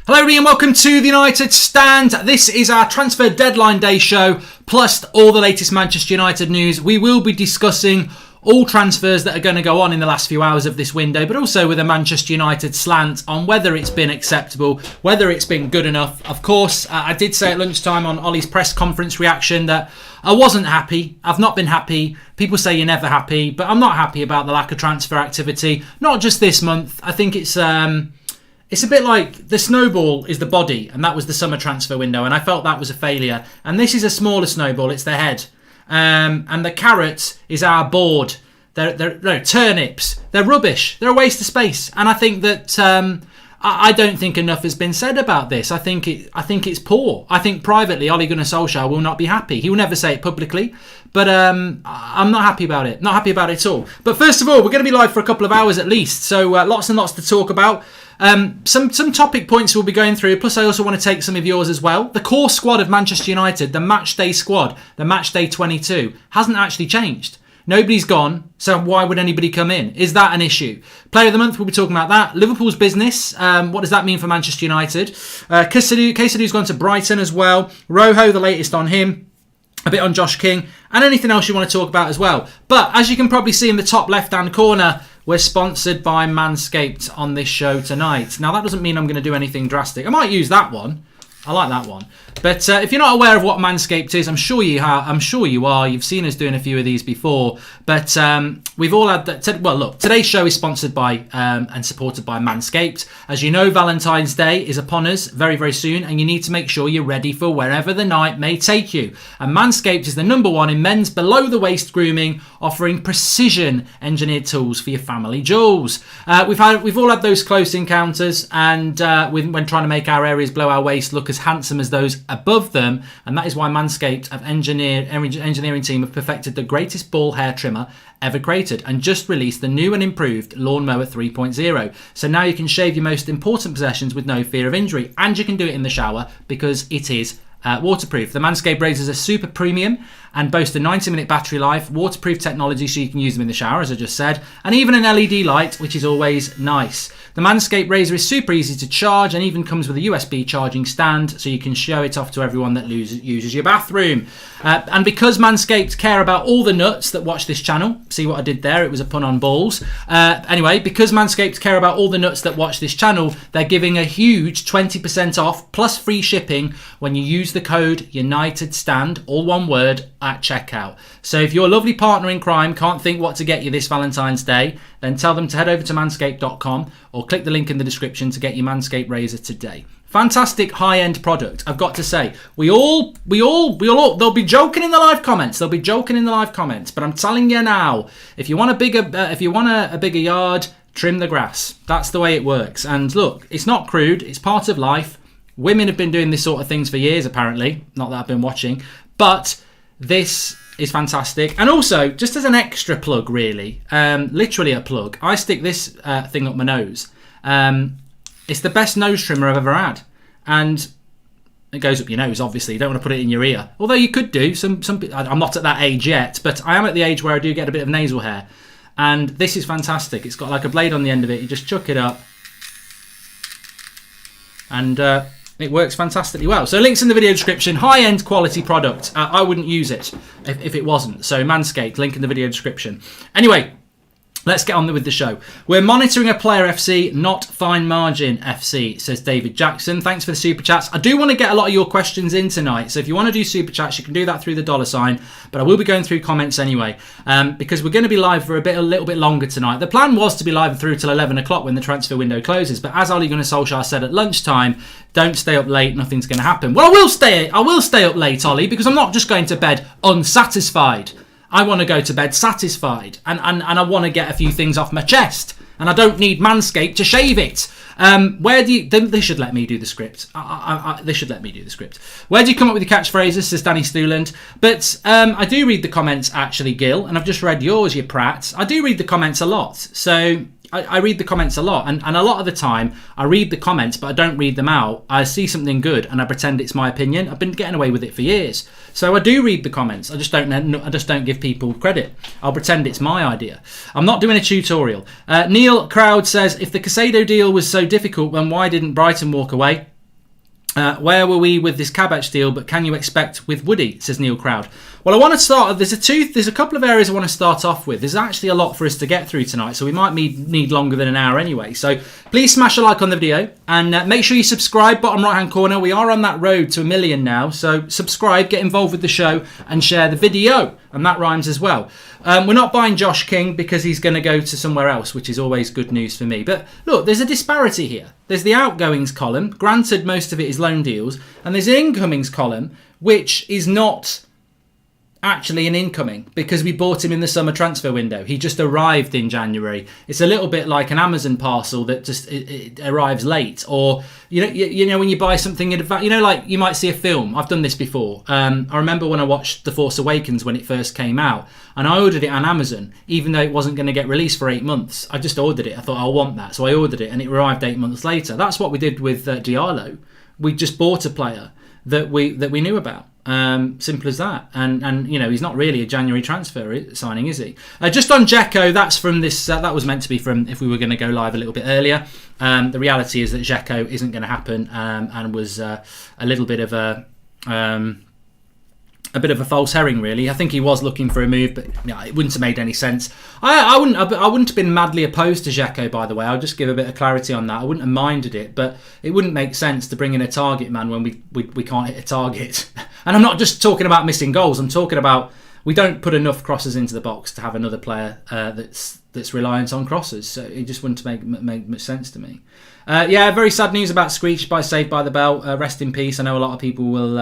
Hello everybody and welcome to the United Stand. This is our transfer deadline day show, plus all the latest Manchester United news. We will be discussing all transfers that are going to go on in the last few hours of this window, but also with a Manchester United slant on whether it's been acceptable, whether it's been good enough. Of course, I did say at lunchtime on Ollie's press conference reaction that I wasn't happy. I've not been happy. People say you're never happy, but I'm not happy about the lack of transfer activity. Not just this month. I think it's a bit like the snowball is the body, and that was the summer transfer window, and I felt that was a failure. And this is a smaller snowball, it's the head. And the carrot is our board. They're turnips. They're rubbish. They're a waste of space. And I think that I don't think enough has been said about this. I think it's poor. I think privately, Ole Gunnar Solskjaer will not be happy. He will never say it publicly, but I'm not happy about it. Not happy about it at all. But first of all, we're going to be live for a couple of hours at least, so lots and lots to talk about. Some topic points we'll be going through, plus I also want to take some of yours as well. The core squad of Manchester United, the matchday squad, the matchday 22, hasn't actually changed. Nobody's gone, so why would anybody come in? Is that an issue? Player of the month, we'll be talking about that. Liverpool's business, what does that mean for Manchester United? Kaysedo's gone to Brighton as well. Rojo, the latest on him. A bit on Josh King, and anything else you want to talk about as well. But as you can probably see in the top left-hand corner, we're sponsored by Manscaped on this show tonight. Now, that doesn't mean I'm going to do anything drastic. I might use that one. I like that one. But if you're not aware of what Manscaped is, I'm sure you are. You've seen us doing a few of these before. But we've all had that. Well, look, today's show is sponsored by and supported by Manscaped. As you know, Valentine's Day is upon us very, very soon, and you need to make sure you're ready for wherever the night may take you. And Manscaped is the #1 in men's below-the-waist grooming, offering precision-engineered tools for your family jewels. We've all had those close encounters, and when trying to make our areas below our waist look as handsome as those above them, and that is why Manscaped engineering team have perfected the greatest ball hair trimmer ever created and just released the new and improved Lawnmower 3.0. So now you can shave your most important possessions with no fear of injury, and you can do it in the shower because it is waterproof. The Manscaped razors are super premium and boast a 90-minute battery life, waterproof technology so you can use them in the shower, as I just said, and even an LED light, which is always nice. The Manscaped razor is super easy to charge and even comes with a USB charging stand so you can show it off to everyone that uses your bathroom. And because Manscaped care about all the nuts that watch this channel, see what I did there? It was a pun on balls. Anyway, because Manscaped care about all the nuts that watch this channel, they're giving a huge 20% off plus free shipping when you use the code UNITEDSTAND, all one word, at checkout. So if your lovely partner in crime can't think what to get you this Valentine's Day, then tell them to head over to manscaped.com or click the link in the description to get your Manscaped razor today. Fantastic high-end product, I've got to say. We all, they'll be joking in the live comments. But I'm telling you now, if you want a bigger yard, trim the grass. That's the way it works. And look, it's not crude. It's part of life. Women have been doing this sort of things for years, apparently. Not that I've been watching, but this is fantastic. And also, just as an extra plug, really, literally a plug, I stick this thing up my nose. It's the best nose trimmer I've ever had, and it goes up your nose. Obviously, you don't want to put it in your ear, although you could do. I'm not at that age yet, but I am at the age where I do get a bit of nasal hair, and this is fantastic. It's got like a blade on the end of it. You just chuck it up, and it works fantastically well. So links in the video description. High-end quality product. I wouldn't use it if it wasn't. So Manscaped, link in the video description. Anyway, let's get on with the show. We're monitoring a player FC, not fine margin FC, says David Jackson. Thanks for the super chats. I do want to get a lot of your questions in tonight. So if you want to do super chats, you can do that through the $sign. But I will be going through comments anyway, because we're going to be live for a little bit longer tonight. The plan was to be live through till 11 o'clock when the transfer window closes. But as Ole Gunnar Solskjaer said at lunchtime, don't stay up late, nothing's going to happen. Well, I will stay up late, Ollie, because I'm not just going to bed unsatisfied. I want to go to bed satisfied, and I want to get a few things off my chest, and I don't need Manscaped to shave it. They should let me do the script. They should let me do the script. Where do you come up with your catchphrases, says Danny Stuland? But I do read the comments, actually, Gil, and I've just read yours, you prat. I do read the comments a lot, so I read the comments a lot, and a lot of the time I read the comments, but I don't read them out. I see something good and I pretend it's my opinion. I've been getting away with it for years, so I do read the comments. I just don't give people credit. I'll pretend it's my idea. I'm not doing a tutorial. Neil Crowd says, if the Caicedo deal was so difficult, then why didn't Brighton walk away? Where were we with this Kabach deal, but can you expect with Woody, says Neil Crowd. Well, I want to start, there's a couple of areas I want to start off with. There's actually a lot for us to get through tonight, so we might need longer than an hour anyway. So please smash a like on the video, and make sure you subscribe, bottom right hand corner. We are on that road to 1 million now, so subscribe, get involved with the show, and share the video. And that rhymes as well. We're not buying Josh King because he's going to go to somewhere else, which is always good news for me. But look, there's a disparity here. There's the outgoings column. Granted, most of it is loan deals. And there's an incomings column, which is not actually an incoming because we bought him in the summer transfer window. He just arrived in January. It's a little bit like an Amazon parcel that just it arrives late, or you know when you buy something in advance, like you might see a film. I've done this before. I remember when I watched The Force Awakens when it first came out, and I ordered it on Amazon even though it wasn't going to get released for 8 months. I just ordered it. I thought I want that, so I ordered it, and it arrived 8 months later. That's what we did with Diallo. We just bought a player that we knew about. Simple as that. And he's not really a January transfer signing, is he? Just on Dzeko, that's from this. That was meant to be from if we were going to go live a little bit earlier. The reality is that Dzeko isn't going to happen, and was a little bit of a false herring, really. I think he was looking for a move, but it wouldn't have made any sense. I wouldn't have been madly opposed to Dzeko, by the way. I'll just give a bit of clarity on that. I wouldn't have minded it, but it wouldn't make sense to bring in a target man when we can't hit a target. And I'm not just talking about missing goals. I'm talking about we don't put enough crosses into the box to have another player that's reliant on crosses. So it just wouldn't make much sense to me. Very sad news about Screech by Saved by the Bell. Rest in peace. I know a lot of people will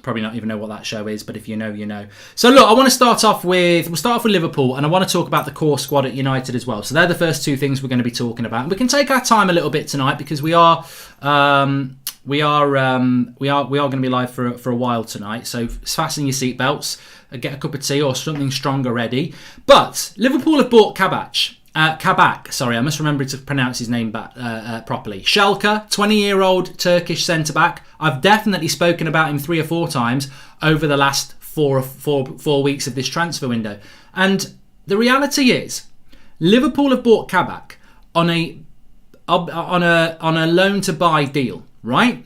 probably not even know what that show is, but if you know, you know. So look, I want to start off with Liverpool, and I want to talk about the core squad at United as well. So they're the first two things we're going to be talking about. And we can take our time a little bit tonight because we are going to be live for a while tonight. So fasten your seatbelts, get a cup of tea or something stronger ready. But Liverpool have bought Kabak, sorry, I must remember to pronounce his name properly. Schalke, 20-year-old Turkish centre-back. I've definitely spoken about him 3 or 4 times over the last four weeks of this transfer window. And the reality is, Liverpool have bought Kabak on a loan-to-buy deal, right?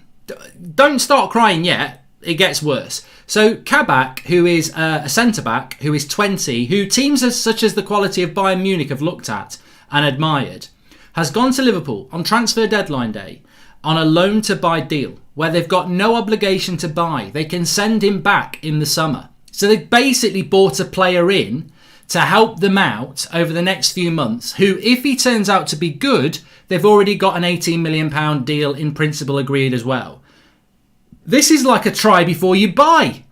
Don't start crying yet. It gets worse. So Kabak, who is a centre-back, who is 20, who teams such as the quality of Bayern Munich have looked at and admired, has gone to Liverpool on transfer deadline day on a loan-to-buy deal where they've got no obligation to buy. They can send him back in the summer. So they've basically bought a player in to help them out over the next few months, who, if he turns out to be good, they've already got an £18 million deal in principle agreed as well. This is like a try before you buy.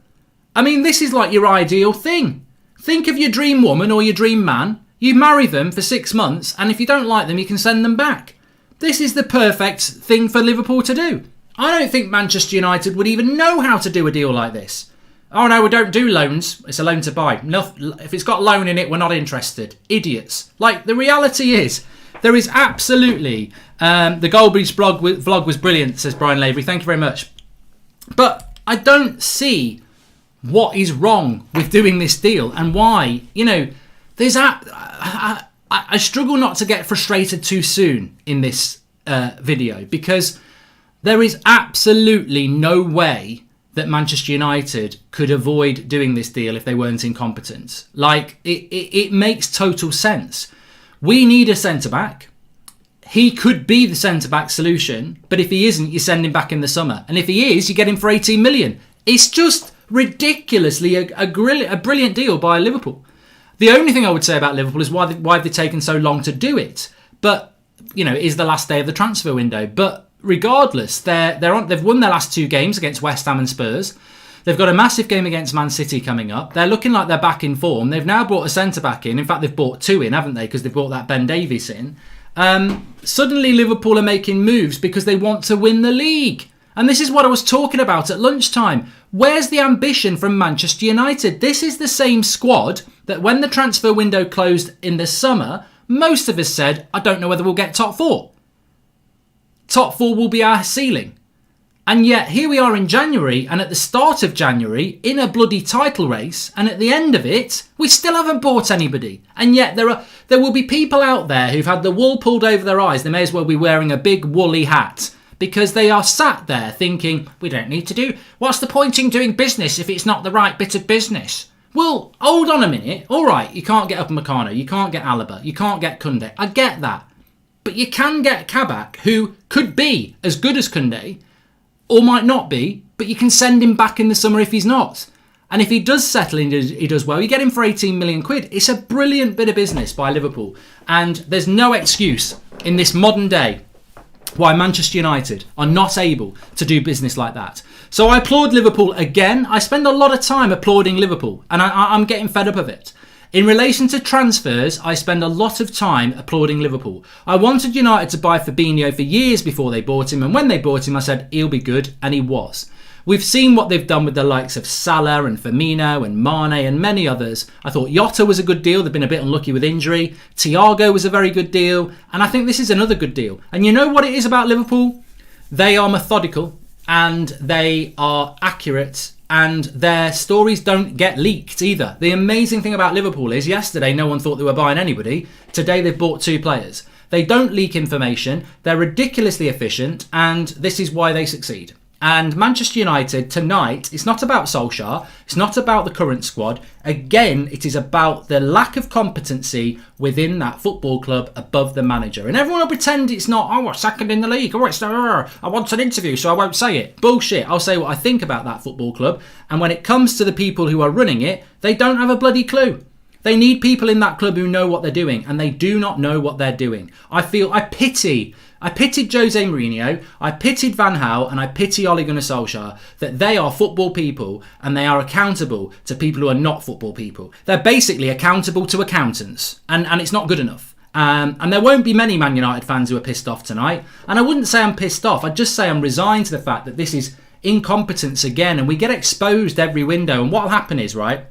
I mean, this is like your ideal thing. Think of your dream woman or your dream man. You marry them for 6 months, and if you don't like them, you can send them back. This is the perfect thing for Liverpool to do. I don't think Manchester United would even know how to do a deal like this. Oh no, we don't do loans. It's a loan to buy. No, if it's got loan in it, we're not interested. Idiots. Like, the reality is, there is absolutely... the GOLDBRIDGE vlog was brilliant, says Brian Lavery. Thank you very much. But I don't see what is wrong with doing this deal and why. There's I struggle not to get frustrated too soon in this video, because there is absolutely no way that Manchester United could avoid doing this deal if they weren't incompetent. Like, it makes total sense. We need a centre-back. He could be the centre-back solution, but if he isn't, you send him back in the summer. And if he is, you get him for 18 million. It's just ridiculously a brilliant deal by Liverpool. The only thing I would say about Liverpool is why have they taken so long to do it? But, it is the last day of the transfer window. But regardless, they've won their last 2 games against West Ham and Spurs. They've got a massive game against Man City coming up. They're looking like they're back in form. They've now brought a centre-back in. In fact, they've brought 2 in, haven't they? Because they've brought that Ben Davies in. Suddenly Liverpool are making moves because they want to win the league. And this is what I was talking about at lunchtime. Where's the ambition from Manchester United? This is the same squad that when the transfer window closed in the summer, most of us said, I don't know whether we'll get top 4. Top 4 will be our ceiling. And yet here we are in January, and at the start of January, in a bloody title race, and at the end of it, we still haven't bought anybody. And yet there will be people out there who've had the wool pulled over their eyes. They may as well be wearing a big woolly hat, because they are sat there thinking, we don't need to do, what's the point in doing business if it's not the right bit of business? Well, hold on a minute. All right, you can't get Upamecano, you can't get Alaba, you can't get Koundé. I get that. But you can get Kabak, who could be as good as Koundé, or might not be, but you can send him back in the summer if he's not. And if he does settle and he does well, you get him for 18 million quid. It's a brilliant bit of business by Liverpool. And there's no excuse in this modern day why Manchester United are not able to do business like that. So I applaud Liverpool again. I spend a lot of time applauding Liverpool, and I'm getting fed up of it. In relation to transfers, I spend a lot of time applauding Liverpool. I wanted United to buy Fabinho for years before they bought him, and when they bought him, I said he'll be good, and he was. We've seen what they've done with the likes of Salah and Firmino and Mane and many others. I thought Jota was a good deal. They've been a bit unlucky with injury. Thiago was a very good deal, and I think this is another good deal. And you know what it is about Liverpool? They are methodical, and they are accurate, and their stories don't get leaked either. The amazing thing about Liverpool is yesterday no one thought they were buying anybody. Today they've bought 2 players. They don't leak information. They're ridiculously efficient, and this is why they succeed. And Manchester United tonight, it's not about Solskjaer, it's not about the current squad. Again, it is about the lack of competency within that football club above the manager. And everyone will pretend it's not, oh, we're second in the league, oh, it's, I want an interview, so I won't say it. Bullshit. I'll say what I think about that football club. And when it comes to the people who are running it, they don't have a bloody clue. They need people in that club who know what they're doing, and they do not know what they're doing. I pitied Jose Mourinho, I pitied Van Gaal, and I pity Ole Gunnar Solskjaer, that they are football people and they are accountable to people who are not football people. They're basically accountable to accountants, and it's not good enough. And there won't be many Man United fans who are pissed off tonight. And I wouldn't say I'm pissed off, I'd just say I'm resigned to the fact that this is incompetence again, and we get exposed every window. And what'll happen is, right,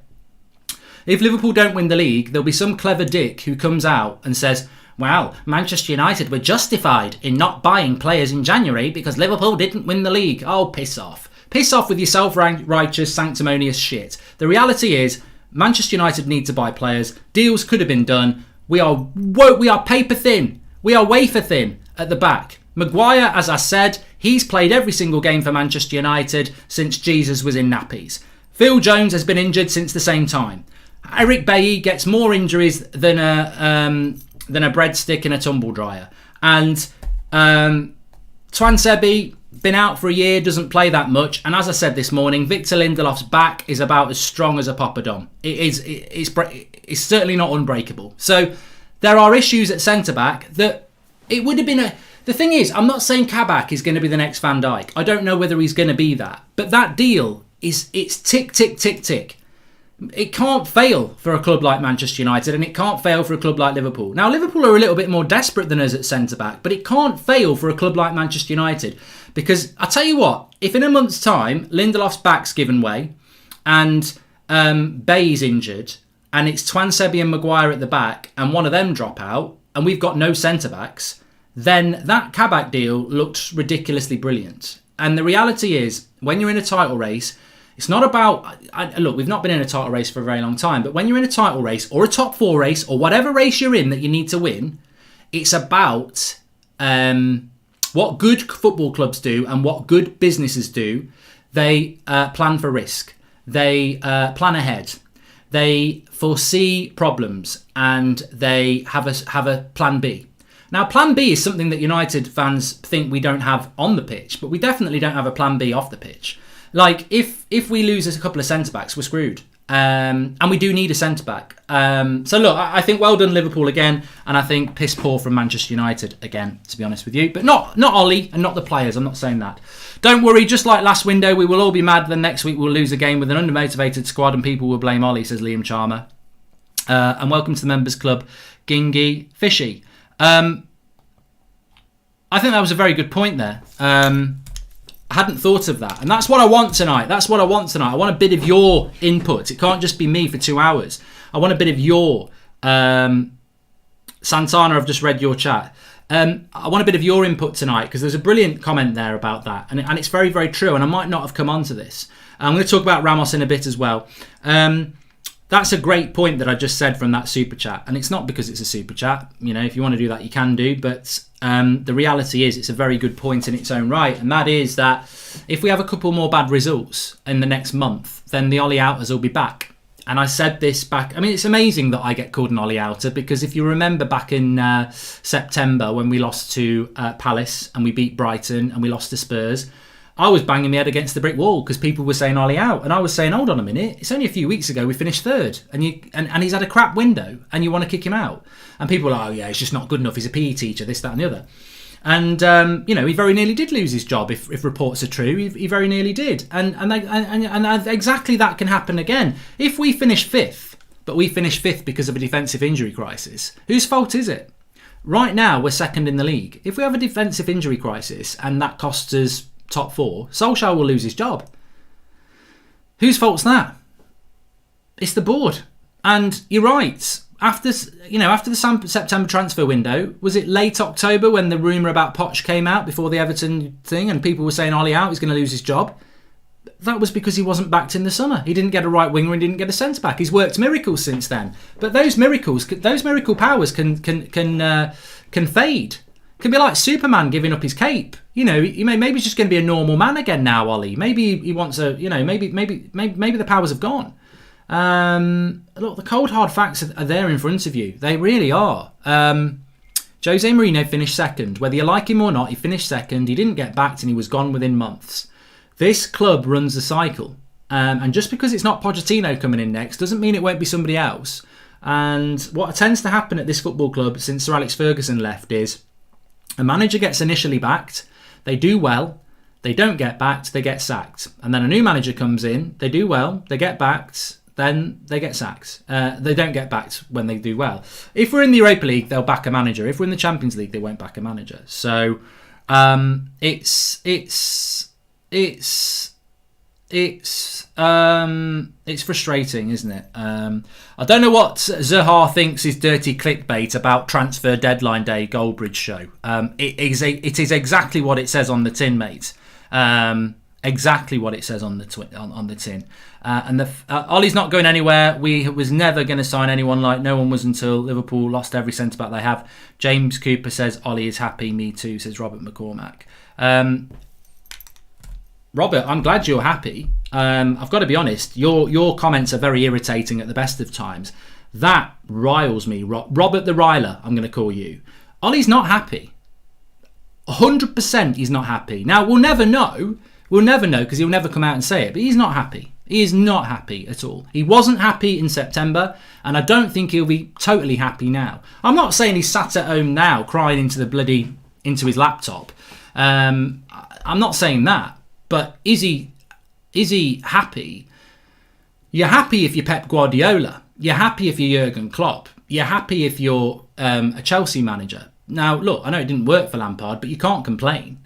if Liverpool don't win the league, there'll be some clever dick who comes out and says, well, Manchester United were justified in not buying players in January because Liverpool didn't win the league. Oh, piss off. Piss off with your self-righteous, sanctimonious shit. The reality is, Manchester United need to buy players. Deals could have been done. We are paper thin. We are wafer thin at the back. Maguire, as I said, he's played every single game for Manchester United since Jesus was in nappies. Phil Jones has been injured since the same time. Eric Bailly gets more injuries than a breadstick in a tumble dryer. And Tuan Sebi, been out for a year, doesn't play that much. And as I said this morning, Victor Lindelof's back is about as strong as a poppadom. It's certainly not unbreakable. So there are issues at centre-back that it would have been The thing is, I'm not saying Kabak is going to be the next Van Dijk. I don't know whether he's going to be that. But that deal, it's tick, tick, tick, tick. It can't fail for a club like Manchester United, and it can't fail for a club like Liverpool. Now, Liverpool are a little bit more desperate than us at centre-back, but it can't fail for a club like Manchester United. Because, I tell you what, if in a month's time, Lindelof's back's given way, and Bay's injured, and it's Tuanzebe and Maguire at the back, and one of them drop out, and we've got no centre-backs, then that Kabak deal looks ridiculously brilliant. And the reality is, when you're in a title race, it's not about... Look, we've not been in a title race for a very long time, but when you're in a title race or a top four race or whatever race you're in that you need to win, it's about what good football clubs do and what good businesses do. They plan for risk. They plan ahead. They foresee problems and they have a plan B. Now, plan B is something that United fans think we don't have on the pitch, but we definitely don't have a plan B off the pitch. Like, if we lose a couple of centre-backs, we're screwed. And we do need a centre-back. So, look, I think well done Liverpool again. And I think piss poor from Manchester United again, to be honest with you. But not Ollie and not the players. I'm not saying that. Don't worry, just like last window, we will all be mad. Then next week we'll lose a game with an undermotivated squad and people will blame Ollie, says Liam Charmer. And welcome to the Members Club, Gingy Fishy. I think that was a very good point there. I hadn't thought of that. And that's what I want tonight. I want a bit of your input. It can't just be me for 2 hours. I want a bit of your... Santana, I've just read your chat. I want a bit of your input tonight because there's a brilliant comment there about that. And it's very, very true. And I might not have come on to this. I'm going to talk about Ramos in a bit as well. That's a great point that I just said from that super chat. And it's not because it's a super chat. You know, if you want to do that, you can do. But the reality is it's a very good point in its own right. And that is that if we have a couple more bad results in the next month, then the Ollie Outers will be back. And I said this back. I mean, it's amazing that I get called an Ollie Outer, because if you remember back in September when we lost to Palace and we beat Brighton and we lost to Spurs, I was banging my head against the brick wall because people were saying Ollie out. And I was saying, hold on a minute, it's only a few weeks ago we finished third. And he's had a crap window and you want to kick him out. And people are like, oh yeah, he's just not good enough. He's a PE teacher, this, that and the other. And, he very nearly did lose his job if reports are true. He very nearly did. And exactly that can happen again. If we finish fifth, but we finish fifth because of a defensive injury crisis, whose fault is it? Right now, we're second in the league. If we have a defensive injury crisis and that costs us top four, Solskjaer will lose his job. Whose fault's that? It's the board. And you're right. After the September transfer window, was it late October when the rumour about Poch came out before the Everton thing and people were saying Ollie out, he's going to lose his job? That was because he wasn't backed in the summer. He didn't get a right winger and didn't get a centre back. He's worked miracles since then. But those miracle powers can fade. Can be like Superman giving up his cape. Maybe he's just going to be a normal man again now, Ollie. Maybe he wants maybe the powers have gone. Look, the cold hard facts are there in front of you. They really are. Jose Mourinho finished second. Whether you like him or not, he finished second. He didn't get backed and he was gone within months. This club runs a cycle. And just because it's not Pochettino coming in next doesn't mean it won't be somebody else. And what tends to happen at this football club since Sir Alex Ferguson left is a manager gets initially backed, they do well, they don't get backed, they get sacked. And then a new manager comes in, they do well, they get backed, then they get sacked. They don't get backed when they do well. If we're in the Europa League, they'll back a manager. If we're in the Champions League, they won't back a manager. So it's frustrating, isn't it? I don't know what Zahar thinks is dirty clickbait about transfer deadline day Goldbridge show. It is exactly what it says on the tin, mate. Exactly what it says on the tin. Ollie's not going anywhere. We was never going to sign anyone, like no one was until Liverpool lost every centre back they have. James Cooper says Ollie is happy. Me too, says Robert McCormack. Robert, I'm glad you're happy. I've got to be honest, your comments are very irritating at the best of times. That riles me. Robert the Riler, I'm going to call you. Ollie's not happy. 100% he's not happy. Now, we'll never know. We'll never know because he'll never come out and say it. But he's not happy. He is not happy at all. He wasn't happy in September, and I don't think he'll be totally happy now. I'm not saying he's sat at home now crying into his laptop. I'm not saying that. But is he happy? You're happy if you're Pep Guardiola. You're happy if you're Jurgen Klopp. You're happy if you're a Chelsea manager. Now, look, I know it didn't work for Lampard, but you can't complain.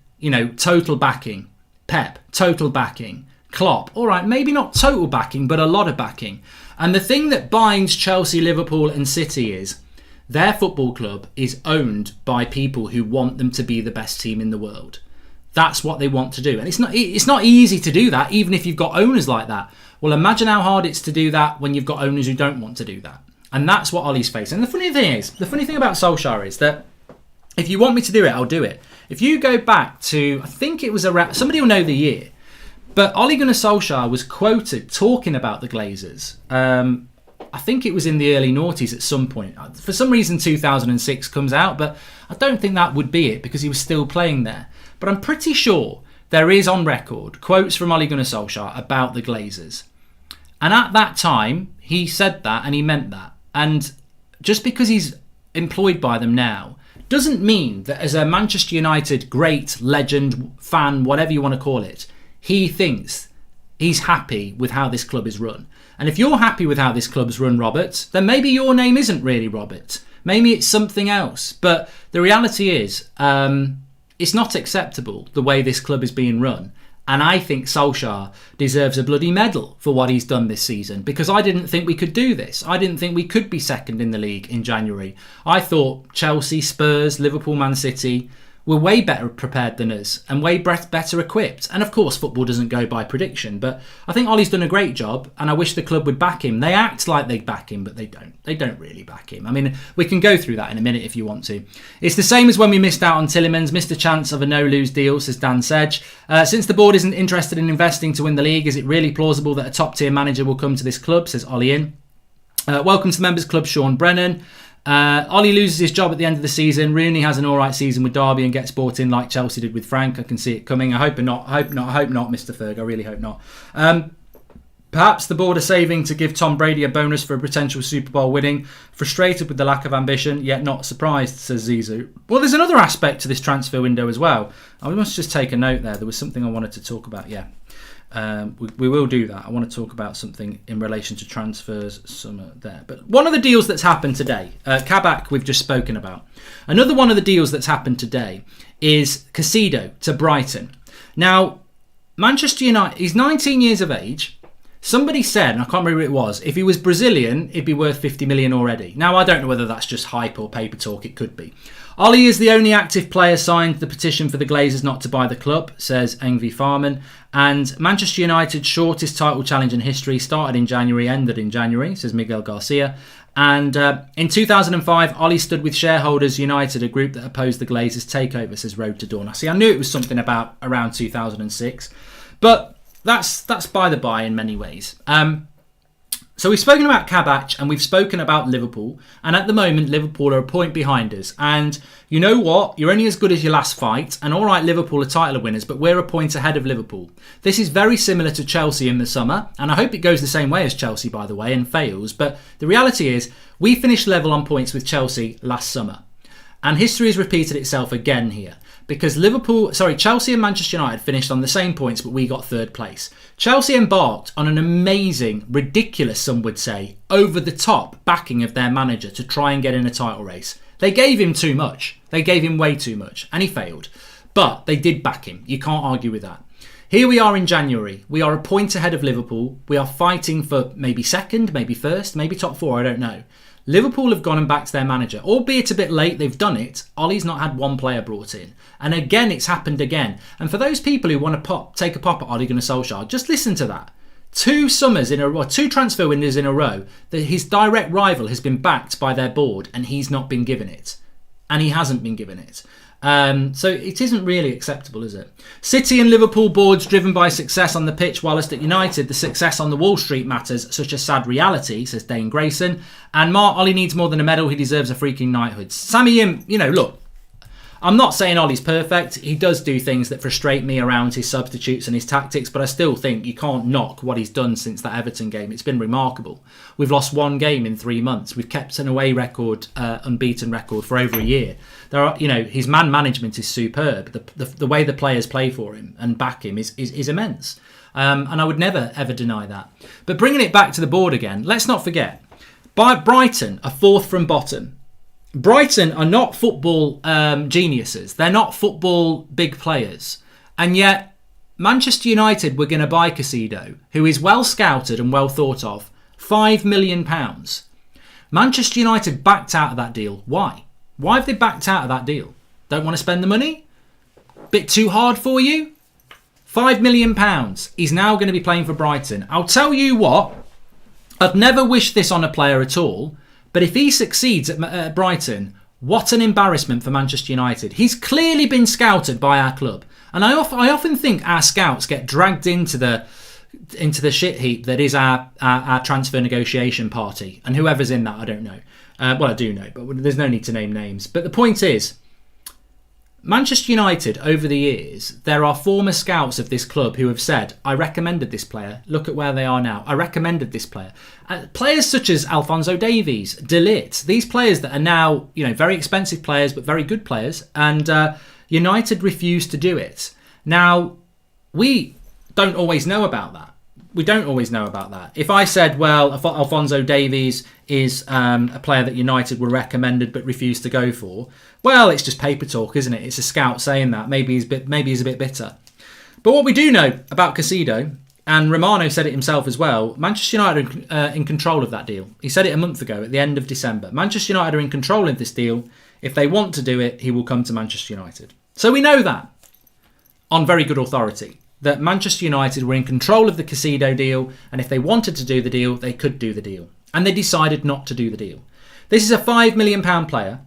Total backing. Pep, total backing. Klopp, all right, maybe not total backing, but a lot of backing. And the thing that binds Chelsea, Liverpool and City is their football club is owned by people who want them to be the best team in the world. That's what they want to do. And it's not easy to do that, even if you've got owners like that. Well, imagine how hard it's to do that when you've got owners who don't want to do that. And that's what Ollie's facing. And the funny thing about Solskjaer is that if you want me to do it, I'll do it. If you go back to, I think it was around, somebody will know the year, but Ole Gunnar Solskjaer was quoted talking about the Glazers. I think it was in the early noughties at some point. For some reason, 2006 comes out, but I don't think that would be it because he was still playing there. But I'm pretty sure there is on record quotes from Ole Gunnar Solskjaer about the Glazers. And at that time, he said that and he meant that. And just because he's employed by them now doesn't mean that as a Manchester United great, legend, fan, whatever you want to call it, he thinks he's happy with how this club is run. And if you're happy with how this club's run, Robert, then maybe your name isn't really Robert. Maybe it's something else. But the reality is, it's not acceptable the way this club is being run. And I think Solskjaer deserves a bloody medal for what he's done this season because I didn't think we could do this. I didn't think we could be second in the league in January. I thought Chelsea, Spurs, Liverpool, Man City were way better prepared than us and way better equipped. And of course, football doesn't go by prediction, but I think Ollie's done a great job, and I wish the club would back him. They act like they back him, but they don't. They don't really back him. I mean, we can go through that in a minute if you want to. It's the same as when we missed out on Tielemans, missed a chance of a no-lose deal, says Dan Sedge. Since the board isn't interested in investing to win the league, is it really plausible that a top-tier manager will come to this club, says Ollie In. Welcome to the Members Club, Sean Brennan. Ollie loses his job at the end of the season. Rooney has an alright season with Derby and gets bought in like Chelsea did with Frank. I can see it coming. I hope not, Mr. Ferg. I really hope not. Perhaps the board are saving to give Tom Brady a bonus for a potential Super Bowl winning. Frustrated with the lack of ambition, yet not surprised, says Zizou. Well, there's another aspect to this transfer window as well. I must just take a note there. There was something I wanted to talk about, yeah. We will do that. I want to talk about something in relation to transfers summer there. But one of the deals that's happened today, Kabak we've just spoken about. Another one of the deals that's happened today is Caicedo to Brighton. Now, Manchester United, he's 19 years of age. Somebody said, and I can't remember who it was, if he was Brazilian, it'd be worth 50 million already. Now, I don't know whether that's just hype or paper talk. It could be. Ollie is the only active player signed the petition for the Glazers not to buy the club, says Engvi Farman. And Manchester United's shortest title challenge in history started in January, ended in January, says Miguel Garcia. And in 2005, Ollie stood with Shareholders United, a group that opposed the Glazers' takeover, says Road to Dawn. I knew it was something about around 2006. But that's by the by in many ways. So we've spoken about Kabak and we've spoken about Liverpool. And at the moment, Liverpool are a point behind us. And you know what? You're only as good as your last fight. And all right, Liverpool are title winners, but we're a point ahead of Liverpool. This is very similar to Chelsea in the summer. And I hope it goes the same way as Chelsea, by the way, and fails. But the reality is we finished level on points with Chelsea last summer. And history has repeated itself again here. Because Chelsea and Manchester United finished on the same points, but we got third place. Chelsea embarked on an amazing, ridiculous, some would say, over-the-top backing of their manager to try and get in a title race. They gave him too much. They gave him way too much, and he failed. But they did back him. You can't argue with that. Here we are in January. We are a point ahead of Liverpool. We are fighting for maybe second, maybe first, maybe top four, I don't know. Liverpool have gone and backed their manager, albeit a bit late. They've done it. Ollie's not had one player brought in. And again, it's happened again. And for those people who want to take a pop at Ole Gunnar Solskjaer, just listen to that. 2 summers in a row, 2 transfer windows in a row, that his direct rival has been backed by their board and he's not been given it. And he hasn't been given it. So it isn't really acceptable, is it? City and Liverpool boards driven by success on the pitch, whilst at United the success on the Wall Street matters, such a sad reality, says Dane Grayson. And Ollie needs more than a medal, he deserves a freaking knighthood. Sammy Yim, look, I'm not saying Ollie's perfect. He does do things that frustrate me around his substitutes and his tactics, but I still think you can't knock what he's done since that Everton game. It's been remarkable. We've lost 1 game in 3 months. We've kept an away record, unbeaten record for over a year. His man management is superb. The way the players play for him and back him is immense. And I would never, ever deny that. But bringing it back to the board again, let's not forget, Brighton are 4th from bottom. Brighton are not football geniuses. They're not football big players. And yet, Manchester United were going to buy Caicedo, who is well scouted and well thought of, £5 million. Manchester United backed out of that deal. Why? Why have they backed out of that deal? Don't want to spend the money? Bit too hard for you? £5 million. He's now going to be playing for Brighton. I'll tell you what, I'd never wish this on a player at all. But if he succeeds at Brighton, what an embarrassment for Manchester United. He's clearly been scouted by our club. And I often think our scouts get dragged into the shit heap that is our transfer negotiation party. And whoever's in that, I don't know. Well, I do know, but there's no need to name names. But the point is, Manchester United, over the years, there are former scouts of this club who have said, I recommended this player. Look at where they are now. I recommended this player. Players such as Alphonso Davies, De Ligt, these players that are now, very expensive players, but very good players. And United refused to do it. Now, we don't always know about that. We don't always know about that. If I said, well, Alphonso Davies is a player that United were recommended but refused to go for, well, it's just paper talk, isn't it? It's a scout saying that. Maybe he's a bit bitter. But what we do know about Caicedo, and Romano said it himself as well, Manchester United are in control of that deal. He said it a month ago at the end of December. Manchester United are in control of this deal. If they want to do it, he will come to Manchester United. So we know that on very good authority, that Manchester United were in control of the Caicedo deal, and if they wanted to do the deal, they could do the deal. And they decided not to do the deal. This is a £5 million player,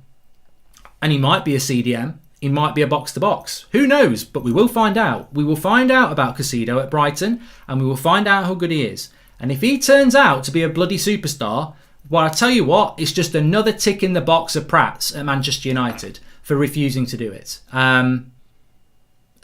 and he might be a CDM, he might be a box-to-box. Who knows? But we will find out. We will find out about Caicedo at Brighton, and we will find out how good he is. And if he turns out to be a bloody superstar, well, I tell you what, it's just another tick in the box of Pratt's at Manchester United for refusing to do it.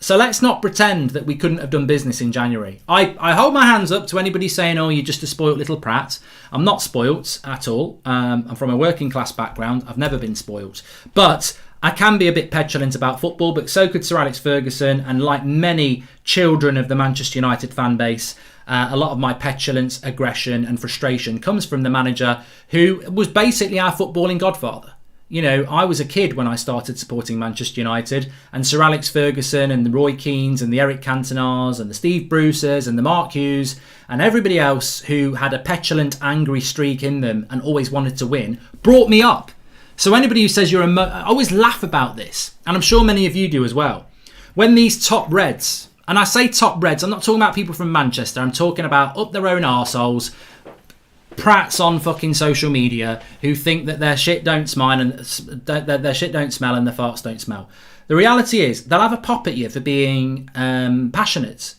So let's not pretend that we couldn't have done business in January. I hold my hands up to anybody saying, oh, you're just a spoilt little Pratt. I'm not spoilt at all. I'm from a working class background. I've never been spoilt. But I can be a bit petulant about football, but so could Sir Alex Ferguson. And like many children of the Manchester United fan base, a lot of my petulance, aggression and frustration comes from the manager who was basically our footballing godfather. You know, I was a kid when I started supporting Manchester United, and Sir Alex Ferguson and the Roy Keanes and the Eric Cantonars and the Steve Brucers and the Mark Hughes and everybody else who had a petulant, angry streak in them and always wanted to win brought me up. So anybody who says I always laugh about this, and I'm sure many of you do as well. When these top Reds, and I say top Reds, I'm not talking about people from Manchester, I'm talking about up their own arseholes, Pratts on fucking social media who think that their shit don't smell and their shit don't smell and their farts don't smell. The reality is they'll have a pop at you for being passionate,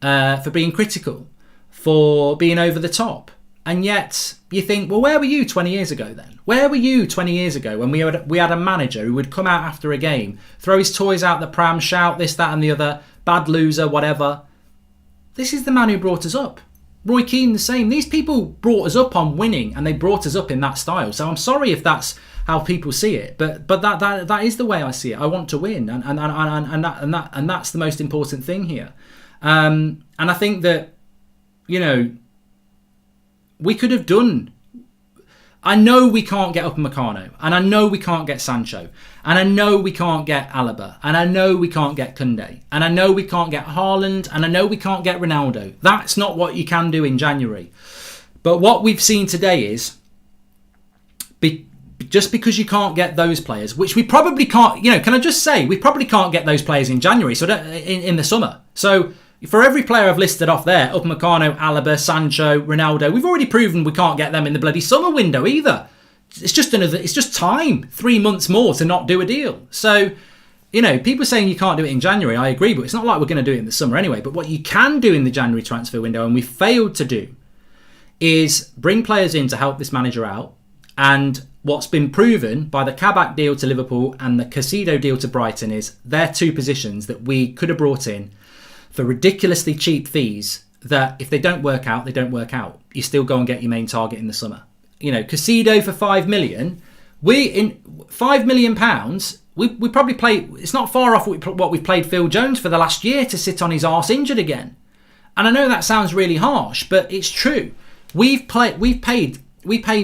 for being critical, for being over the top. And yet you think, well, where were you 20 years ago then? Where were you 20 years ago when we had a manager who would come out after a game, throw his toys out the pram, shout this, that and the other, bad loser, whatever. This is the man who brought us up. Roy Keane the same. These people brought us up on winning, and they brought us up in that style. So I'm sorry if that's how people see it, but that is the way I see it. I want to win, and that's the most important thing here. And I think that, you know, we could have done. I know we can't get Upamecano, and I know we can't get Sancho, and I know we can't get Alaba, and I know we can't get Koundé, and I know we can't get Haaland, and I know we can't get Ronaldo. That's not what you can do in January. But what we've seen today is, just because you can't get those players, which we probably can't, you know, can I just say, we probably can't get those players in January, so in the summer. So for every player I've listed off there, Upamecano, Alaba, Sancho, Ronaldo, we've already proven we can't get them in the bloody summer window either. It's just time, 3 months more to not do a deal. So, you know, people saying you can't do it in January, I agree, but it's not like we're going to do it in the summer anyway. But what you can do in the January transfer window, and we failed to do, is bring players in to help this manager out. And what's been proven by the Kabak deal to Liverpool and the Caicedo deal to Brighton is they're two positions that we could have brought in for ridiculously cheap fees that if they don't work out, they don't work out. You still go and get your main target in the summer. You know, Caicedo for £5 million, £5 million, we probably play, it's not far off what we've played Phil Jones for the last year to sit on his arse injured again. And I know that sounds really harsh, but it's true. We paid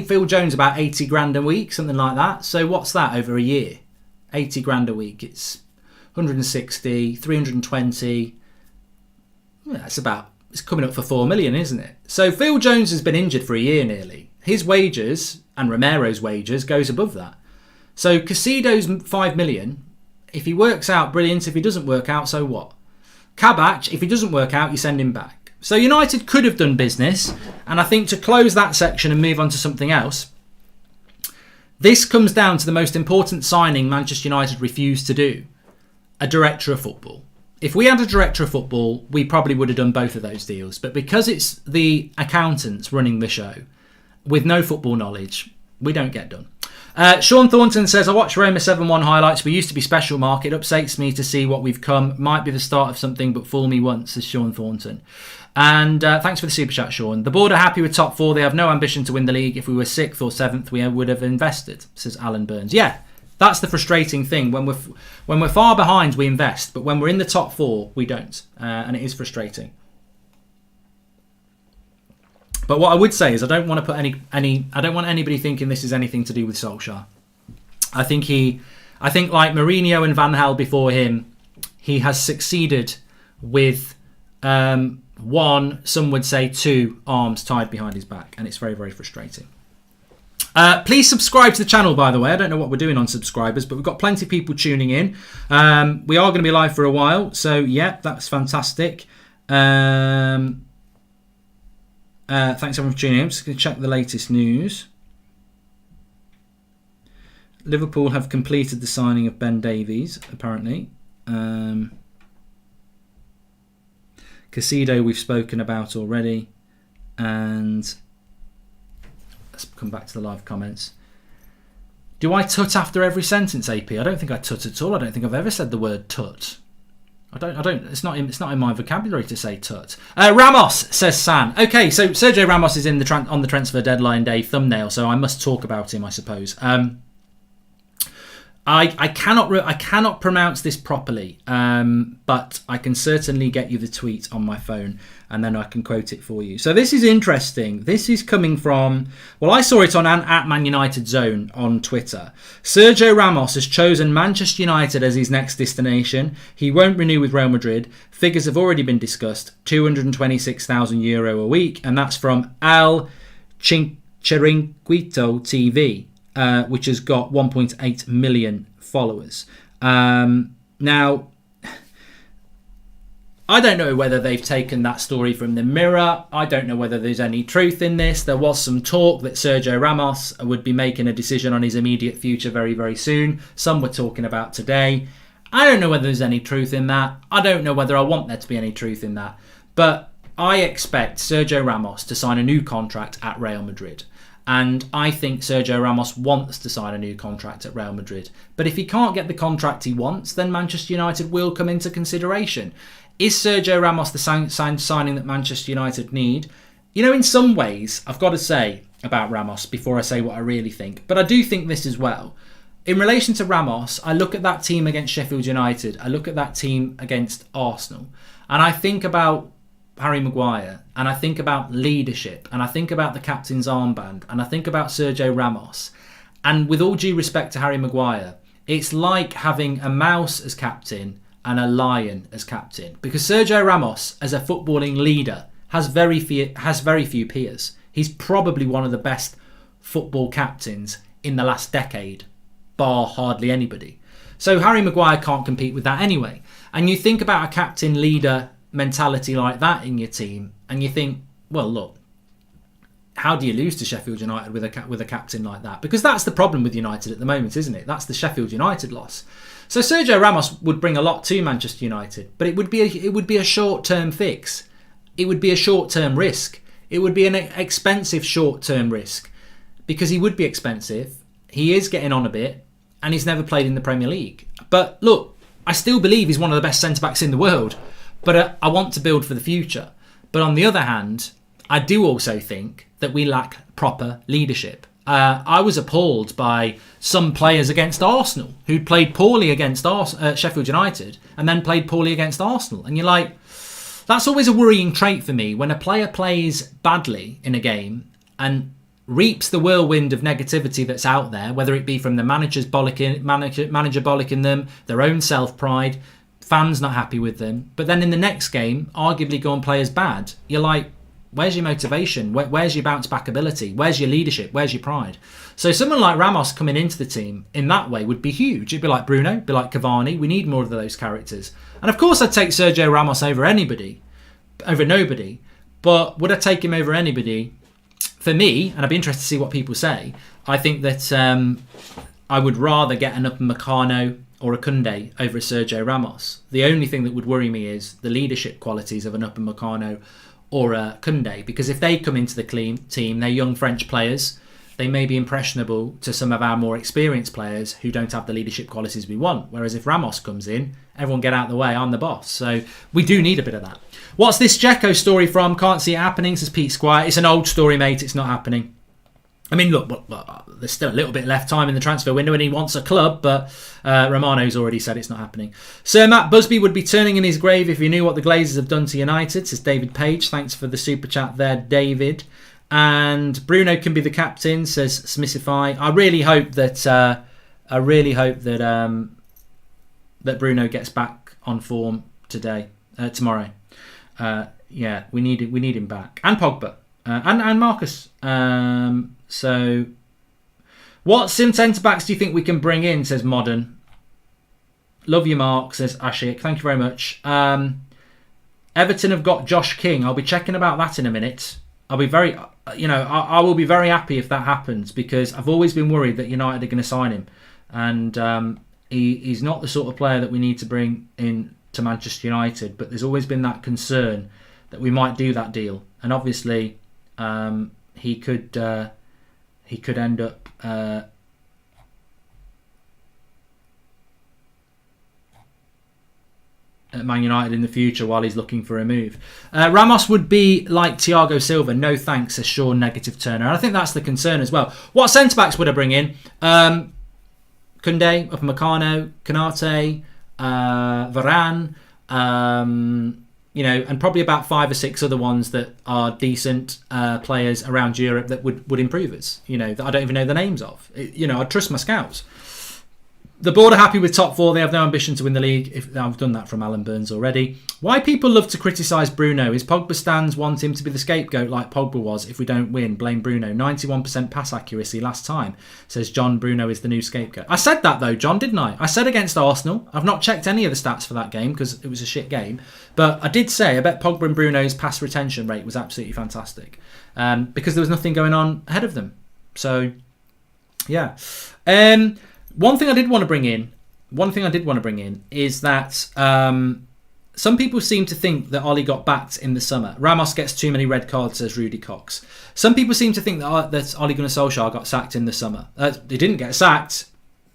Phil Jones about 80 grand a week, something like that. So what's that over a year? 80 grand a week. It's 160, 320. Yeah, it's coming up for 4 million, isn't it? So Phil Jones has been injured for a year nearly. His wages and Romero's wages goes above that. So Caicedo's 5 million. If he works out, brilliant. If he doesn't work out, so what? Kabak, if he doesn't work out, you send him back. So United could have done business. And I think to close that section and move on to something else, this comes down to the most important signing Manchester United refused to do. A director of football. If we had a director of football, we probably would have done both of those deals. But because it's the accountants running the show with no football knowledge, we don't get done. Sean Thornton says, I watch Roma 7-1 highlights. We used to be special, Mark. It upsets me to see what we've come. Might be the start of something, but fool me once, says Sean Thornton. And thanks for the super chat, Sean. The board are happy with top four. They have no ambition to win the league. If we were 6th or 7th, we would have invested, says Alan Burns. Yeah. That's the frustrating thing. When we're far behind, we invest, but when we're in the top four, we don't, and it is frustrating. But what I would say is, I don't want to put I don't want anybody thinking this is anything to do with Solskjaer. I think like Mourinho and Van Gaal before him, he has succeeded with one, some would say two arms tied behind his back, and it's very, very frustrating. Please subscribe to the channel, by the way. I don't know what we're doing on subscribers, but we've got plenty of people tuning in. We are going to be live for a while, so yeah, that's fantastic. Thanks everyone for tuning in. I'm just going to check the latest news. Liverpool have completed the signing of Ben Davies, apparently. Casido we've spoken about already. And let's come back to the live comments. Do I tut after every sentence, AP? I don't think I tut at all. I don't think I've ever said the word tut. I don't. It's not in my vocabulary to say tut. Ramos, says San. Okay, so Sergio Ramos is in on the transfer deadline day thumbnail, so I must talk about him, I suppose. I cannot pronounce this properly, but I can certainly get you the tweet on my phone and then I can quote it for you. So this is interesting. This is coming from, well, I saw it on at Man United Zone on Twitter. Sergio Ramos has chosen Manchester United as his next destination. He won't renew with Real Madrid. Figures have already been discussed. €226,000 a week, and that's from Al Chiringuito TV. Which has got 1.8 million followers. Now, I don't know whether they've taken that story from the Mirror. I don't know whether there's any truth in this. There was some talk that Sergio Ramos would be making a decision on his immediate future very, very soon. Some were talking about today. I don't know whether there's any truth in that. I don't know whether I want there to be any truth in that. But I expect Sergio Ramos to sign a new contract at Real Madrid. And I think Sergio Ramos wants to sign a new contract at Real Madrid. But if he can't get the contract he wants, then Manchester United will come into consideration. Is Sergio Ramos the signing that Manchester United need? You know, in some ways, I've got to say about Ramos before I say what I really think. But I do think this as well. In relation to Ramos, I look at that team against Sheffield United. I look at that team against Arsenal. And I think about Harry Maguire, and I think about leadership, and I think about the captain's armband, and I think about Sergio Ramos. And with all due respect to Harry Maguire, it's like having a mouse as captain and a lion as captain, because Sergio Ramos, as a footballing leader, has very few peers. He's probably one of the best football captains in the last decade, bar hardly anybody. So Harry Maguire can't compete with that anyway. And you think about a captain leader mentality like that in your team, and you think, well, look, how do you lose to Sheffield United with a captain like that? Because that's the problem with United at the moment, isn't it? That's the Sheffield United loss. So Sergio Ramos would bring a lot to Manchester United, but it would be a short-term fix. It would be a short-term risk. It would be an expensive short-term risk, because he would be expensive. He is getting on a bit, and he's never played in the Premier League. But look, I still believe he's one of the best centre-backs in the world. But I want to build for the future. But on the other hand, I do also think that we lack proper leadership. I was appalled by some players against Arsenal who'd played poorly against Sheffield United and then played poorly against Arsenal. And you're like, that's always a worrying trait for me when a player plays badly in a game and reaps the whirlwind of negativity that's out there, whether it be from the manager bollocking them, their own self-pride, fans not happy with them, but then in the next game, arguably go and play as bad. You're like, where's your motivation? Where's your bounce back ability? Where's your leadership? Where's your pride? So someone like Ramos coming into the team in that way would be huge. It'd be like Bruno, it'd be like Cavani. We need more of those characters. And of course, I'd take Sergio Ramos over nobody. But would I take him over anybody? For me, and I'd be interested to see what people say, I think that I would rather get an Upamecano or a Koundé over a Sergio Ramos. The only thing that would worry me is the leadership qualities of an Upamecano or a Koundé, because if they come into the team, they're young French players. They may be impressionable to some of our more experienced players who don't have the leadership qualities we want. Whereas if Ramos comes in, everyone get out of the way, I'm the boss. So we do need a bit of that. What's this Dzeko story from? Can't see it happening, says Pete Squire. It's an old story, mate. It's not happening. I mean, look, there's still a little bit left time in the transfer window and he wants a club, but Romano's already said it's not happening. Sir Matt Busby would be turning in his grave if he knew what the Glazers have done to United, says David Page. Thanks for the super chat there, David. And Bruno can be the captain, says Smithify. I really hope that that Bruno gets back on form tomorrow. Yeah, we need him back, and Pogba, and Marcus. So What sim centre backs do you think we can bring in? Says Modern. Love you, Mark. Says Ashik. Thank you very much. Everton have got Josh King. I'll be checking about that in a minute. I'll be very, I will be very happy if that happens, because I've always been worried that United are going to sign him, and he's not the sort of player that we need to bring in to Manchester United. But there's always been that concern that we might do that deal, and obviously he could end up. At Man United in the future while he's looking for a move. Ramos would be like Thiago Silva. No thanks, says Sean Negative Turner. And I think that's the concern as well. What centre-backs would I bring in? Koundé, Upamecano, Konate, Varane, and probably about 5 or 6 other ones that are decent players around Europe that would improve us. That I don't even know the names of. I trust my scouts. The board are happy with top 4. They have no ambition to win the league. I've done that from Alan Burns already. Why people love to criticise Bruno is Pogba stands want him to be the scapegoat like Pogba was. If we don't win, blame Bruno. 91% pass accuracy last time, says John. Bruno is the new scapegoat. I said that though, John, didn't I? I said against Arsenal. I've not checked any of the stats for that game because it was a shit game. But I did say I bet Pogba and Bruno's pass retention rate was absolutely fantastic because there was nothing going on ahead of them. So, yeah. One thing I did want to bring in is that some people seem to think that Ollie got backed in the summer. Ramos gets too many red cards, says Rudy Cox. Some people seem to think that Ole Gunnar Solskjaer got sacked in the summer. He didn't get sacked,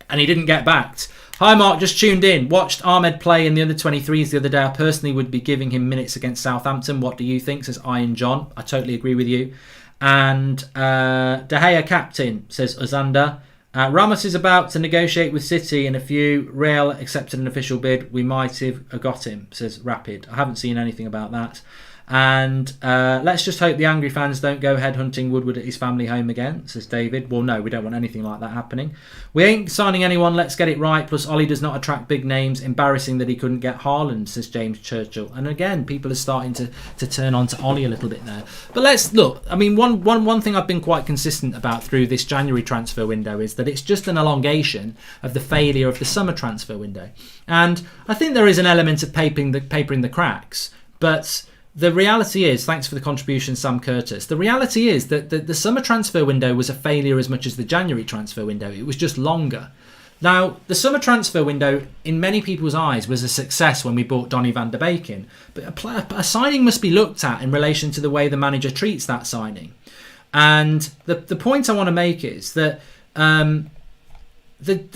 and he didn't get backed. Hi Mark, just tuned in. Watched Ahmed play in the under-23s the other day. I personally would be giving him minutes against Southampton. What do you think, says Ian John. I totally agree with you. And De Gea captain, says Uzanda. Ramos is about to negotiate with City, and if Real accepted an official bid, we might have got him, says Rapid. I haven't seen anything about that. And let's just hope the angry fans don't go headhunting Woodward at his family home again, says David. Well, no, we don't want anything like that happening. We ain't signing anyone, let's get it right. Plus, Ollie does not attract big names. Embarrassing that he couldn't get Haaland, says James Churchill. And again, people are starting to turn on to Ollie a little bit there. But let's look. I mean, one thing I've been quite consistent about through this January transfer window is that it's just an elongation of the failure of the summer transfer window. And I think there is an element of papering the cracks, but the reality is, thanks for the contribution, Sam Curtis, the reality is that the summer transfer window was a failure as much as the January transfer window. It was just longer. Now, the summer transfer window, in many people's eyes, was a success when we bought Donny van de Beek in. But a signing must be looked at in relation to the way the manager treats that signing. And the point I want to make is that the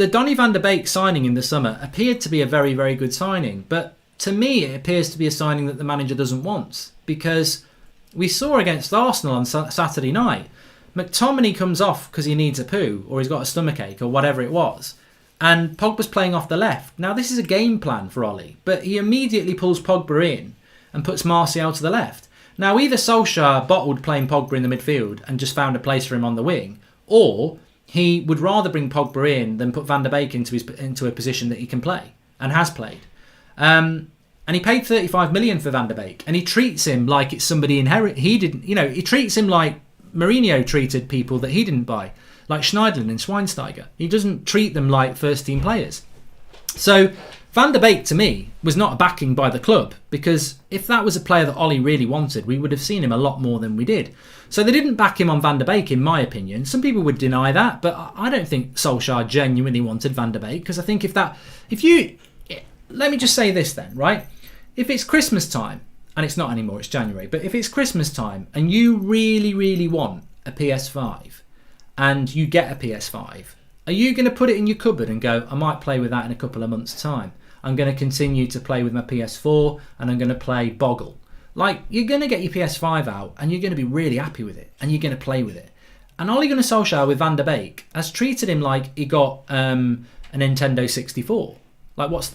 Donny van de Beek signing in the summer appeared to be a very, very good signing. But to me, it appears to be a signing that the manager doesn't want, because we saw against Arsenal on Saturday night, McTominay comes off because he needs a poo or he's got a stomachache or whatever it was, and Pogba's playing off the left. Now, this is a game plan for Ollie, but he immediately pulls Pogba in and puts Martial to the left. Now, either Solskjaer bottled playing Pogba in the midfield and just found a place for him on the wing, or he would rather bring Pogba in than put Van der Beek into a position that he can play and has played. And he paid 35 million for Van der Beek, and he treats him like it's somebody he didn't. He treats him like Mourinho treated people that he didn't buy, like Schneiderlin and Schweinsteiger. He doesn't treat them like first team players. So Van der Beek, to me, was not a backing by the club, because if that was a player that Ollie really wanted, we would have seen him a lot more than we did. So they didn't back him on Van der Beek, in my opinion. Some people would deny that, but I don't think Solskjaer genuinely wanted Van der Beek, because I think let me just say this then, right? If it's Christmas time, and it's not anymore, it's January, but if it's Christmas time and you really, really want a PS5 and you get a PS5, are you going to put it in your cupboard and go, I might play with that in a couple of months' time? I'm going to continue to play with my PS4 and I'm going to play Boggle. Like, you're going to get your PS5 out and you're going to be really happy with it and you're going to play with it. And Ole Gunnar Solskjaer with Van der Beek has treated him like he got a Nintendo 64. Like, what?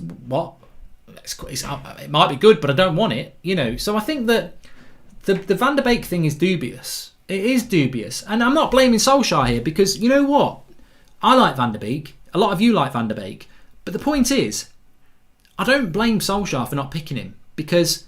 It might be good, but I don't want it, So I think that the Van der Beek thing is dubious. It is dubious. And I'm not blaming Solskjaer here, because you know what? I like Van der Beek. A lot of you like Van der Beek. But the point is, I don't blame Solskjaer for not picking him, because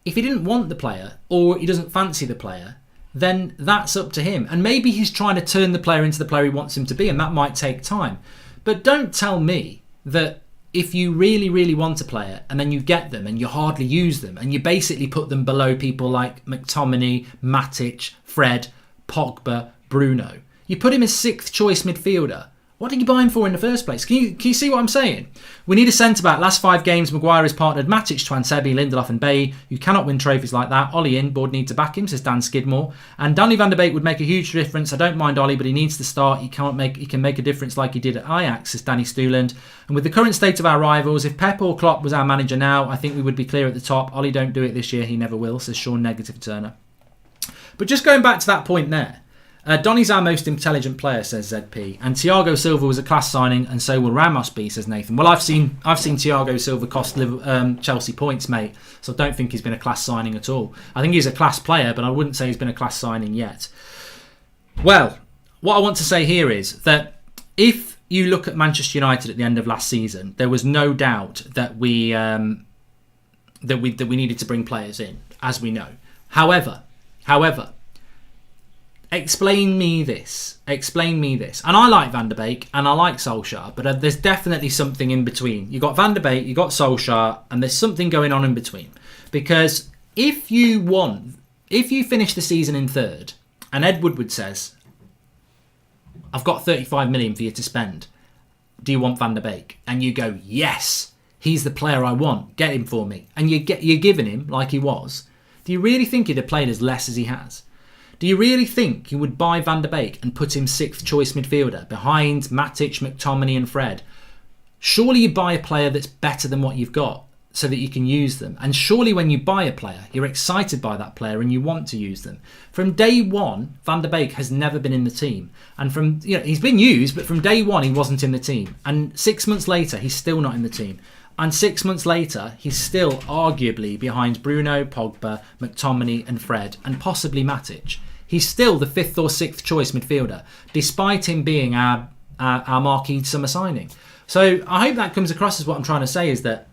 if he didn't want the player or he doesn't fancy the player, then that's up to him. And maybe he's trying to turn the player into the player he wants him to be, and that might take time. But don't tell me that if you really, really want a player and then you get them and you hardly use them and you basically put them below people like McTominay, Matic, Fred, Pogba, Bruno, you put him as 6th choice midfielder. What did you buy him for in the first place? Can you see what I'm saying? We need a centre-back. Last 5 games, Maguire has partnered Matic, Twansebi, Lindelof and Bailly. You cannot win trophies like that. Ollie in, board need to back him, says Dan Skidmore. And Donny van der Beek would make a huge difference. I don't mind Ollie, but he needs to start. He can make a difference like he did at Ajax, says Danny Stuland. And with the current state of our rivals, if Pep or Klopp was our manager now, I think we would be clear at the top. Ollie don't do it this year. He never will, says Sean Negative Turner. But just going back to that point there, Donny's our most intelligent player, says ZP, and Thiago Silva was a class signing, and so will Ramos be, says Nathan. Well, I've seen Thiago Silva cost Chelsea points, mate, so I don't think he's been a class signing at all. I think he's a class player, but I wouldn't say he's been a class signing yet. Well, what I want to say here is that if you look at Manchester United at the end of last season, there was no doubt that we needed to bring players in, as we know. However, explain me this. And I like Van der Beek and I like Solskjaer, but there's definitely something in between. You've got Van der Beek, you've got Solskjaer, and there's something going on in between. Because if you finish the season in 3rd, and Ed Woodward says, I've got 35 million for you to spend, do you want Van der Beek? And you go, yes, he's the player I want, get him for me. And you're giving him like he was. Do you really think he'd have played as less as he has? Do you really think you would buy Van der Beek and put him 6th choice midfielder behind Matic, McTominay and Fred? Surely you buy a player that's better than what you've got so that you can use them. And surely when you buy a player, you're excited by that player and you want to use them. From day one, Van der Beek has never been in the team. And he's been used, but from day one he wasn't in the team. And 6 months later, he's still not in the team. And 6 months later, he's still arguably behind Bruno, Pogba, McTominay and Fred, and possibly Matic. He's still the 5th or 6th choice midfielder, despite him being our marquee summer signing. So I hope that comes across as what I'm trying to say is that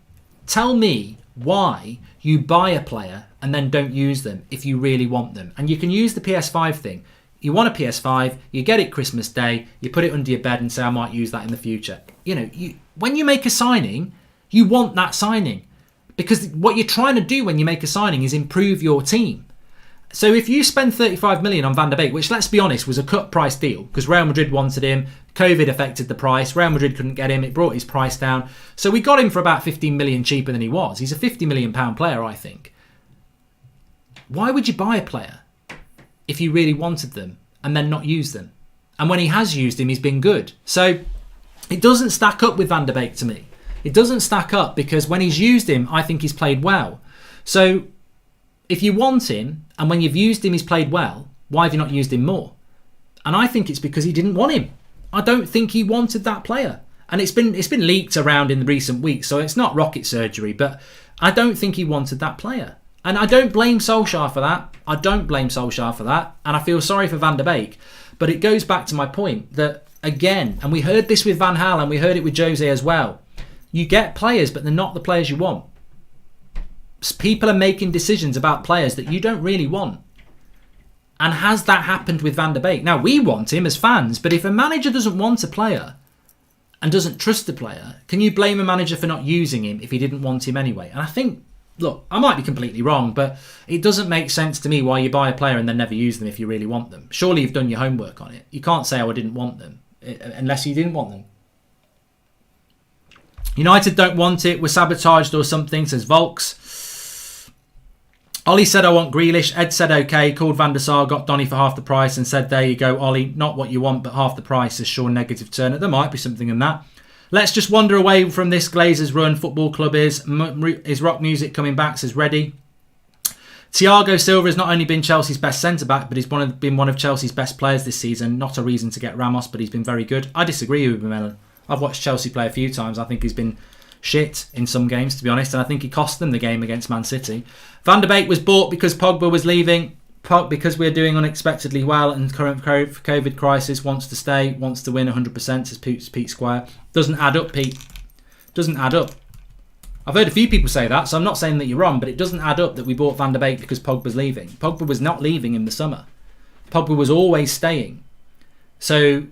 tell me why you buy a player and then don't use them if you really want them. And you can use the PS5 thing. You want a PS5, you get it Christmas Day, you put it under your bed and say, I might use that in the future. When you make a signing, you want that signing. Because what you're trying to do when you make a signing is improve your team. So if you spend 35 million on Van der Beek, which let's be honest was a cut price deal because Real Madrid wanted him, COVID affected the price, Real Madrid couldn't get him, it brought his price down. So we got him for about 15 million cheaper than he was. He's a 50 million pound player, I think. Why would you buy a player if you really wanted them and then not use them? And when he has used him, he's been good. So it doesn't stack up with Van der Beek to me. It doesn't stack up because when he's used him, I think he's played well. So if you want him, and when you've used him, he's played well, why have you not used him more? And I think it's because he didn't want him. I don't think he wanted that player. And it's been leaked around in the recent weeks, so it's not rocket surgery, but I don't think he wanted that player. And I don't blame Solskjaer for that. And I feel sorry for Van der Beek. But it goes back to my point that, again, and we heard this with Van Gaal and we heard it with Jose as well, you get players, but they're not the players you want. People are making decisions about players that you don't really want. And has that happened with Van der Beek? Now, we want him as fans, but if a manager doesn't want a player and doesn't trust the player, can you blame a manager for not using him if he didn't want him anyway? And I think, look, I might be completely wrong, but it doesn't make sense to me why you buy a player and then never use them if you really want them. Surely you've done your homework on it. You can't say, I didn't want them, unless you didn't want them. United don't want it, we're sabotaged or something, says Volks. Ollie said, I want Grealish. Ed said, okay. Called Van der Sar, got Donny for half the price and said, there you go, Ollie. Not what you want, but half the price, says Sean Negative Turner. There might be something in that. Let's just wander away from this Glazers run. Football club is rock music coming back, says Reddy. Thiago Silva has not only been Chelsea's best centre-back, but he's been one of Chelsea's best players this season. Not a reason to get Ramos, but he's been very good. I disagree with Melon. I've watched Chelsea play a few times. I think he's been shit in some games, to be honest, and I think he cost them the game against Man City. Van der Beek was bought because Pogba was leaving, because we're doing unexpectedly well and current COVID crisis, wants to stay, wants to win 100%, says Pete Squire. Doesn't add up, Pete. Doesn't add up. I've heard a few people say that, so I'm not saying that you're wrong, but it doesn't add up that we bought Van der Beek because Pogba's leaving. Pogba was not leaving in the summer. Pogba was always staying. So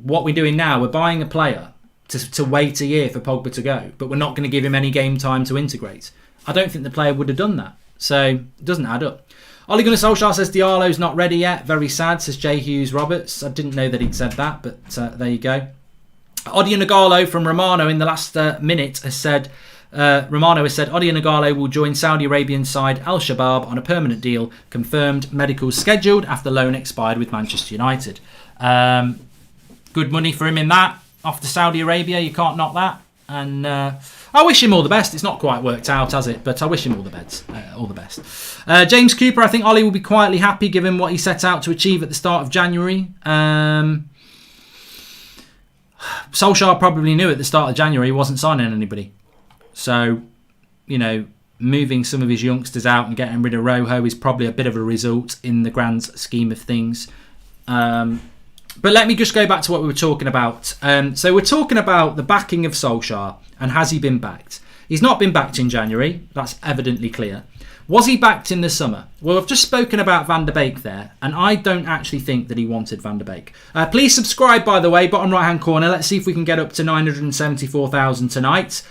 what we're doing now, we're buying a player to wait a year for Pogba to go, but we're not going to give him any game time to integrate. I don't think the player would have done that. So it doesn't add up. Ole Gunnar Solskjaer says Diallo's not ready yet. Very sad, says J. Hughes Roberts. I didn't know that he'd said that, but there you go. Odion Ighalo from Romano in the last minute has said, Romano has said Odion Ighalo will join Saudi Arabian side Al Shabab on a permanent deal. Confirmed medicals scheduled after loan expired with Manchester United. Good money for him in that. Off to Saudi Arabia, you can't knock that. And I wish him all the best. It's not quite worked out, has it? But I wish him all the best. James Cooper, I think Ollie will be quietly happy given what he set out to achieve at the start of January. Solskjaer probably knew at the start of January he wasn't signing anybody. So, you know, moving some of his youngsters out and getting rid of Rojo is probably a bit of a result in the grand scheme of things. But let me just go back to what we were talking about. So we're talking about the backing of Solskjaer and has he been backed? He's not been backed in January. That's evidently clear. Was he backed in the summer? Well, I've just spoken about Van der Beek there, and I don't actually think that he wanted Van der Beek. Please subscribe, by the way, bottom right-hand corner. Let's see if we can get up to 974,000 tonight.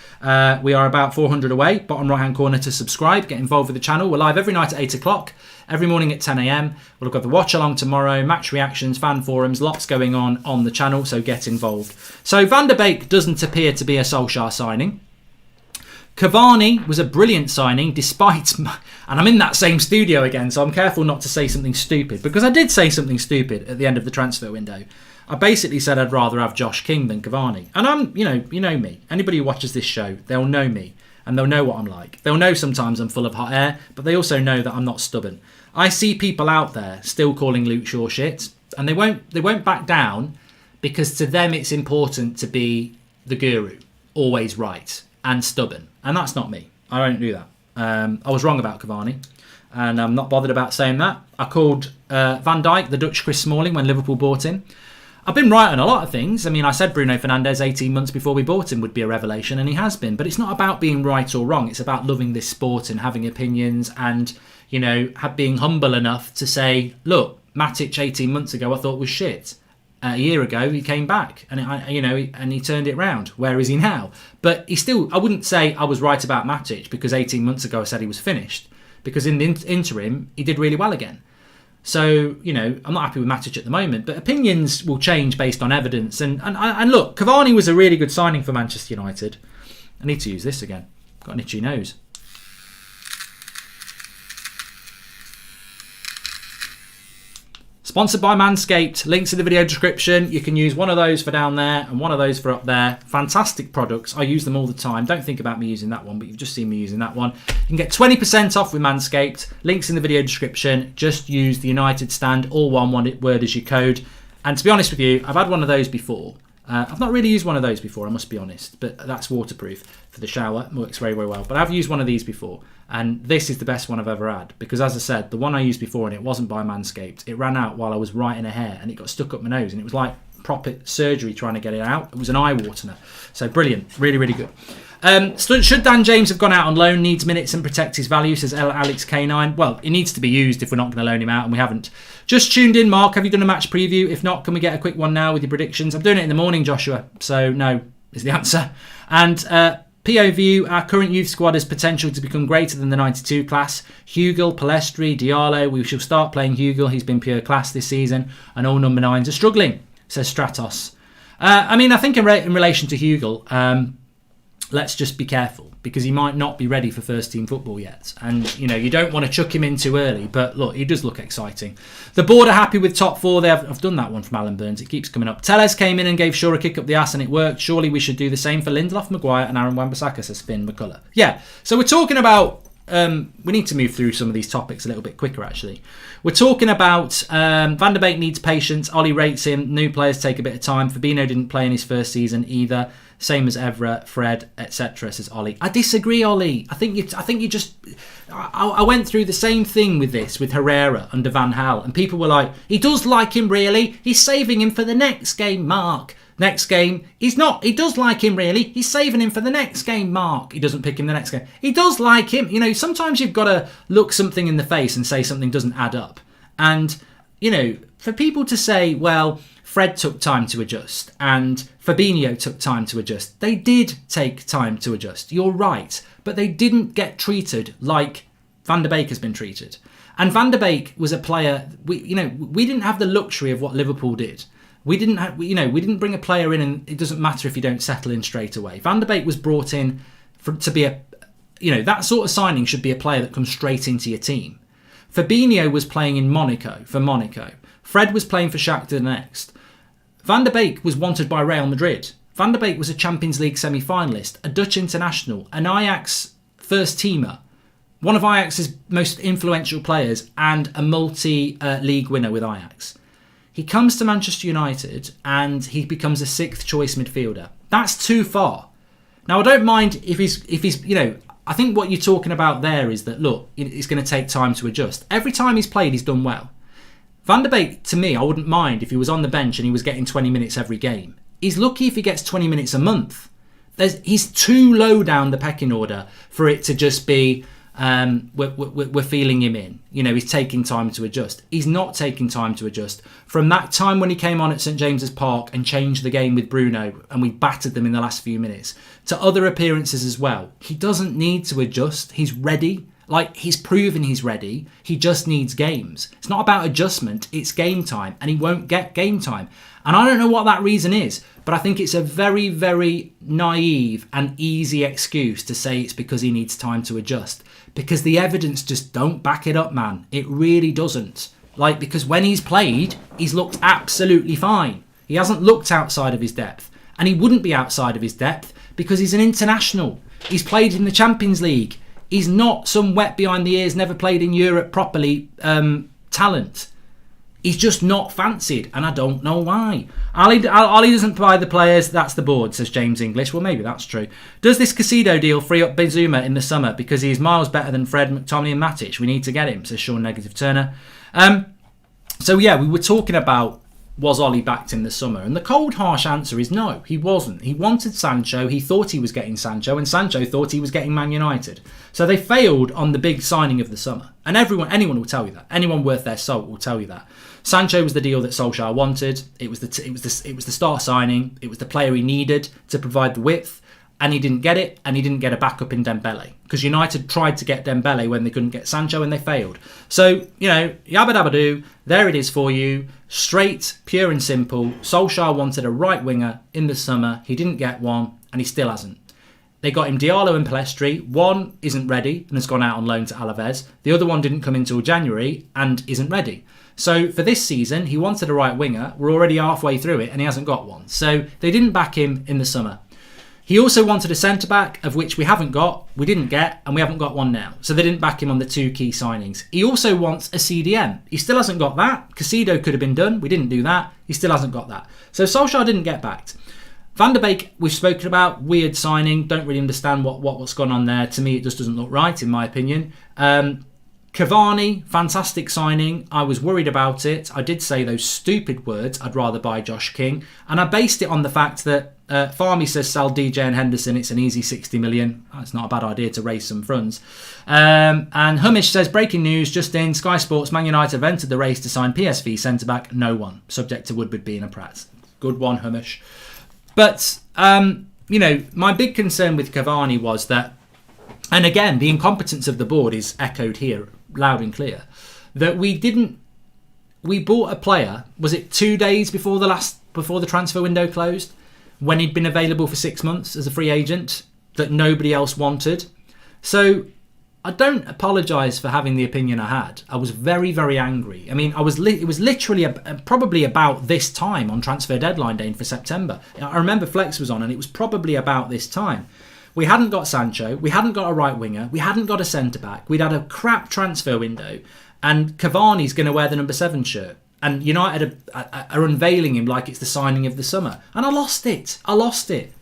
We are about 400 away. Bottom right-hand corner to subscribe. Get involved with the channel. We're live every night at 8 o'clock, every morning at 10 a.m. We'll have got the watch-along tomorrow, match reactions, fan forums, lots going on the channel, so get involved. So Van der Beek doesn't appear to be a Solskjaer signing. Cavani was a brilliant signing despite, and I'm in that same studio again, so I'm careful not to say something stupid, because I did say something stupid at the end of the transfer window. I basically said I'd rather have Josh King than Cavani. And I'm, you know me. Anybody who watches this show, they'll know me and they'll know what I'm like. They'll know sometimes I'm full of hot air, but they also know that I'm not stubborn. I see people out there still calling Luke Shaw shit, and they won't back down, because to them it's important to be the guru, always right and stubborn. And that's not me. I don't do that. I was wrong about Cavani, and I'm not bothered about saying that. I called Van Dijk the Dutch Chris Smalling when Liverpool bought him. I've been right on a lot of things. I mean, I said Bruno Fernandes 18 months before we bought him would be a revelation, and he has been. But it's not about being right or wrong. It's about loving this sport and having opinions and, you know, being humble enough to say, look, Matic 18 months ago I thought was shit. A year ago he came back and he turned it round. Where is he now? But he still, I wouldn't say I was right about Matic because 18 months ago I said he was finished, because in the interim he did really well again. So, you know, I'm not happy with Matic at the moment, but opinions will change based on evidence. And look, Cavani was a really good signing for Manchester United. I need to use this again. Got an itchy nose. Sponsored by Manscaped. Links in the video description. You can use one of those for down there and one of those for up there. Fantastic products. I use them all the time. Don't think about me using that one, but you've just seen me using that one. You can get 20% off with Manscaped. Links in the video description. Just use the United Stand, all one word as your code. And to be honest with you, I've had one of those before. I've not really used one of those before, I must be honest, but that's waterproof for the shower. It works very, very well. But I've used one of these before, and this is the best one I've ever had, because as I said, the one I used before, and it wasn't by Manscaped, it ran out while I was writing a hair and it got stuck up my nose, and it was like proper surgery trying to get it out. It was an eye watener. So brilliant, really, really good. Should Dan James have gone out on loan, needs minutes and protect his value, says Alex K9. Well, it needs to be used if we're not going to loan him out, and we haven't. Just tuned in, Mark. Have you done a match preview? If not, can we get a quick one now with your predictions? I'm doing it in the morning, Joshua. So no is the answer. And POView, our current youth squad has potential to become greater than the 92 class. Hugel, Palestri, Diallo. We shall start playing Hugel. He's been pure class this season. And all number 9s are struggling, says Stratos. I mean, I think in relation to Hugel, let's just be careful, because he might not be ready for first team football yet. And, you know, you don't want to chuck him in too early. But look, he does look exciting. The board are happy with top 4. I've done that one from Alan Burns. It keeps coming up. Tellez came in and gave Shaw a kick up the ass and it worked. Surely we should do the same for Lindelof, Maguire and Aaron Wan-Bissaka, says Finn McCullough. Yeah, so we're talking about... we need to move through some of these topics a little bit quicker, actually. We're talking about Van der Beek needs patience. Ollie rates him. New players take a bit of time. Fabinho didn't play in his first season either. Same as Evra, Fred, etc., says Ollie. I disagree, Ollie. I think you just... I went through the same thing with this, with Herrera under Van Gaal, and people were like, he does like him, really. He's saving him for the next game, Mark. Next game, he's not. He does like him, really. He's saving him for the next game, Mark. He doesn't pick him the next game. He does like him. You know, sometimes you've got to look something in the face and say something doesn't add up. And for people to say, well, Fred took time to adjust and Fabinho took time to adjust. They did take time to adjust. You're right. But they didn't get treated like Van der Beek has been treated. And Van der Beek was a player, we didn't have the luxury of what Liverpool did. We didn't bring a player in and it doesn't matter if you don't settle in straight away. Van der Beek was brought in to be that sort of signing should be a player that comes straight into your team. Fabinho was playing in for Monaco. Fred was playing for Shakhtar Donetsk. Van der Beek was wanted by Real Madrid. Van der Beek was a Champions League semi-finalist, a Dutch international, an Ajax first teamer, one of Ajax's most influential players and a multi-league winner with Ajax. He comes to Manchester United and he becomes a sixth choice midfielder. That's too far. Now, I don't mind if he's I think what you're talking about there is that, look, it's going to take time to adjust. Every time he's played, he's done well. Van der Beek, to me, I wouldn't mind if he was on the bench and he was getting 20 minutes every game. He's lucky if he gets 20 minutes a month. He's too low down the pecking order for it to just be, we're feeling him in. He's taking time to adjust. He's not taking time to adjust. From that time when he came on at St James's Park and changed the game with Bruno and we battered them in the last few minutes, to other appearances as well, he doesn't need to adjust. He's ready. He's proven he's ready. He just needs games. It's not about adjustment. It's game time. And he won't get game time. And I don't know what that reason is. But I think it's a very, very naive and easy excuse to say it's because he needs time to adjust. Because the evidence just don't back it up, man. It really doesn't. Because when he's played, he's looked absolutely fine. He hasn't looked outside of his depth. And he wouldn't be outside of his depth because he's an international. He's played in the Champions League. He's not some wet behind the ears, never played in Europe properly talent. He's just not fancied, and I don't know why. Ali doesn't buy the players, that's the board, says James English. Well, maybe that's true. Does this Casido deal free up Benzema in the summer? Because he's miles better than Fred, McTominay and Matic. We need to get him, says Sean Negative Turner. So yeah, we were talking about, was Ollie backed in the summer? And the cold, harsh answer is no, he wasn't. He wanted Sancho, he thought he was getting Sancho, and Sancho thought he was getting Man United. So they failed on the big signing of the summer. And anyone will tell you that. Anyone worth their salt will tell you that. Sancho was the deal that Solskjaer wanted. It was the star signing. It was the player he needed to provide the width. And he didn't get it, and he didn't get a backup in Dembele. Because United tried to get Dembele when they couldn't get Sancho, and they failed. So, yabba dabba doo, there it is for you. Straight, pure and simple. Solskjaer wanted a right winger in the summer. He didn't get one, and he still hasn't. They got him Diallo and Pellistri. One isn't ready and has gone out on loan to Alaves. The other one didn't come until January and isn't ready. So for this season, he wanted a right winger. We're already halfway through it, and he hasn't got one. So they didn't back him in the summer. He also wanted a centre-back, of which we haven't got, we didn't get, and we haven't got one now. So they didn't back him on the two key signings. He also wants a CDM. He still hasn't got that. Casido could have been done. We didn't do that. He still hasn't got that. So Solskjaer didn't get backed. Van der Beek, we've spoken about. Weird signing. Don't really understand what's gone on there. To me, it just doesn't look right, in my opinion. Cavani, fantastic signing. I was worried about it. I did say those stupid words, I'd rather buy Josh King. And I based it on the fact that Farmy says sell DJ and Henderson, it's an easy 60 million. It's not a bad idea to raise some funds. And Humish says, breaking news, just in, Sky Sports, Man United have entered the race to sign PSV centre-back. No one, subject to Woodward being a Pratt. Good one, Humish. But, my big concern with Cavani was that, and again, the incompetence of the board is echoed here loud and clear, that we bought a player, was it 2 days before the transfer window closed, when he'd been available for 6 months as a free agent, that nobody else wanted. So I don't apologise for having the opinion I had. I was very, very angry. I mean, it was literally probably about this time on transfer deadline day for September. I remember Flex was on, and it was probably about this time. We hadn't got Sancho, we hadn't got a right winger, we hadn't got a centre-back, we'd had a crap transfer window, and Cavani's going to wear the number 7 shirt. And United are unveiling him like it's the signing of the summer. And I lost it.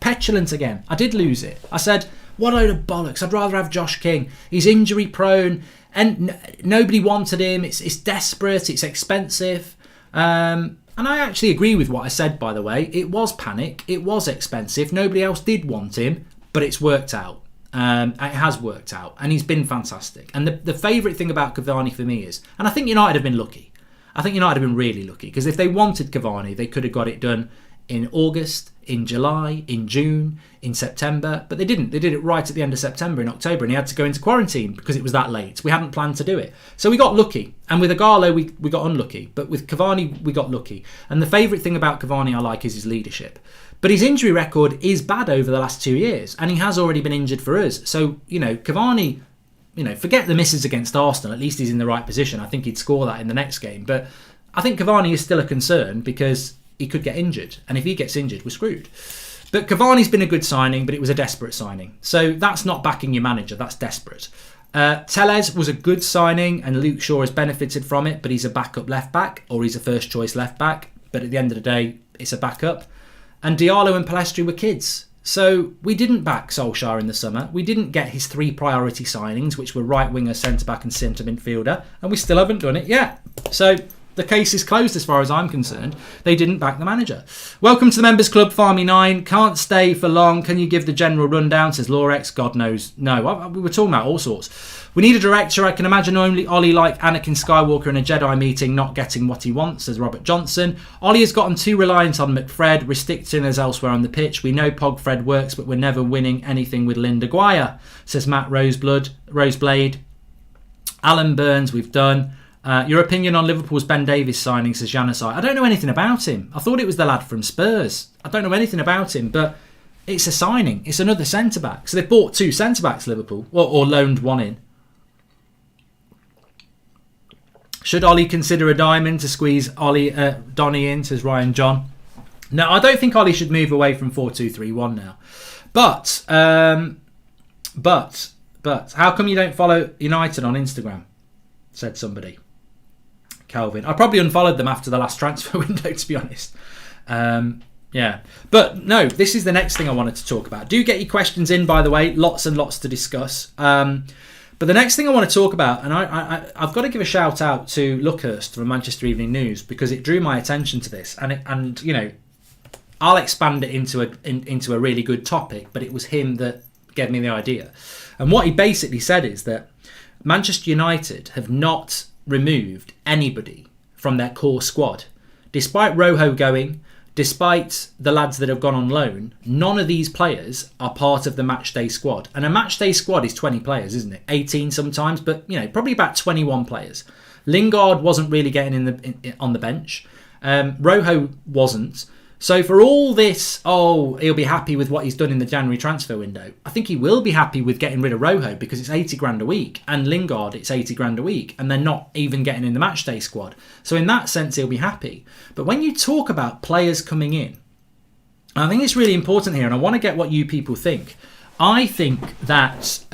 Petulant again. I did lose it. I said, what a load of bollocks. I'd rather have Josh King. He's injury prone, and nobody wanted him. It's desperate, it's expensive. And I actually agree with what I said, by the way. It was panic, it was expensive, nobody else did want him. But it's worked out. It has worked out. And he's been fantastic. And the favourite thing about Cavani for me is, and I think United have been lucky. I think United have been really lucky, because if they wanted Cavani, they could have got it done in August, in July, in June, in September, but they didn't. They did it right at the end of September, in October, and he had to go into quarantine because it was that late. We hadn't planned to do it. So we got lucky. And with Ighalo, we got unlucky. But with Cavani, we got lucky. And the favourite thing about Cavani I like is his leadership. But his injury record is bad over the last 2 years, and he has already been injured for us. So, Cavani, forget the misses against Arsenal. At least he's in the right position. I think he'd score that in the next game. But I think Cavani is still a concern because he could get injured. And if he gets injured, we're screwed. But Cavani's been a good signing, but it was a desperate signing. So that's not backing your manager. That's desperate. Tellez was a good signing, and Luke Shaw has benefited from it, but he's a backup left-back, or he's a first-choice left-back. But at the end of the day, it's a backup. And Diallo and Palestri were kids. So we didn't back Solskjaer in the summer. We didn't get his 3 priority signings, which were right winger, centre back and centre midfielder. And we still haven't done it yet. So the case is closed as far as I'm concerned. They didn't back the manager. Welcome to the Members Club, Farmy9. Can't stay for long. Can you give the general rundown? Says Lorex. God knows. No, we were talking about all sorts. We need a director. I can imagine only Ollie like Anakin Skywalker in a Jedi meeting not getting what he wants, says Robert Johnson. Ollie has gotten too reliant on McFred, restricting us elsewhere on the pitch. We know Pogfred works, but we're never winning anything with Linda Guire, says Matt Roseblade. Alan Burns, we've done. Your opinion on Liverpool's Ben Davies signing, says Janusai. I don't know anything about him. I thought it was the lad from Spurs. I don't know anything about him, but it's a signing. It's another centre-back. So they've bought 2 centre-backs, Liverpool, or loaned one in. Should Ollie consider a diamond to squeeze Donny in, says Ryan John. No, I don't think Ollie should move away from 4-2-3-1 now. But how come you don't follow United on Instagram? Said somebody. Calvin. I probably unfollowed them after the last transfer window, to be honest. Yeah. But no, this is the next thing I wanted to talk about. Do get your questions in, by the way. Lots and lots to discuss. But the next thing I want to talk about, and I've got to give a shout out to Luckhurst from Manchester Evening News, because it drew my attention to this, and I'll expand it into a really good topic, but it was him that gave me the idea. And what he basically said is that Manchester United have not removed anybody from their core squad, despite Rojo going. Despite the lads that have gone on loan, none of these players are part of the matchday squad. And a matchday squad is 20 players, isn't it? 18 sometimes, but probably about 21 players. Lingard wasn't really getting on the bench. Rojo wasn't. So for all this, he'll be happy with what he's done in the January transfer window. I think he will be happy with getting rid of Rojo, because it's 80 grand a week, and Lingard, it's 80 grand a week, and they're not even getting in the matchday squad. So in that sense, he'll be happy. But when you talk about players coming in, I think it's really important here, and I want to get what you people think. I think that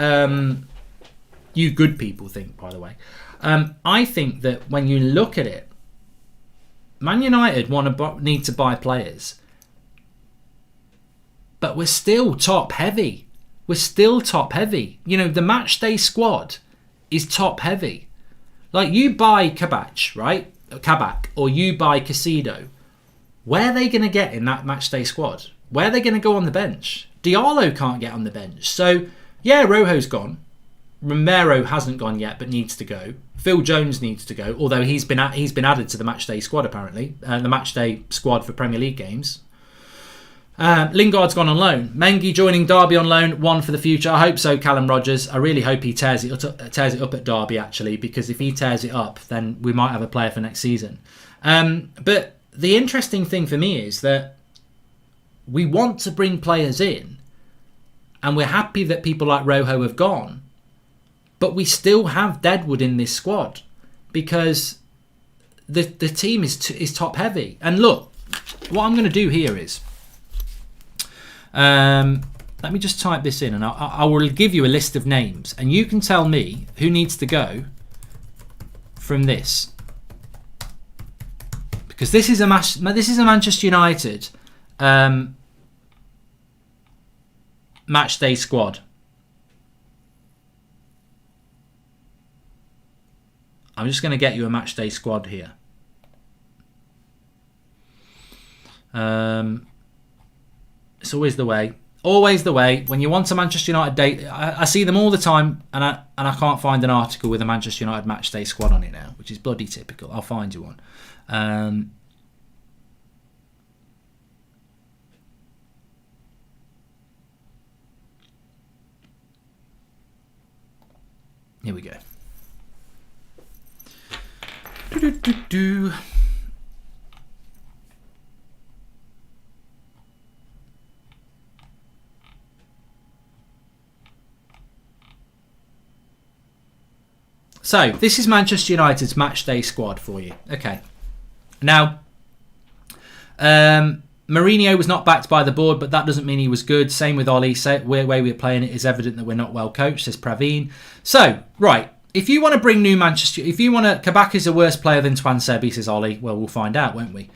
you good people think, by the way. I think that when you look at it, Man United need to buy players, but we're still top heavy. The matchday squad is top heavy. Like, you buy Kabak, right? Kabak, or you buy Casido. Where are they going to get in that matchday squad? Where are they going to go on the bench? Diallo can't get on the bench. So, yeah, Rojo's gone. Romero hasn't gone yet, but needs to go. Phil Jones needs to go, although he's been added to the matchday squad apparently, the matchday squad for Premier League games. Lingard's gone on loan. Mengi joining Derby on loan. One for the future. I hope so, Callum Rogers. I really hope he tears it up at Derby, actually, because if he tears it up, then we might have a player for next season. But the interesting thing for me is that we want to bring players in, and we're happy that people like Rojo have gone. But we still have Deadwood in this squad, because the team is top heavy. And look, what I'm going to do here is, let me just type this in, and I will give you a list of names, and you can tell me who needs to go from this, because this is a Manchester United matchday squad. I'm just going to get you a matchday squad here. It's always the way. Always the way. When you want a Manchester United date, I see them all the time, and I can't find an article with a Manchester United match day squad on it now, which is bloody typical. I'll find you one. Here we go. So, this is Manchester United's matchday squad for you. Okay. Now, Mourinho was not backed by the board, but that doesn't mean he was good. Same with Ollie. The way we're playing it is evident that we're not well coached, says Praveen. So, right. If you want to bring new Manchester... If you want to... Kabaka's a worse player than Twansebi, says Ollie. Well, we'll find out, won't we?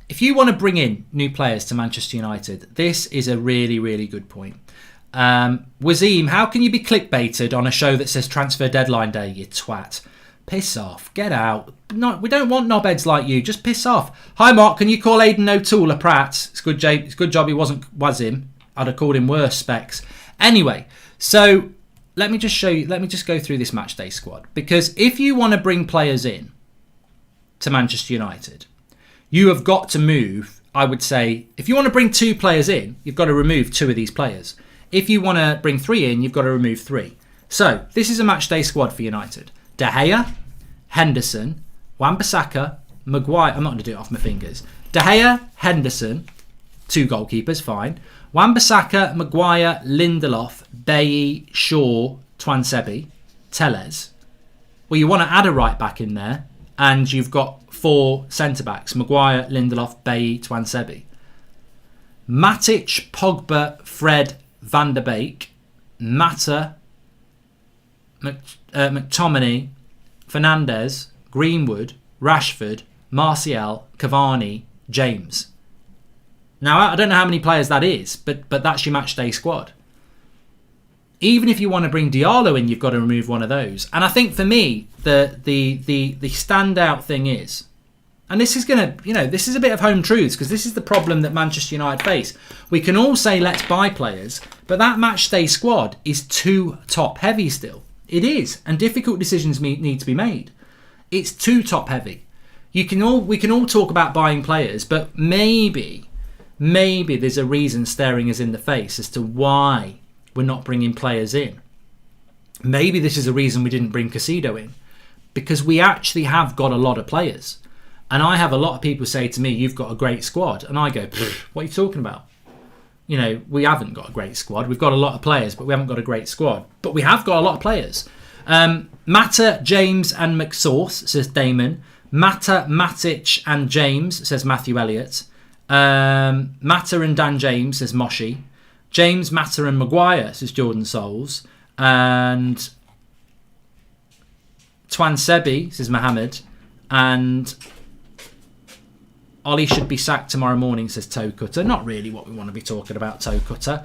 If you want to bring in new players to Manchester United, this is a really, really good point. Wazim, how can you be clickbaited on a show that says transfer deadline day, you twat? Piss off. Get out. No, we don't want knobheads like you. Just piss off. Hi, Mark. Can you call Aidan O'Toole a prat? It's good job he wasn't Wazim. I'd have called him worse, Specs. Anyway, so let me just show you. Let me just go through this matchday squad. Because if you want to bring players in to Manchester United, you have got to move, I would say, if you want to bring 2 players in, you've got to remove 2 of these players. If you want to bring 3 in, you've got to remove 3. So, this is a matchday squad for United. De Gea, Henderson, Wan-Bissaka, Maguire. I'm not going to do it off my fingers. De Gea, Henderson, 2 goalkeepers, fine. Wan-Bissaka, Maguire, Lindelof, Bailly, Shaw, Twansebi, Telles. Well, you want to add a right back in there, and you've got 4 centre-backs. Maguire, Lindelof, Bailly, Twansebi. Matic, Pogba, Fred, Van der Beek, Mata, McTominay, Fernandes, Greenwood, Rashford, Martial, Cavani, James. Now, I don't know how many players that is, but that's your matchday squad. Even if you want to bring Diallo in, you've got to remove one of those. And I think for me, the standout thing is, and this is going to, this is a bit of home truths, because this is the problem that Manchester United face. We can all say let's buy players, but that matchday squad is too top heavy still. It is, and difficult decisions need to be made. It's too top heavy. We can all talk about buying players, but maybe there's a reason staring us in the face as to why we're not bringing players in. Maybe this is a reason we didn't bring Caicedo in, because we actually have got a lot of players. And I have a lot of people say to me, you've got a great squad. And I go, what are you talking about? We haven't got a great squad. We've got a lot of players, but we haven't got a great squad. But we have got a lot of players. Mata, James and McSauce, says Damon. Mata, Matic and James, says Matthew Elliott. Mata and Dan James, says Moshi. James, Mata and Maguire, says Jordan Souls. And Twansebi, says Mohammed. And Ollie should be sacked tomorrow morning, says Toe Cutter. Not really what we want to be talking about, Toe Cutter.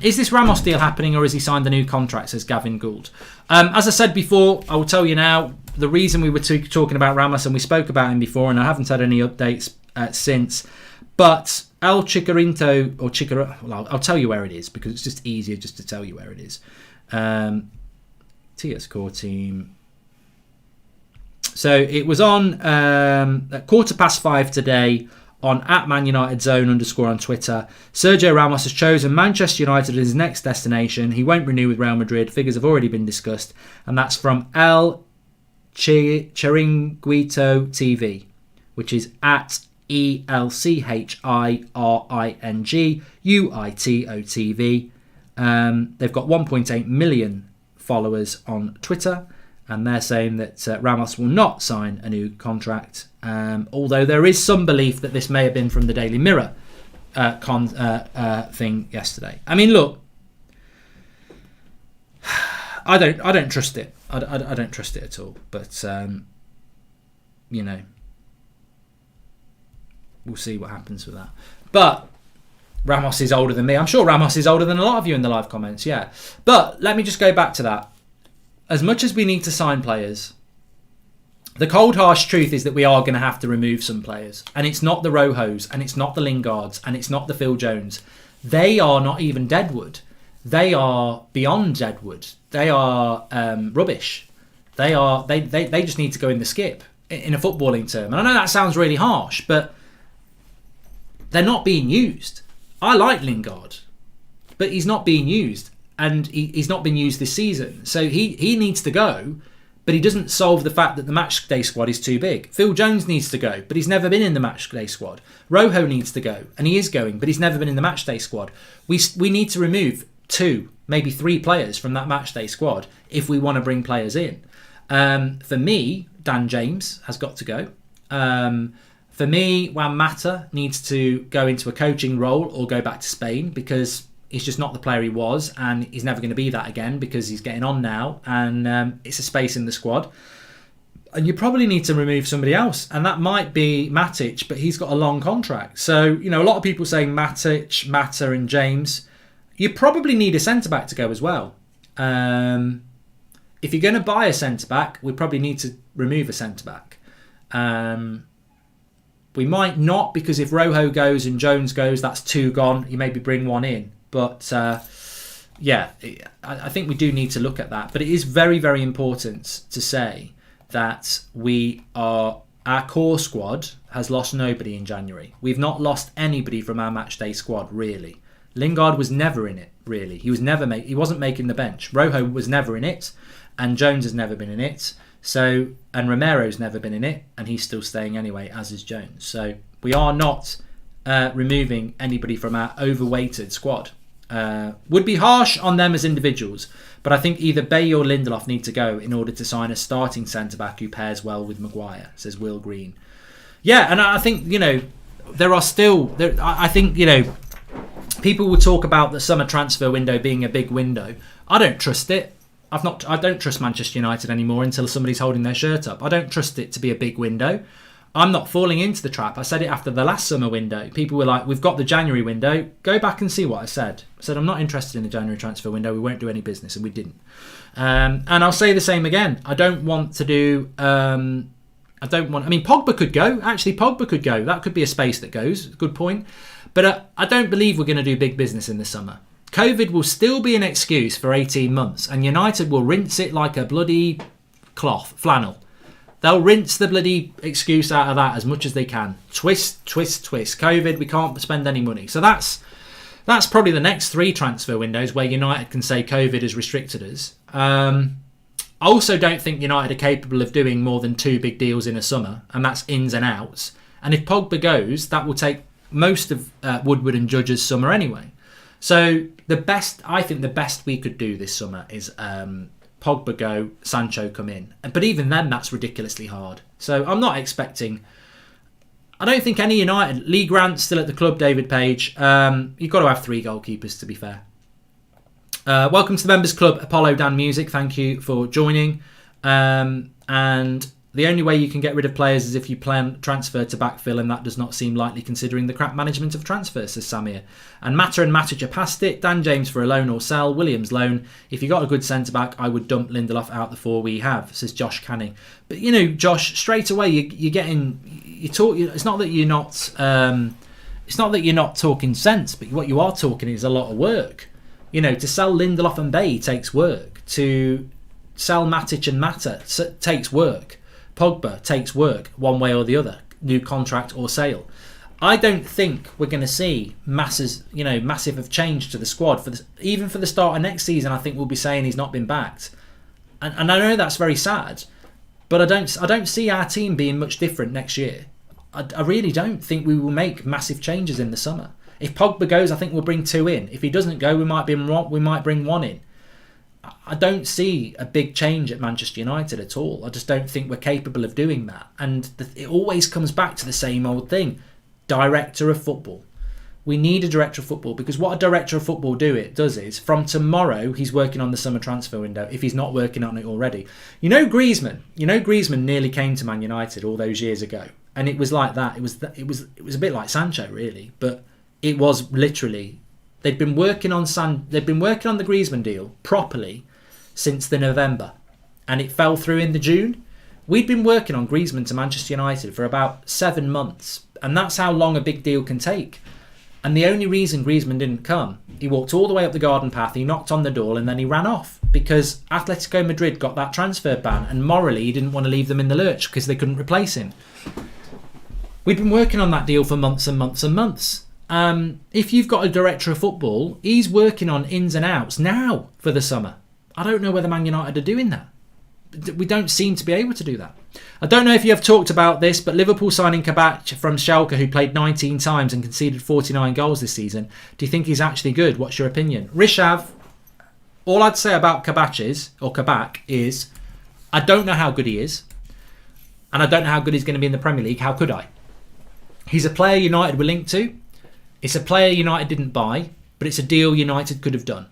Is this Ramos deal happening, or has he signed a new contract, says Gavin Gould. As I said before, I will tell you now, the reason we were talking about Ramos, and we spoke about him before, and I haven't had any updates since, but El Chicorinto, or Chicorinto, well, I'll tell you where it is, because it's just easier just to tell you where it is. TS Core Team. So it was on at 5:15 today on @ManUnitedZone _ on Twitter. Sergio Ramos has chosen Manchester United as his next destination. He won't renew with Real Madrid. Figures have already been discussed. And that's from El Chiringuito TV, which is at ELCHIRINGUITO TV. They've got 1.8 million followers on Twitter. And they're saying that Ramos will not sign a new contract, although there is some belief that this may have been from the Daily Mirror thing yesterday. I mean, look, I don't trust it. I don't trust it at all. But we'll see what happens with that. But Ramos is older than me. I'm sure Ramos is older than a lot of you in the live comments. Yeah, but let me just go back to that. As much as we need to sign players, the cold, harsh truth is that we are going to have to remove some players. And it's not the Rojos, and it's not the Lingards, and it's not the Phil Jones. They are not even deadwood. They are beyond deadwood. They are rubbish. They just need to go in the skip in a footballing term. And I know that sounds really harsh, but they're not being used. I like Lingard, but he's not being used, and he's not been used this season. So he needs to go, but he doesn't solve the fact that the matchday squad is too big. Phil Jones needs to go, but he's never been in the matchday squad. Rojo needs to go, and he is going, but he's never been in the matchday squad. We need to remove 2, maybe 3 players from that matchday squad if we want to bring players in. For me, Dan James has got to go. For me, Juan Mata needs to go into a coaching role or go back to Spain, because he's just not the player he was, and he's never going to be that again because he's getting on now, and it's a space in the squad. And you probably need to remove somebody else, and that might be Matic, but he's got a long contract. So, a lot of people saying Matic, Mata and James. You probably need a centre-back to go as well. If you're going to buy a centre-back, we probably need to remove a centre-back. We might not, because if Rojo goes and Jones goes, that's 2 gone. You maybe bring 1 in. But yeah, I think we do need to look at that. But it is very, very important to say that our core squad has lost nobody in January. We've not lost anybody from our matchday squad, really. Lingard was never in it, really. He wasn't making the bench. Rojo was never in it, and Jones has never been in it. So, and Romero's never been in it, and he's still staying anyway, as is Jones. So we are not removing anybody from our overweighted squad. Would be harsh on them as individuals, but I think either Bailly or Lindelof need to go in order to sign a starting centre-back who pairs well with Maguire, says Will Green. Yeah, and I think, I think, people will talk about the summer transfer window being a big window. I don't trust it. I don't trust Manchester United anymore until somebody's holding their shirt up. I don't trust it to be a big window. I'm not falling into the trap. I said it after the last summer window. People were like, we've got the January window. Go back and see what I said. I said, I'm not interested in the January transfer window. We won't do any business, and we didn't. And I'll say the same again. I mean, Pogba could go. Actually, Pogba could go. That could be a space that goes. Good point. But I don't believe we're going to do big business in the summer. COVID will still be an excuse for 18 months, and United will rinse it like a bloody flannel. They'll rinse the bloody excuse out of that as much as they can. Twist, twist, twist. COVID, we can't spend any money. So that's probably the next 3 transfer windows where United can say COVID has restricted us. I also don't think United are capable of doing more than 2 big deals in a summer, and that's ins and outs. And if Pogba goes, that will take most of Woodward and Judge's summer anyway. So I think the best we could do this summer is Pogba go, Sancho come in. But even then, that's ridiculously hard. So I'm not expecting... I don't think any United... Lee Grant's still at the club, David Page. You've got to have 3 goalkeepers, to be fair. Welcome to the Members Club, Apollo Dan Music. Thank you for joining. And the only way you can get rid of players is if you plan transfer to backfill, and that does not seem likely considering the crap management of transfers, says Samir. And Mata and Matic are past it. Dan James for a loan or sell. Williams loan. If you got a good centre-back, I would dump Lindelof out the 4 we have, says Josh Canning. But, Josh, straight away, you're getting... It's not that you're not... it's not that you're not talking sense, but what you are talking is a lot of work. To sell Lindelof and Bailly takes work. To sell Matic and Mata takes work. Pogba takes work one way or the other, new contract or sale. I don't think we're going to see massive of change to the squad even for the start of next season. I think we'll be saying he's not been backed, and I know that's very sad, but I don't see our team being much different next year. I really don't think we will make massive changes in the summer. If Pogba goes, I think we'll bring 2 in. If he doesn't go, we might bring 1 in. I don't see a big change at Manchester United at all. I just don't think we're capable of doing that. And it always comes back to the same old thing. Director of football. We need a director of football, because what a director of football does is, from tomorrow, he's working on the summer transfer window, if he's not working on it already. Griezmann nearly came to Man United all those years ago. And it was like that. It was a bit like Sancho, really. But it was literally... They'd been working on the Griezmann deal properly since the November, and it fell through in the June. We'd been working on Griezmann to Manchester United for about 7 months, and that's how long a big deal can take. And the only reason Griezmann didn't come, he walked all the way up the garden path, he knocked on the door, and then he ran off because Atletico Madrid got that transfer ban, and morally he didn't want to leave them in the lurch because they couldn't replace him. We'd been working on that deal for months and months and months. If you've got a director of football, he's working on ins and outs now for the summer. I don't know whether Man United are doing that. We don't seem to be able to do that. I don't know if you have talked about this, but Liverpool signing Kabak from Schalke, who played 19 times and conceded 49 goals this season. Do you think he's actually good? What's your opinion? Rishav, all I'd say about Kabak is I don't know how good he is. And I don't know how good he's going to be in the Premier League. How could I? He's a player United were linked to. It's a player United didn't buy, but it's a deal United could have done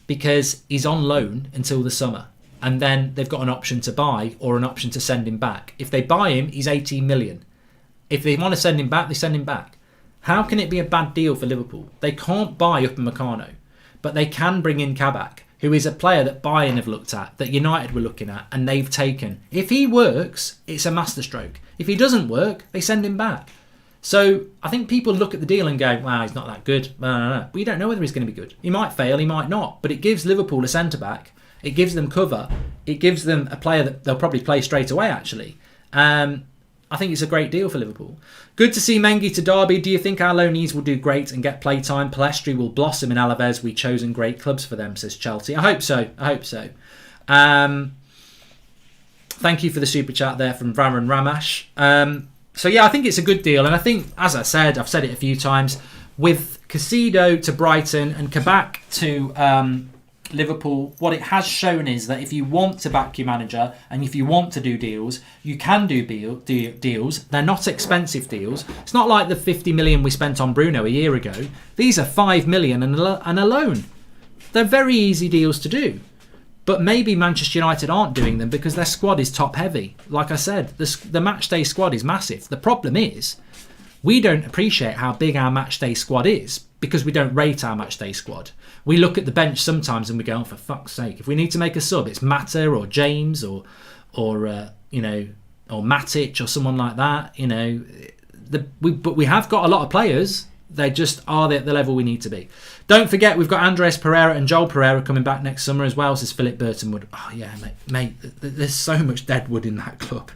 because he's on loan until the summer. And then they've got an option to buy or an option to send him back. If they buy him, he's 18 million. If they want to send him back, they send him back. How can it be a bad deal for Liverpool? They can't buy Upamecano, but they can bring in Kabak, who is a player that Bayern have looked at, that United were looking at, and they've taken. If he works, it's a masterstroke. If he doesn't work, they send him back. So I think people look at the deal and go, wow, he's not that good. But you don't know whether he's going to be good. He might fail, he might not. But it gives Liverpool a centre-back. It gives them cover. It gives them a player that they'll probably play straight away, actually. I think it's a great deal for Liverpool. Good to see Mengi to Derby. Do you think our loanees will do great and get play time? Palestri will blossom in Alaves. We've chosen great clubs for them, says Chelsea. I hope so. Thank you for the super chat there from Varan Ramash. So yeah, I think it's a good deal. And I think, as I said, I've said it a few times, with Caicedo to Brighton and Kabak to Liverpool, what it has shown is that if you want to back your manager and if you want to do deals, you can do deals. They're not expensive deals. It's not like the 50 million we spent on Bruno a year ago. These are 5 million and a loan. They're very easy deals to do. But maybe Manchester United aren't doing them because their squad is top heavy. Like I said, the matchday squad is massive. The problem is we don't appreciate how big our matchday squad is because we don't rate our matchday squad. We look at the bench sometimes and we go, oh, for fuck's sake, if we need to make a sub, it's Mata or James or Matic or someone like that. But we have got a lot of players. They just are at the level we need to be. Don't forget, we've got Andres Pereira and Joel Pereira coming back next summer as well, says Philip Burtonwood. Oh yeah, mate, there's so much dead wood in that club.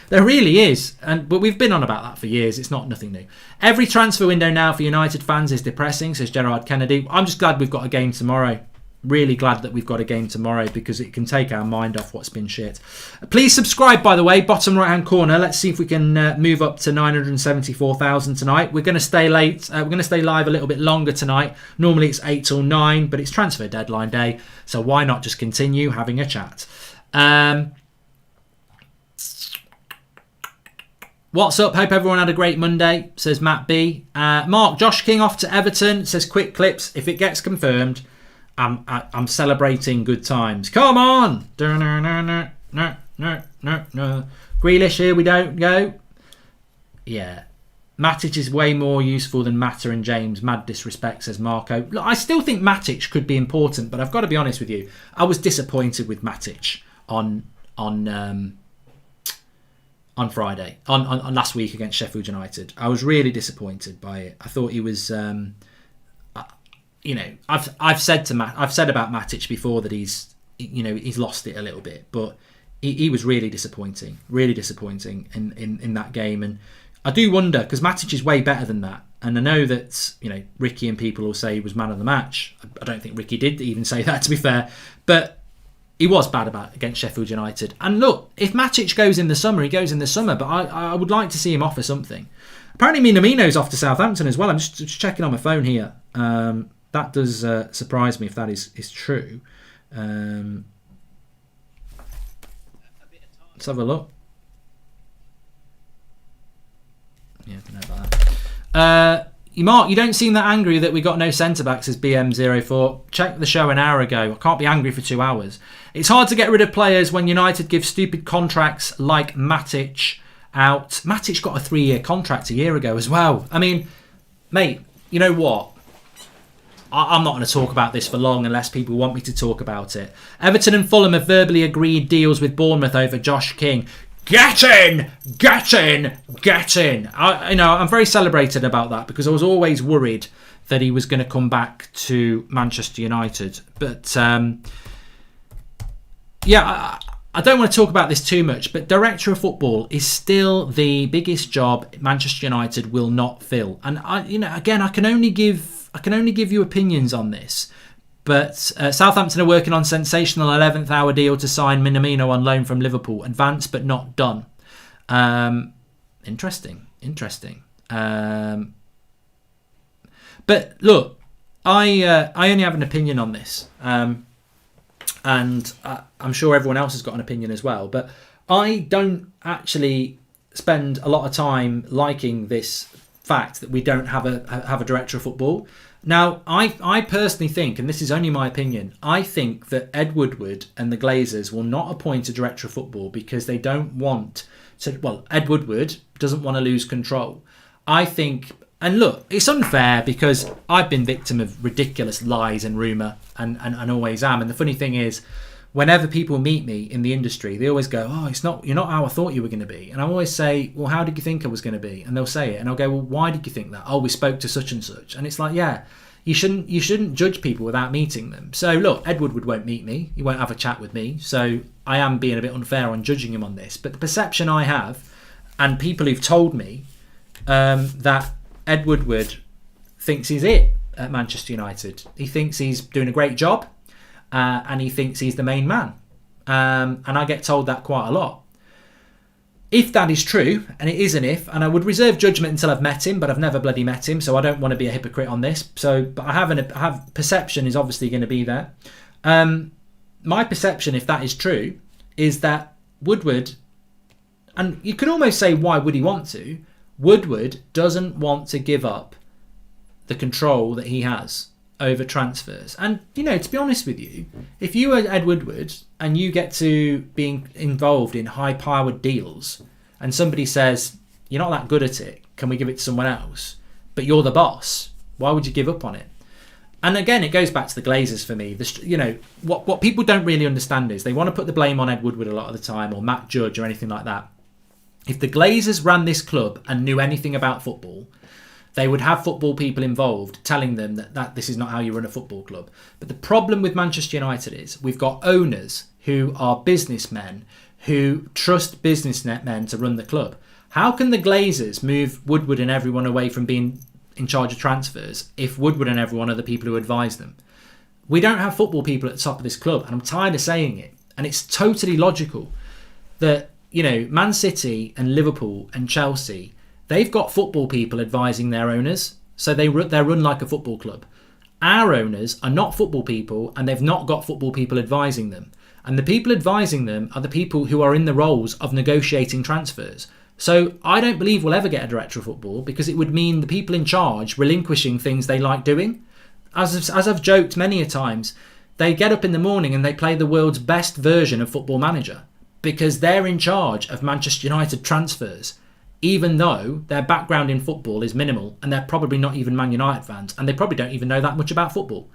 There really is, but we've been on about that for years. It's not nothing new. Every transfer window now for United fans is depressing, says Gerard Kennedy. I'm just glad we've got a game tomorrow. Really glad that we've got a game tomorrow because it can take our mind off what's been shit. Please subscribe, by the way, bottom right hand corner. Let's see if we can move up to 974,000 tonight. We're going to stay late. We're going to stay live a little bit longer tonight. Normally it's 8 till 9, but it's transfer deadline day, so why not just continue having a chat? What's up? Hope everyone had a great Monday, says Matt B. Mark, Josh King off to Everton, says quick clips. If it gets confirmed, I'm celebrating good times. Come on! Grealish, here we don't go. Yeah. Matic is way more useful than Mata and James. Mad disrespect, says Marco. Look, I still think Matic could be important, but I've got to be honest with you. I was disappointed with Matic on Friday, on last week against Sheffield United. I was really disappointed by it. I thought he was... I've said about Matic before that he's lost it a little bit, but he was really disappointing in that game. And I do wonder, because Matic is way better than that, and I know that Ricky and people will say he was man of the match. I don't think Ricky did even say that, to be fair, but he was bad against Sheffield United. And look, if Matic goes in the summer, he goes in the summer, but I would like to see him offer something. Apparently Minamino's off to Southampton as well. I'm just checking on my phone here. That does surprise me if that is true. Let's have a look. Yeah, I don't know about that. Mark, you don't seem that angry that we got no centre-backs, says BM04. Checked the show an hour ago. I can't be angry for 2 hours. It's hard to get rid of players when United give stupid contracts like Matic out. Matic got a 3-year contract a year ago as well. I mean, mate, you know what? I'm not going to talk about this for long unless people want me to talk about it. Everton and Fulham have verbally agreed deals with Bournemouth over Josh King. Get in! I'm very celebrated about that because I was always worried that he was going to come back to Manchester United. But I don't want to talk about this too much, but director of football is still the biggest job Manchester United will not fill. And I can only give you opinions on this. But Southampton are working on sensational 11th hour deal to sign Minamino on loan from Liverpool. Advanced but not done. Interesting. But look, I only have an opinion on this. And I'm sure everyone else has got an opinion as well. But I don't actually spend a lot of time liking this fact that we don't have a director of football. Now, I personally think, and this is only my opinion, I think that Ed Woodward and the Glazers will not appoint a director of football because they don't want to. Well, Ed Woodward doesn't want to lose control. I think, and look, it's unfair because I've been victim of ridiculous lies and rumour and always am. And the funny thing is, whenever people meet me in the industry, they always go, "Oh, you're not how I thought you were going to be." And I always say, "Well, how did you think I was going to be?" And they'll say it, and I'll go, "Well, why did you think that?" "Oh, we spoke to such and such." And it's like, yeah, you shouldn't judge people without meeting them. So look, Ed Woodward won't meet me. He won't have a chat with me. So I am being a bit unfair on judging him on this. But the perception I have, and people who've told me that Ed Woodward thinks he's it at Manchester United. He thinks he's doing a great job. And he thinks he's the main man. And I get told that quite a lot. If that is true, and it is an if, and I would reserve judgment until I've met him, but I've never bloody met him, so I don't want to be a hypocrite on this. But I have perception is obviously going to be there. My perception, if that is true, is that Woodward, and you can almost say, why would he want to? Woodward doesn't want to give up the control that he has over transfers. And, to be honest with you, if you are Ed Woodward and you get to being involved in high-powered deals and somebody says, "You're not that good at it, can we give it to someone else?" But you're the boss, why would you give up on it? And again, it goes back to the Glazers for me. What people don't really understand is they want to put the blame on Ed Woodward a lot of the time, or Matt Judge or anything like that. If the Glazers ran this club and knew anything about football, they would have football people involved telling them that this is not how you run a football club. But the problem with Manchester United is we've got owners who are businessmen who trust businessmen to run the club. How can the Glazers move Woodward and everyone away from being in charge of transfers if Woodward and everyone are the people who advise them? We don't have football people at the top of this club, and I'm tired of saying it. And it's totally logical that, Man City and Liverpool and Chelsea, they've got football people advising their owners, so they're run like a football club. Our owners are not football people, and they've not got football people advising them. And the people advising them are the people who are in the roles of negotiating transfers. So I don't believe we'll ever get a director of football, because it would mean the people in charge relinquishing things they like doing. As I've joked many a times, they get up in the morning and they play the world's best version of Football Manager, because they're in charge of Manchester United transfers, even though their background in football is minimal, and they're probably not even Man United fans, and they probably don't even know that much about football.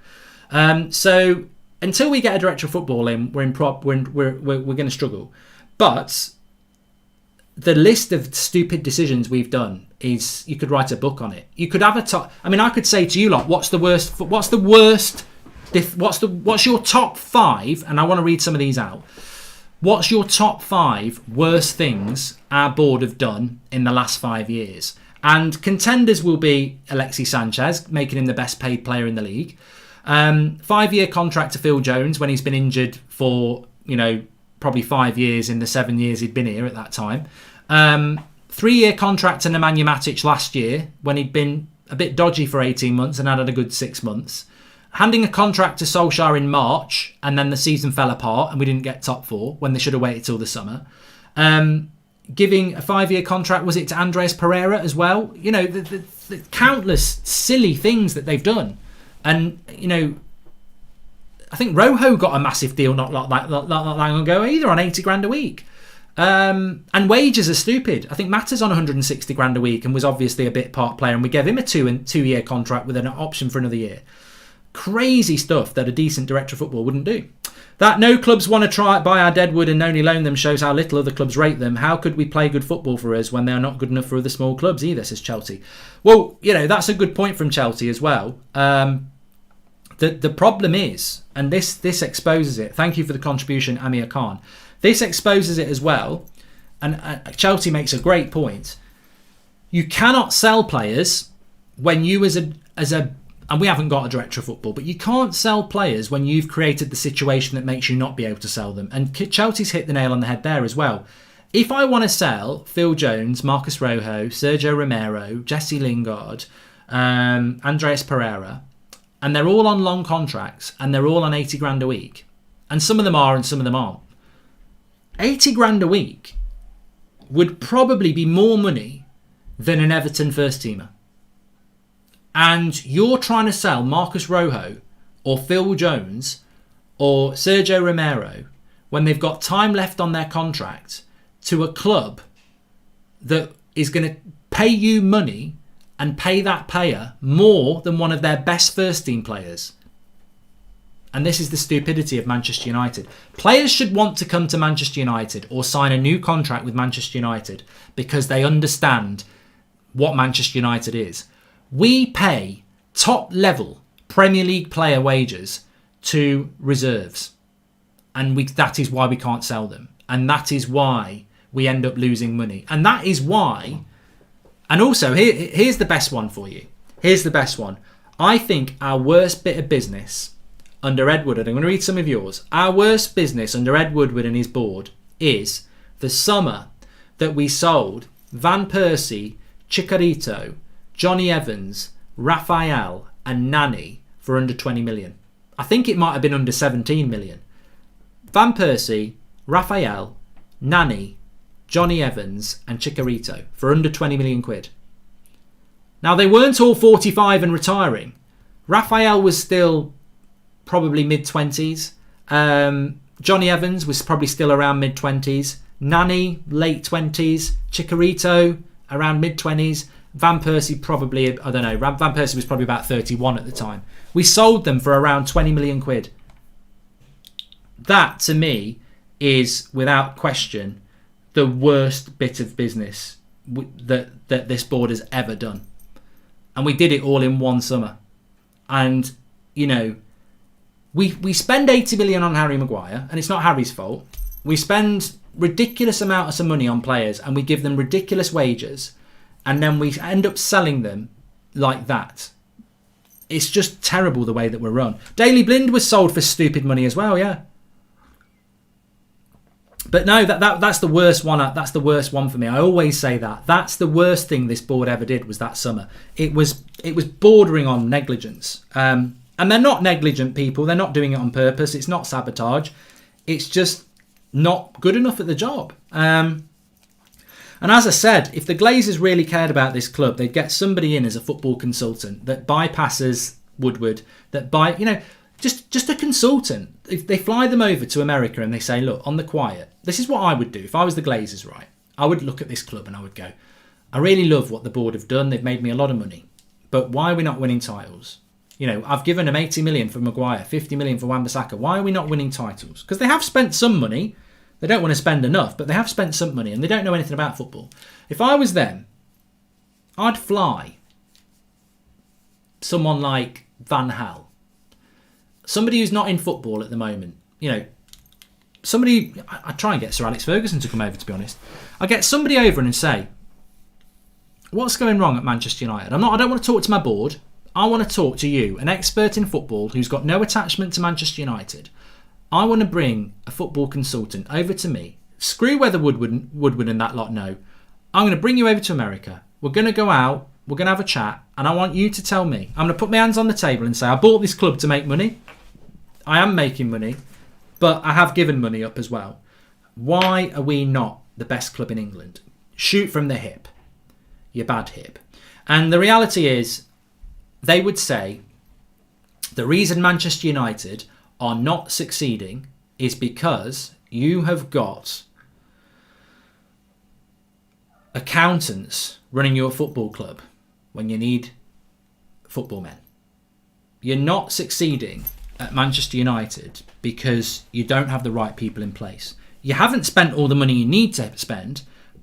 So until we get a director of football in, we're going to struggle. But the list of stupid decisions we've done is, you could write a book on it. You could have a top. I mean, I could say to you lot, what's your top 5? And I want to read some of these out. What's your top 5 worst things our board have done in the last 5 years? And contenders will be Alexis Sanchez, making him the best paid player in the league. 5-year contract to Phil Jones when he's been injured for, probably 5 years in the 7 years he'd been here at that time. 3-year contract to Nemanja Matic last year when he'd been a bit dodgy for 18 months and had a good 6 months. Handing a contract to Solskjaer in March, and then the season fell apart and we didn't get top 4 when they should have waited till the summer. Giving a 5-year contract, was it to Andreas Pereira as well? The countless silly things that they've done. And, I think Rojo got a massive deal not long ago either, on 80 grand a week. And wages are stupid. I think Mata's on 160 grand a week and was obviously a bit part player, and we gave him a 2-year contract with an option for another year. Crazy stuff that a decent director of football wouldn't do. That no clubs want to try buy our deadwood and only loan them shows how little other clubs rate them. How could we play good football for us when they're not good enough for other small clubs either, says Chelsea. Well, that's a good point from Chelsea as well. The problem is, and this exposes it. Thank you for the contribution, Amir Khan. This exposes it as well, and Chelsea makes a great point. You cannot sell players when you as a and we haven't got a director of football, but you can't sell players when you've created the situation that makes you not be able to sell them. And Chelsea's hit the nail on the head there as well. If I want to sell Phil Jones, Marcus Rojo, Sergio Romero, Jesse Lingard, Andreas Pereira, and they're all on long contracts and they're all on 80 grand a week, and some of them are and some of them aren't, 80 grand a week would probably be more money than an Everton first teamer. And you're trying to sell Marcus Rojo or Phil Jones or Sergio Romero when they've got time left on their contract to a club that is going to pay you money and pay that player more than one of their best first team players. And this is the stupidity of Manchester United. Players should want to come to Manchester United or sign a new contract with Manchester United because they understand what Manchester United is. We pay top level Premier League player wages to reserves. And that is why we can't sell them. And that is why we end up losing money. And that is why... And also, here's the best one for you. Here's the best one. I think our worst bit of business under Ed Woodward, I'm going to read some of yours. Our worst business under Ed Woodward and his board is the summer that we sold Van Persie, Chicharito, Johnny Evans, Raphael and Nani for under 20 million. I think it might have been under 17 million. Van Persie, Raphael, Nani, Johnny Evans and Chicharito for under 20 million quid. Now, they weren't all 45 and retiring. Raphael was still probably mid-20s. Johnny Evans was probably still around mid-20s. Nani, late 20s. Chicharito, around mid-20s. Van Persie probably, I don't know, Van Persie was probably about 31 at the time. We sold them for around 20 million quid. That, to me, is, without question, the worst bit of business that this board has ever done. And we did it all in one summer. And, we spend 80 million on Harry Maguire, and it's not Harry's fault. We spend ridiculous amounts of money on players, and we give them ridiculous wages, and then we end up selling them like that. It's just terrible the way that we're run. Daley Blind was sold for stupid money as well, yeah. But no, that's the worst one. That's the worst one for me. I always say that. That's the worst thing this board ever did was that summer. It was bordering on negligence. And they're not negligent people. They're not doing it on purpose. It's not sabotage. It's just not good enough at the job. And as I said, if the Glazers really cared about this club, they'd get somebody in as a football consultant that bypasses Woodward, just a consultant. If they fly them over to America and they say, look, on the quiet, this is what I would do. If I was the Glazers, right, I would look at this club and I would go, I really love what the board have done. They've made me a lot of money. But why are we not winning titles? I've given them 80 million for Maguire, 50 million for Wan-Bissaka. Why are we not winning titles? Because they have spent some money. They don't want to spend enough, but they have spent some money and they don't know anything about football. If I was them, I'd fly someone like Van Gaal. Somebody who's not in football at the moment. Somebody... I try and get Sir Alex Ferguson to come over, to be honest. I get somebody over and say, what's going wrong at Manchester United? I don't want to talk to my board. I want to talk to you, an expert in football who's got no attachment to Manchester United. I want to bring a football consultant over to me. Screw whether Woodward and that lot know. I'm going to bring you over to America. We're going to go out. We're going to have a chat. And I want you to tell me. I'm going to put my hands on the table and say, I bought this club to make money. I am making money. But I have given money up as well. Why are we not the best club in England? Shoot from the hip. You bad hip. And the reality is, they would say, the reason Manchester United are not succeeding is because you have got accountants running your football club when you need football men. You're not succeeding at Manchester United because you don't have the right people in place. You haven't spent all the money you need to spend,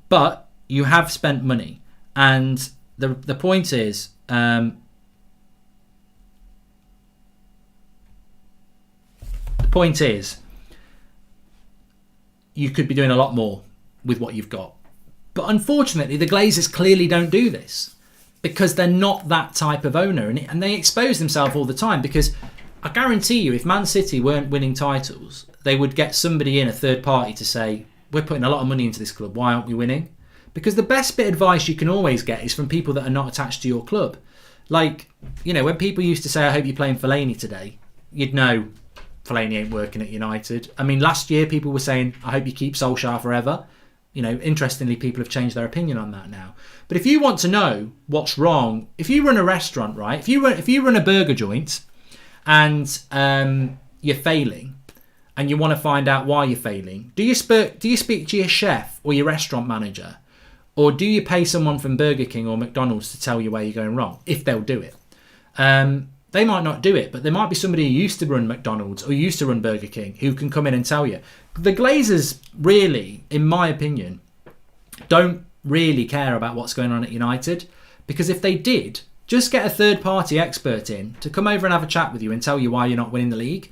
but you have spent money. And the point is, you could be doing a lot more with what you've got. But unfortunately, the Glazers clearly don't do this because they're not that type of owner. And they expose themselves all the time, because I guarantee you, if Man City weren't winning titles, they would get somebody in, a third party, to say, we're putting a lot of money into this club, why aren't we winning? Because the best bit of advice you can always get is from people that are not attached to your club. Like, you know, when people used to say, I hope you're playing Fellaini today, you'd know Fellaini ain't working at United. I mean, last year people were saying, I hope you keep Solskjaer forever. You know, interestingly, people have changed their opinion on that now. But if you want to know what's wrong, if you run a restaurant, right? If you run a burger joint and you're failing, and you want to find out why you're failing, do you speak to your chef or your restaurant manager, or do you pay someone from Burger King or McDonald's to tell you where you're going wrong? If they'll do it. They might not do it, but there might be somebody who used to run McDonald's or used to run Burger King who can come in and tell you. The Glazers really, in my opinion, don't really care about what's going on at United, because if they did, just get a third-party expert in to come over and have a chat with you and tell you why you're not winning the league.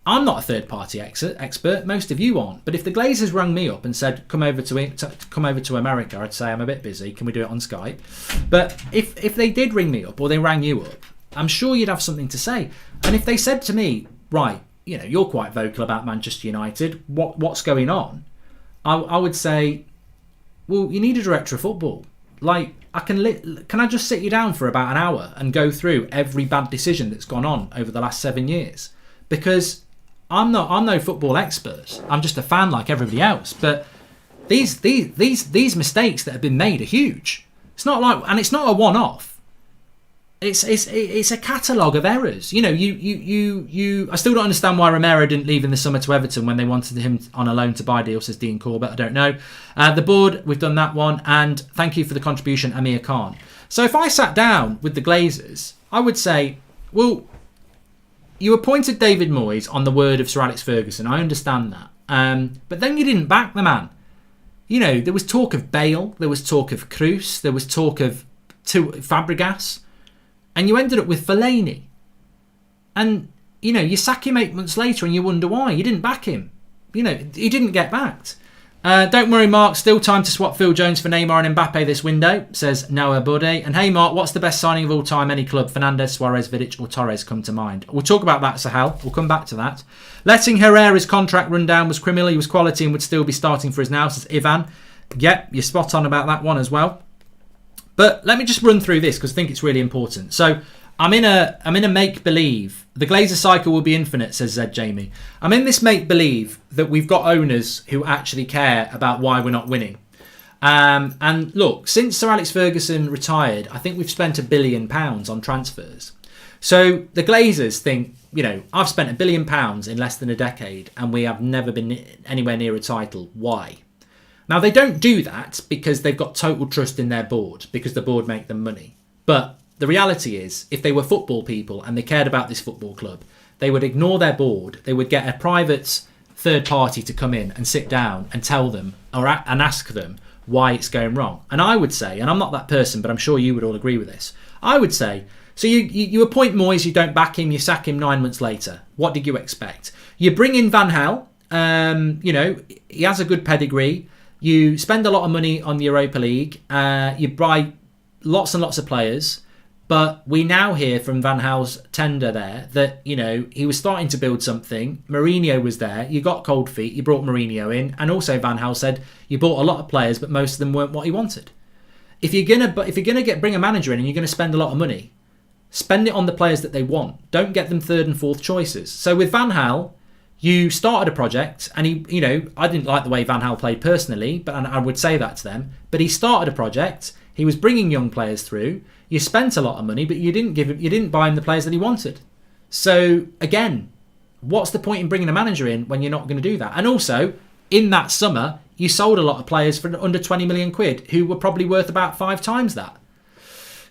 I'm not a third-party expert. Most of you aren't. But if the Glazers rang me up and said, come over to America, I'd say, I'm a bit busy. Can we do it on Skype? But if they did ring me up, or they rang you up, I'm sure you'd have something to say. And if they said to me, right, you know, you're quite vocal about Manchester United, what's going on? I would say, well, you need a director of football. Like, can I just sit you down for about an hour and go through every bad decision that's gone on over the last 7 years? Because I'm no football expert. I'm just a fan like everybody else. But these mistakes that have been made are huge. It's not like, and it's not a one-off. It's a catalogue of errors. You know, you. I still don't understand why Romero didn't leave in the summer to Everton when they wanted him on a loan to buy deal, says Dean Corbett. I don't know. The board, we've done that one, and thank you for the contribution, Amir Khan. So if I sat down with the Glazers, I would say, well, you appointed David Moyes on the word of Sir Alex Ferguson. I understand that, but then you didn't back the man. You know, there was talk of Bale, there was talk of Kroos, there was talk of Fabregas. And you ended up with Fellaini. And, you know, you sack him 8 months later and you wonder why. You didn't back him. You know, he didn't get backed. Don't worry, Mark. Still time to swap Phil Jones for Neymar and Mbappe this window, says Noah Bode. And hey, Mark, what's the best signing of all time? Any club? Fernandes, Suarez, Vidic or Torres come to mind? We'll talk about that, Sahel. We'll come back to that. Letting Herrera's contract run down was criminal. He was quality and would still be starting for us now, says Ivan. Yep, you're spot on about that one as well. But let me just run through this because I think it's really important. So I'm in a make-believe. The Glazer cycle will be infinite, says Zed Jamie. I'm in this make-believe that we've got owners who actually care about why we're not winning. And look, since Sir Alex Ferguson retired, I think we've spent £1 billion on transfers. So the Glazers think, you know, I've spent £1 billion in less than a decade and we have never been anywhere near a title. Why? Now, they don't do that because they've got total trust in their board, because the board make them money. But the reality is, if they were football people and they cared about this football club, they would ignore their board. They would get a private third party to come in and sit down and tell them and ask them why it's going wrong. And I would say, and I'm not that person, but I'm sure you would all agree with this. I would say, so you appoint Moyes, you don't back him, you sack him 9 months later. What did you expect? You bring in Van Gaal. You know, he has a good pedigree. You spend a lot of money on the Europa League. You buy lots and lots of players. But we now hear from Van Gaal's tender there that, you know, he was starting to build something. Mourinho was there. You got cold feet. You brought Mourinho in. And also Van Gaal said you bought a lot of players, but most of them weren't what he wanted. If you're gonna bring a manager in and you're going to spend a lot of money, spend it on the players that they want. Don't get them third and fourth choices. So with Van Gaal, you started a project, and he, you know, I didn't like the way Van Gaal played personally, but I would say that to them. But he started a project. He was bringing young players through. You spent a lot of money, but you didn't buy him the players that he wanted. So again, what's the point in bringing a manager in when you're not going to do that? And also, in that summer, you sold a lot of players for under 20 million quid, who were probably worth about 5 times that.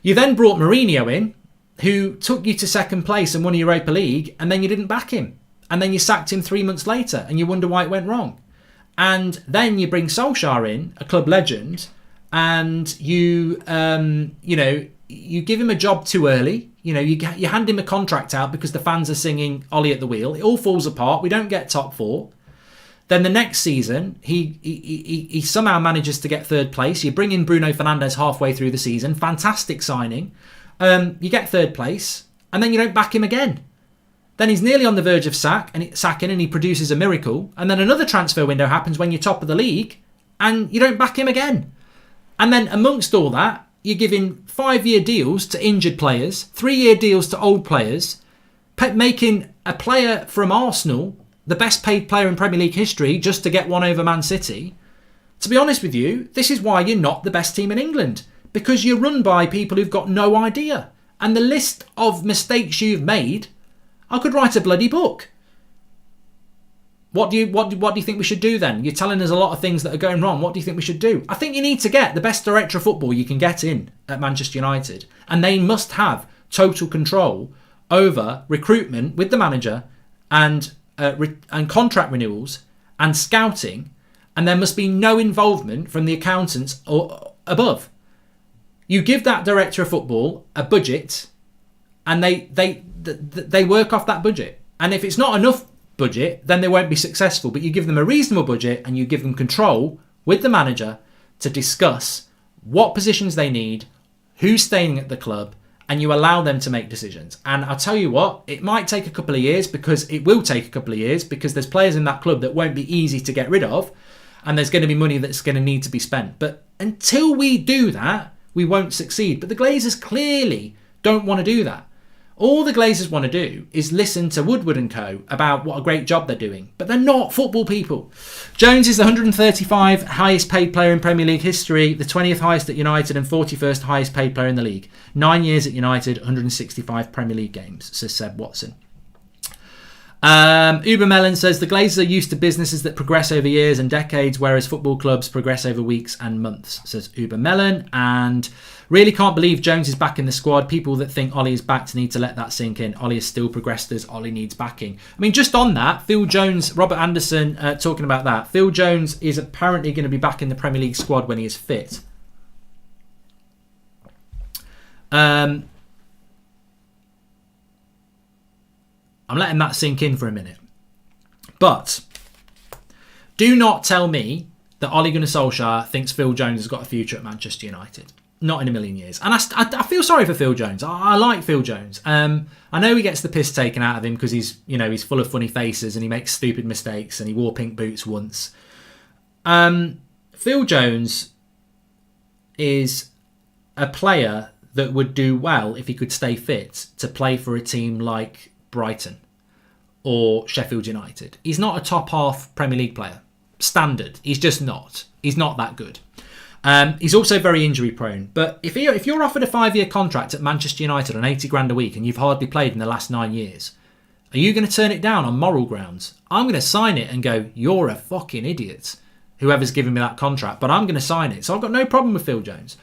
You then brought Mourinho in, who took you to second place and won a Europa League, and then you didn't back him. And then you sacked him 3 months later, and you wonder why it went wrong. And then you bring Solskjaer in, a club legend, and you give him a job too early. You hand him a contract out because the fans are singing Ollie at the wheel. It all falls apart. We don't get top 4. Then the next season, he somehow manages to get third place. You bring in Bruno Fernandes halfway through the season. Fantastic signing. You get third place, and then you don't back him again. Then he's nearly on the verge of sacking, and he produces a miracle. And then another transfer window happens when you're top of the league, and you don't back him again. And then amongst all that, you're giving 5-year deals to injured players, 3-year deals to old players, making a player from Arsenal the best paid player in Premier League history just to get one over Man City. To be honest with you, this is why you're not the best team in England, because you're run by people who've got no idea. And the list of mistakes you've made, I could write a bloody book. What do you think we should do then? You're telling us a lot of things that are going wrong. What do you think we should do? I think you need to get the best director of football you can get in at Manchester United, and they must have total control over recruitment with the manager and contract renewals and scouting, and there must be no involvement from the accountants or above. You give that director of football a budget, and they work off that budget. And if it's not enough budget, then they won't be successful. But you give them a reasonable budget, and you give them control with the manager to discuss what positions they need, who's staying at the club, and you allow them to make decisions. And I'll tell you what, it might take a couple of years, because it will take a couple of years, because there's players in that club that won't be easy to get rid of, and there's going to be money that's going to need to be spent. But until we do that, we won't succeed. But the Glazers clearly don't want to do that. All the Glazers want to do is listen to Woodward and co about what a great job they're doing. But they're not football people. Jones is the 135 highest paid player in Premier League history, the 20th highest at United and 41st highest paid player in the league. 9 years at United, 165 Premier League games, says Seb Watson. Uber Melon says the Glazers are used to businesses that progress over years and decades, whereas football clubs progress over weeks and months, says Uber Melon. And really can't believe Jones is back in the squad. People that think Ollie is back need to let that sink in. Ollie has still progressed as Ollie needs backing. I mean, just on that, Phil Jones, Robert Anderson talking about that. Phil Jones is apparently going to be back in the Premier League squad when he is fit. I'm letting that sink in for a minute. But do not tell me that Ole Gunnar Solskjaer thinks Phil Jones has got a future at Manchester United. Not in a million years. And I feel sorry for Phil Jones. I like Phil Jones. I know he gets the piss taken out of him because he's full of funny faces and he makes stupid mistakes and he wore pink boots once. Phil Jones is a player that would do well if he could stay fit to play for a team like Brighton or Sheffield United. He's not a top half Premier League player. Standard. He's just not. He's not that good. He's also very injury prone. But if you're offered a 5-year contract at Manchester United on 80 grand a week and you've hardly played in the last 9 years, are you going to turn it down on moral grounds? I'm going to sign it and go, you're a fucking idiot, whoever's giving me that contract, but I'm going to sign it. So I've got no problem with Phil Jones.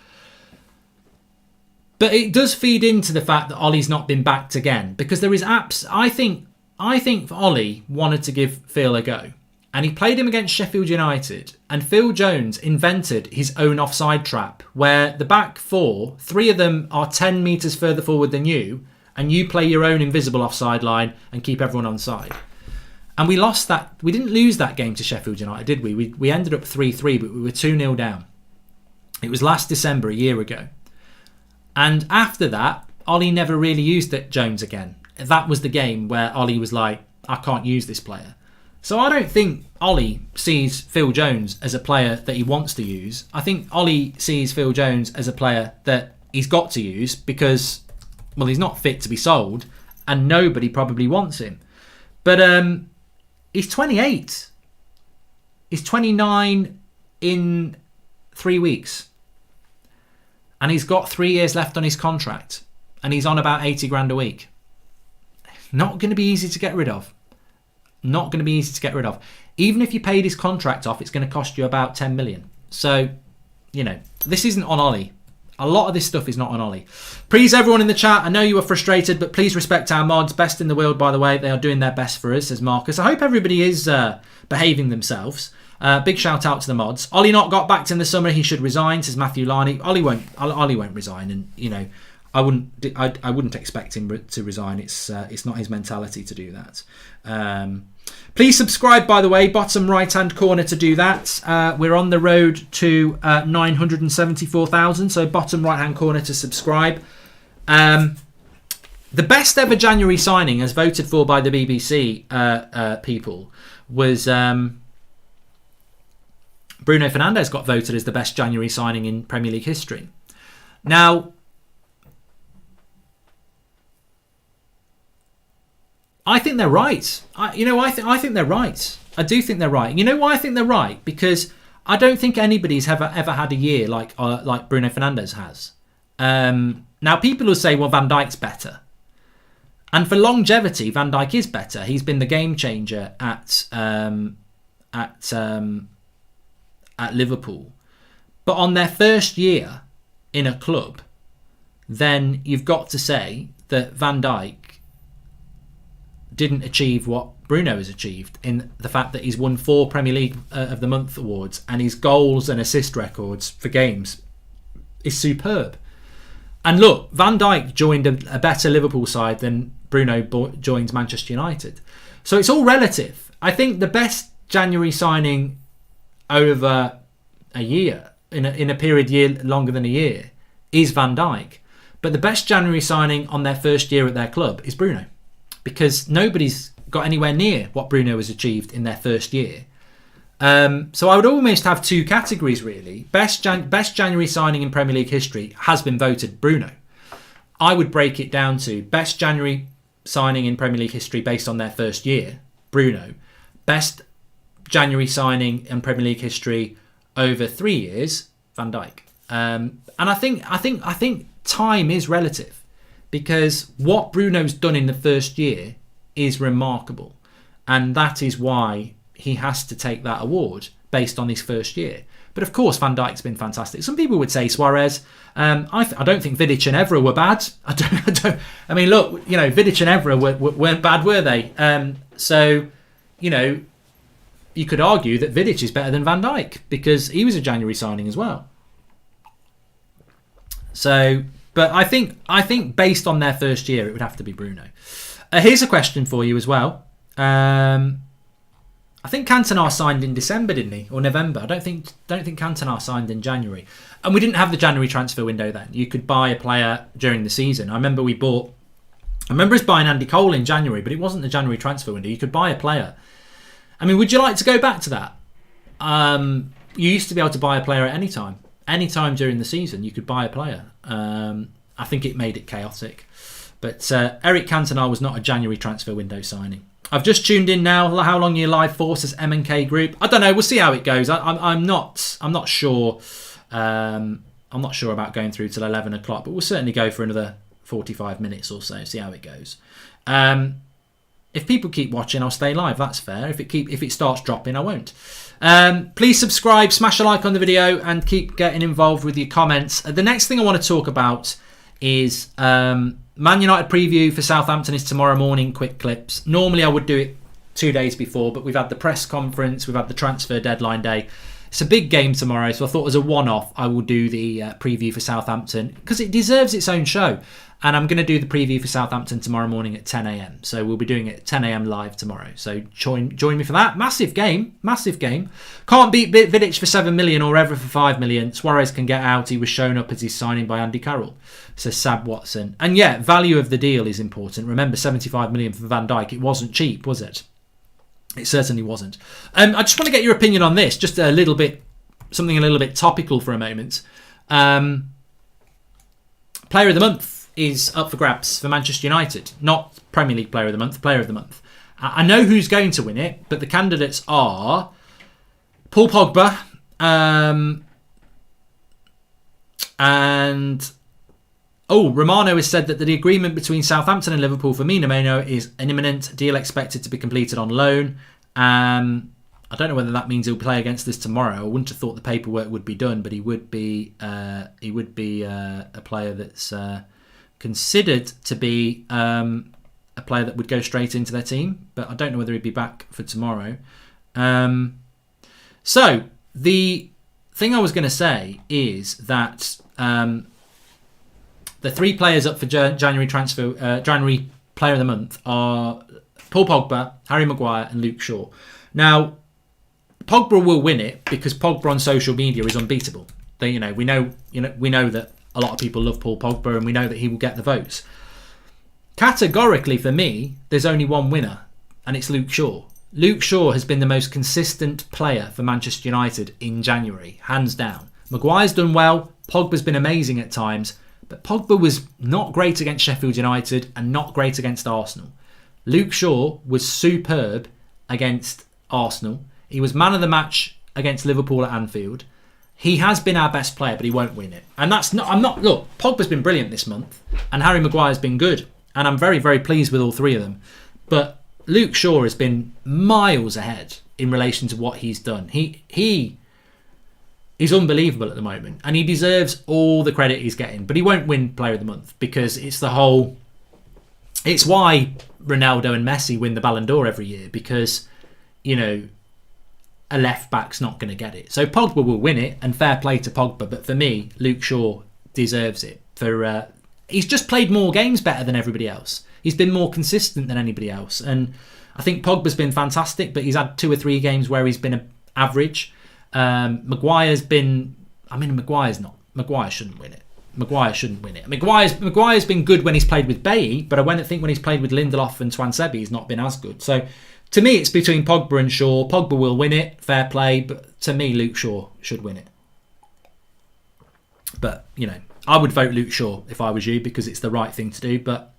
But it does feed into the fact that Ollie's not been backed again, because there is I think Ollie wanted to give Phil a go, and he played him against Sheffield United, and Phil Jones invented his own offside trap, where the back four, 3 of them are 10 metres further forward than you, and you play your own invisible offside line and keep everyone on side. And we lost that. We didn't lose that game to Sheffield United, did we? We ended up 3-3, but we were 2-0 down. It was last December, a year ago. And after that, Ollie never really used Jones again. That was the game where Ollie was like, I can't use this player. So I don't think Ollie sees Phil Jones as a player that he wants to use. I think Ollie sees Phil Jones as a player that he's got to use because, well, he's not fit to be sold and nobody probably wants him. But he's 28. He's 29 in 3 weeks. And he's got 3 years left on his contract. And he's on about 80 grand a week. Not going to be easy to get rid of. Not going to be easy to get rid of. Even if you paid his contract off, it's going to cost you about 10 million. So, this isn't on Ollie. A lot of this stuff is not on Ollie. Please, everyone in the chat, I know you are frustrated, but please respect our mods. Best in the world, by the way. They are doing their best for us, says Marcus. I hope everybody is behaving themselves. Big shout out to the mods. Ollie not got backed in the summer. He should resign, says Matthew Larney. Ollie won't resign, and you know, I wouldn't expect him to resign. It's not his mentality to do that. Please subscribe, by the way, bottom right hand corner to do that. We're on the road to 974,000, so bottom right hand corner to subscribe. The best ever January signing, as voted for by the BBC people, was Bruno Fernandes got voted as the best January signing in Premier League history. Now, I think they're right. I think they're right. I do think they're right. You know why I think they're right? Because I don't think anybody's ever had a year like Bruno Fernandes has. Now, people will say, well, Van Dijk's better. And for longevity, Van Dijk is better. He's been the game changer at Liverpool. But on their first year in a club, then you've got to say that Van Dijk didn't achieve what Bruno has achieved, in the fact that he's won 4 Premier League of the Month awards, and his goals and assist records for games is superb. And look, Van Dijk joined a better Liverpool side than Bruno joined Manchester United. So it's all relative. I think the best January signing over a year, in a period longer than a year, is Van Dijk. But the best January signing on their first year at their club is Bruno. Because nobody's got anywhere near what Bruno has achieved in their first year. So I would almost have 2 categories, really. Best January signing in Premier League history has been voted Bruno. I would break it down to best January signing in Premier League history based on their first year, Bruno. Best January signing in Premier League history over 3 years, Van Dijk. And I think time is relative. Because what Bruno's done in the first year is remarkable. And that is why he has to take that award based on his first year. But of course, Van Dijk's been fantastic. Some people would say Suarez. I don't think Vidic and Evra were bad. I mean, look, you know, Vidic and Evra weren't bad, were they? So, you know, you could argue that Vidic is better than Van Dijk because he was a January signing as well. So... But I think based on their first year, it would have to be Bruno. Here's a question for you as well. I think Cantona signed in December, didn't he, or November? I don't think Cantona signed in January, and we didn't have the January transfer window then. You could buy a player during the season. I remember us buying Andy Cole in January, but it wasn't the January transfer window. You could buy a player. I mean, would you like to go back to that? You used to be able to buy a player at any time. Any time during the season, you could buy a player. I think it made it chaotic. But Eric Cantona was not a January transfer window signing. I've just tuned in now. How long are you live for? Says M&K Group. I don't know. We'll see how it goes. I'm not sure. I'm not sure about going through till 11 o'clock, but we'll certainly go for another 45 minutes or so. See how it goes. If people keep watching, I'll stay live. That's fair. If it starts dropping, I won't. Please subscribe, smash a like on the video, and keep getting involved with your comments. The next thing I want to talk about is Man United preview for Southampton is tomorrow morning, quick clips. Normally I would do it 2 days before, but we've had the press conference, we've had the transfer deadline day. It's a big game tomorrow, so I thought as a one-off I will do the preview for Southampton because it deserves its own show. And I'm going to do the preview for Southampton tomorrow morning at 10 a.m. So we'll be doing it at 10 a.m. live tomorrow. So join me for that. Massive game. Can't beat Vidic for 7 million or Evra for 5 million. Suarez can get out. He was shown up as his signing by Andy Carroll, says Sab Watson. And yeah, value of the deal is important. Remember, 75 million for Van Dijk. It wasn't cheap, was it? It certainly wasn't. I just want to get your opinion on this. Just something a little bit topical for a moment. Player of the month is up for grabs for Manchester United. Not Premier League Player of the Month, Player of the Month. I know who's going to win it, but the candidates are Paul Pogba and Romano has said that the agreement between Southampton and Liverpool for Minamino is an imminent deal expected to be completed on loan. I don't know whether that means he'll play against us tomorrow. I wouldn't have thought the paperwork would be done, but he would be a player that's considered to be a player that would go straight into their team. But I don't know whether he'd be back for tomorrow. So the thing I was going to say is that the 3 players up for January Player of the Month are Paul Pogba, Harry Maguire, and Luke Shaw. Now, Pogba will win it because Pogba on social media is unbeatable. We know that a lot of people love Paul Pogba, and we know that he will get the votes. Categorically, for me, there's only one winner, and it's Luke Shaw. Luke Shaw has been the most consistent player for Manchester United in January, hands down. Maguire's done well. Pogba's been amazing at times, but Pogba was not great against Sheffield United and not great against Arsenal. Luke Shaw was superb against Arsenal. He was man of the match against Liverpool at Anfield. He has been our best player, but he won't win it. And look, Pogba's been brilliant this month, and Harry Maguire's been good. And I'm very, very pleased with all 3 of them. But Luke Shaw has been miles ahead in relation to what he's done. He is unbelievable at the moment, and he deserves all the credit he's getting. But he won't win Player of the Month because it's why Ronaldo and Messi win the Ballon d'Or every year, because, a left back's not going to get it. So Pogba will win it, and fair play to Pogba. But for me, Luke Shaw deserves it. He's just played more games better than everybody else. He's been more consistent than anybody else. And I think Pogba's been fantastic, but he's had 2 or 3 games where he's been average. Maguire's been... Maguire shouldn't win it. Maguire's been good when he's played with Bailly, but I think when he's played with Lindelof and Twansebi, he's not been as good. So to me, it's between Pogba and Shaw. Pogba will win it, fair play, but to me, Luke Shaw should win it. But, I would vote Luke Shaw if I was you, because it's the right thing to do. But,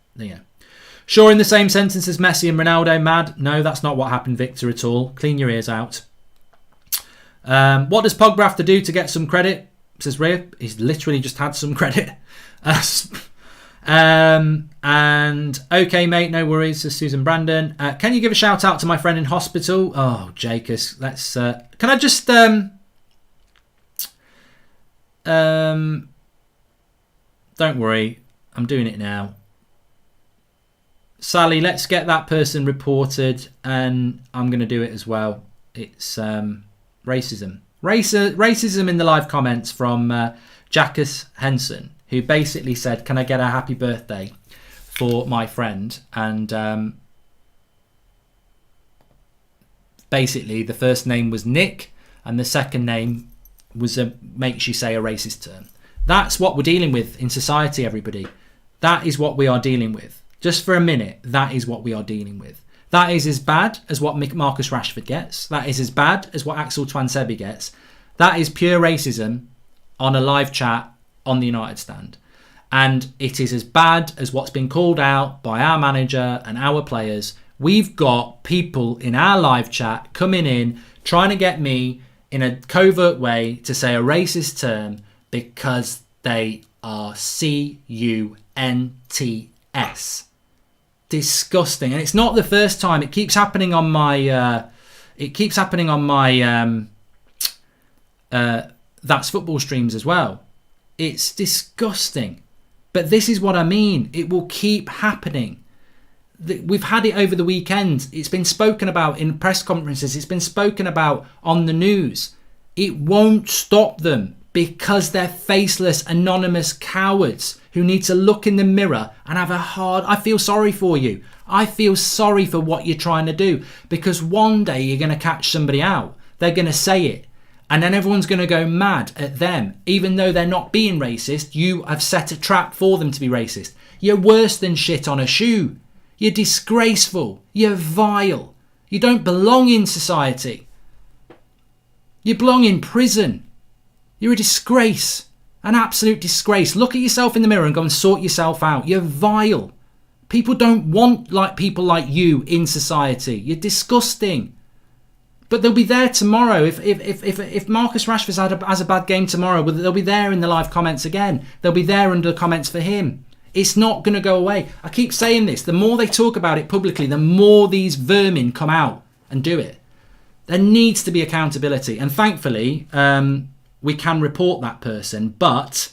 Shaw in the same sentence as Messi and Ronaldo, mad? No, that's not what happened, Victor, at all. Clean your ears out. What does Pogba have to do to get some credit? Says Rhea. He's literally just had some credit. And okay, mate, no worries, says Susan Brandon. Can you give a shout out to my friend in hospital? Oh, Jacobs, let's... can I just... don't worry, I'm doing it now. Sally, let's get that person reported, and I'm going to do it as well. It's racism. Racism in the live comments from Jackus Henson, who basically said, can I get a happy birthday for my friend? And basically the first name was Nick, and the second name was makes you say a racist term. That's what we're dealing with in society, everybody. That is what we are dealing with. Just for a minute, that is what we are dealing with. That is as bad as what Marcus Rashford gets. That is as bad as what Axel Twansebi gets. That is pure racism on a live chat on the United stand. And it is as bad as what's been called out by our manager and our players. We've got people in our live chat coming in, trying to get me in a covert way to say a racist term because they are CUNTS. Disgusting. And it's not the first time. It keeps happening on my That's Football streams as well. It's disgusting. But this is what I mean. It will keep happening. We've had it over the weekend. It's been spoken about in press conferences. It's been spoken about on the news. It won't stop them because they're faceless, anonymous cowards who need to look in the mirror and have a hard... I feel sorry for you. I feel sorry for what you're trying to do, because one day you're going to catch somebody out. They're going to say it. And then everyone's going to go mad at them. Even though they're not being racist, you have set a trap for them to be racist. You're worse than shit on a shoe. You're disgraceful. You're vile. You don't belong in society. You belong in prison. You're a disgrace. An absolute disgrace. Look at yourself in the mirror and go and sort yourself out. You're vile. People don't want people like you in society. You're disgusting. But they'll be there tomorrow. If Marcus Rashford has a bad game tomorrow, they'll be there in the live comments again. They'll be there under the comments for him. It's not going to go away. I keep saying this. The more they talk about it publicly, the more these vermin come out and do it. There needs to be accountability. And thankfully, we can report that person, but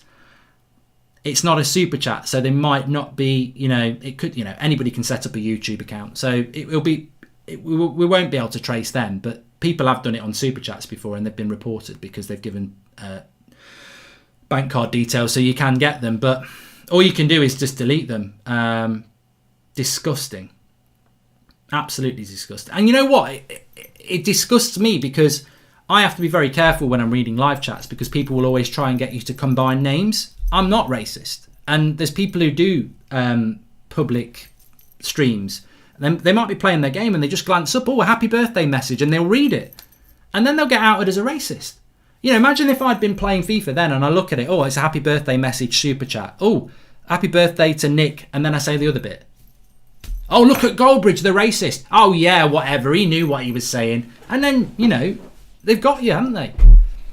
it's not a super chat. So they might not be, it could, anybody can set up a YouTube account. So we won't be able to trace them, but people have done it on super chats before and they've been reported because they've given bank card details so you can get them. But all you can do is just delete them. Disgusting. Absolutely disgusting. And you know what? It disgusts me because I have to be very careful when I'm reading live chats because people will always try and get you to combine names. I'm not racist. And there's people who do public streams. They might be playing their game and they just glance up, a happy birthday message, and they'll read it. And then they'll get outed as a racist. Imagine if I'd been playing FIFA then and I look at it, it's a happy birthday message, super chat. Oh, happy birthday to Nick. And then I say the other bit. Oh, look at GOLDBRIDGE, the racist. Oh, yeah, whatever. He knew what he was saying. And then, they've got you, haven't they?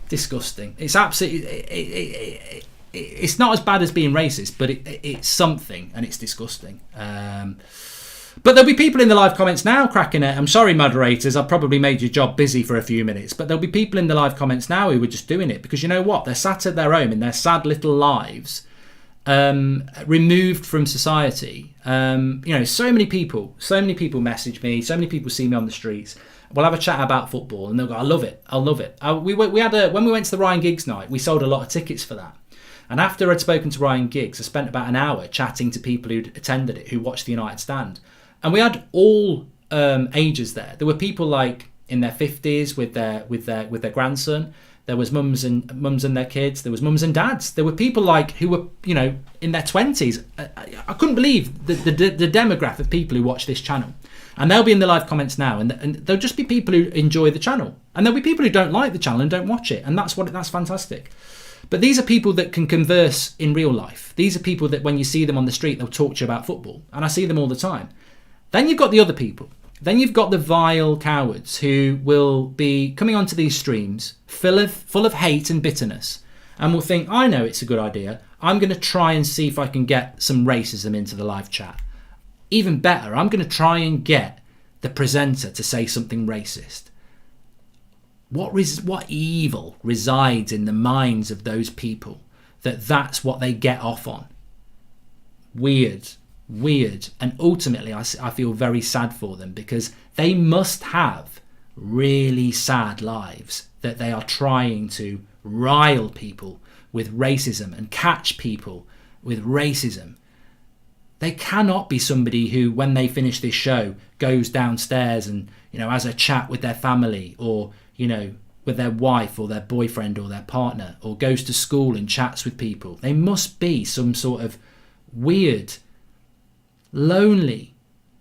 Disgusting. It's absolutely... It's not as bad as being racist, but it's something, and it's disgusting. But there'll be people in the live comments now cracking it. I'm sorry, moderators. I've probably made your job busy for a few minutes. But there'll be people in the live comments now who are just doing it. Because you know what? They're sat at their home in their sad little lives, removed from society. So many people message me. So many people see me on the streets. We'll have a chat about football. And they'll go, I love it. When we went to the Ryan Giggs night, we sold a lot of tickets for that. And after I'd spoken to Ryan Giggs, I spent about an hour chatting to people who'd attended it, who watched the United stand. And we had all ages there. There were people like in their 50s with their grandson. There was mums and their kids. There was mums and dads. There were people like who were in their 20s. I couldn't believe the demographic of people who watch this channel. And they'll be in the live comments now, and there'll just be people who enjoy the channel, and there'll be people who don't like the channel and don't watch it, and that's fantastic. But these are people that can converse in real life. These are people that when you see them on the street, they'll talk to you about football, and I see them all the time. Then you've got the other people. Then you've got the vile cowards who will be coming onto these streams full of hate and bitterness and will think, I know it's a good idea. I'm going to try and see if I can get some racism into the live chat. Even better, I'm going to try and get the presenter to say something racist. What evil resides in the minds of those people that's what they get off on? Weird. And ultimately I feel very sad for them because they must have really sad lives that they are trying to rile people with racism and catch people with racism. They cannot be somebody who, when they finish this show, goes downstairs and has a chat with their family or with their wife or their boyfriend or their partner, or goes to school and chats with people. They must be some sort of weird, lonely,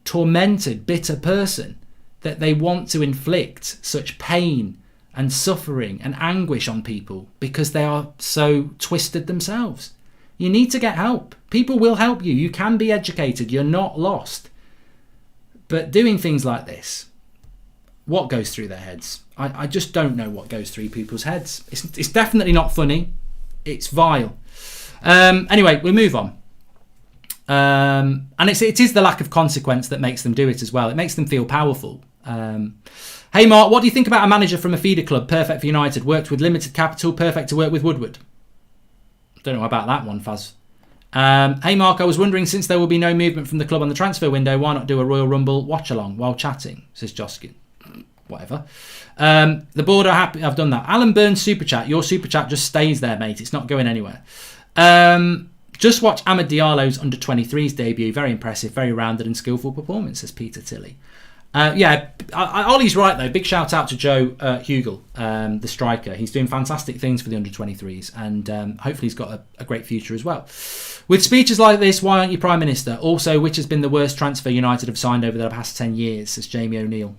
tormented, bitter person that they want to inflict such pain and suffering and anguish on people because they are so twisted themselves. You need to get help. People will help you. You can be educated. You're not lost. But doing things like this, what goes through their heads? I just don't know what goes through people's heads. It's definitely not funny. It's vile. Anyway, we'll move on. And it is the lack of consequence that makes them do it as well. It makes them feel powerful. Hey Mark, what do you think about a manager from a feeder club, perfect for United, worked with limited capital, perfect to work with Woodward? Don't know about that one, Faz. Hey Mark, I was wondering, since there will be no movement from the club on the transfer window, why not do a Royal Rumble watch along while chatting, says Joskin. Whatever. The board are happy. I've done that. Alan Burns super chat. Your super chat just stays there, mate. It's not going anywhere. Just watch Ahmed Diallo's under-23s debut. Very impressive, very rounded and skillful performance, says Peter Tilley. Ollie's right, though. Big shout out to Joe Hugel, the striker. He's doing fantastic things for the under-23s, and hopefully he's got a great future as well. With speeches like this, why aren't you Prime Minister? Also, which has been the worst transfer United have signed over the past 10 years, says Jamie O'Neill.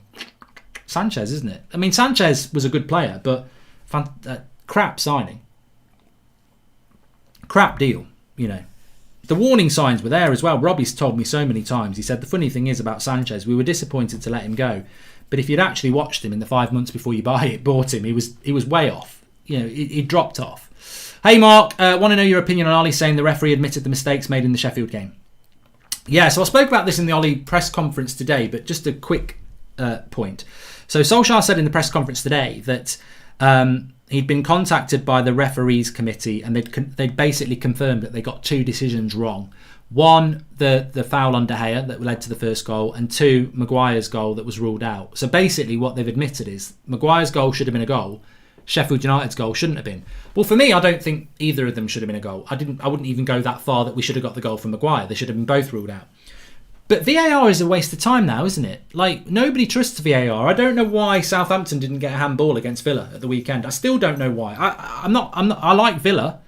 Sanchez, isn't it? I mean, Sanchez was a good player, but crap signing. Crap deal, The warning signs were there as well. Robbie's told me so many times. He said the funny thing is about Sanchez, we were disappointed to let him go, but if you'd actually watched him in the 5 months before you bought him, he was way off. He dropped off. Hey Mark, want to know your opinion on Ollie saying the referee admitted the mistakes made in the Sheffield game? Yeah, so I spoke about this in the Ollie press conference today, but just a quick point. So Solskjaer said in the press conference today that he'd been contacted by the referees committee, and they'd basically confirmed that they got 2 decisions wrong. One, the foul on De Gea that led to the first goal, and 2, Maguire's goal that was ruled out. So basically what they've admitted is Maguire's goal should have been a goal, Sheffield United's goal shouldn't have been. Well, for me, I don't think either of them should have been a goal. I wouldn't even go that far that we should have got the goal from Maguire. They should have been both ruled out. But VAR is a waste of time now, isn't it? Like, nobody trusts VAR. I don't know why Southampton didn't get a handball against Villa at the weekend. I still don't know why. I like Villa,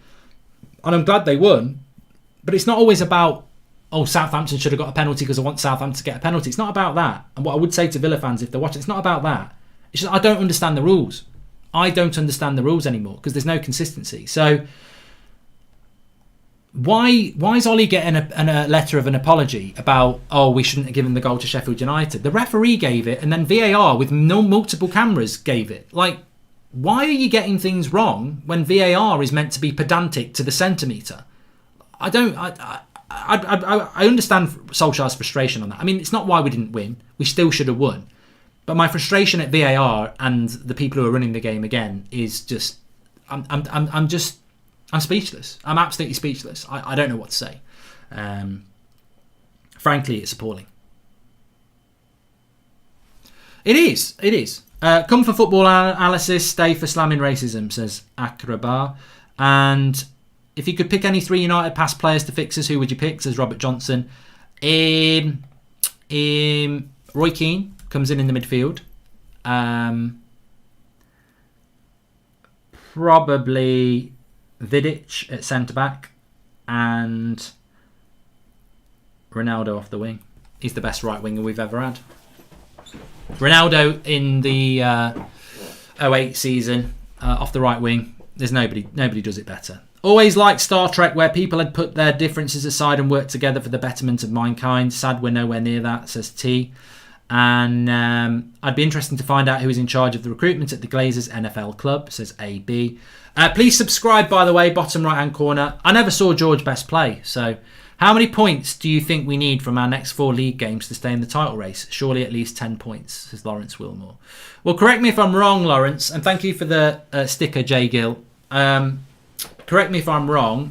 and I'm glad they won. But it's not always about, Southampton should have got a penalty because I want Southampton to get a penalty. It's not about that. And what I would say to Villa fans if they're watching, it's not about that. It's just I don't understand the rules. I don't understand the rules anymore because there's no consistency. So why is Ollie getting a letter of an apology about, we shouldn't have given the goal to Sheffield United? The referee gave it, and then VAR with multiple cameras gave it. Like, why are you getting things wrong when VAR is meant to be pedantic to the centimetre? I understand Solskjaer's frustration on that. I mean, it's not why we didn't win. We still should have won. But my frustration at VAR and the people who are running the game again is just, I'm speechless. I'm absolutely speechless. I don't know what to say. Frankly, it's appalling. It is. Come for football analysis, stay for slamming racism, says Akrabar. And if you could pick any 3 United past players to fix us, who would you pick, says Robert Johnson. Roy Keane comes in the midfield. Probably Vidic at centre-back and Ronaldo off the wing. He's the best right winger we've ever had. Ronaldo in the 08 season off the right wing. There's nobody does it better. Always liked Star Trek, where people had put their differences aside and worked together for the betterment of mankind. Sad we're nowhere near that, says T. And I'd be interested to find out who is in charge of the recruitment at the Glazers NFL club, says AB. Please subscribe, by the way, bottom right hand corner. I never saw George Best play, so how many points do you think we need from our next 4 league games to stay in the title race? Surely at least 10 points, says Lawrence Wilmore. Well, correct me if I'm wrong, Lawrence, and thank you for the sticker, J Gill. Correct me if I'm wrong.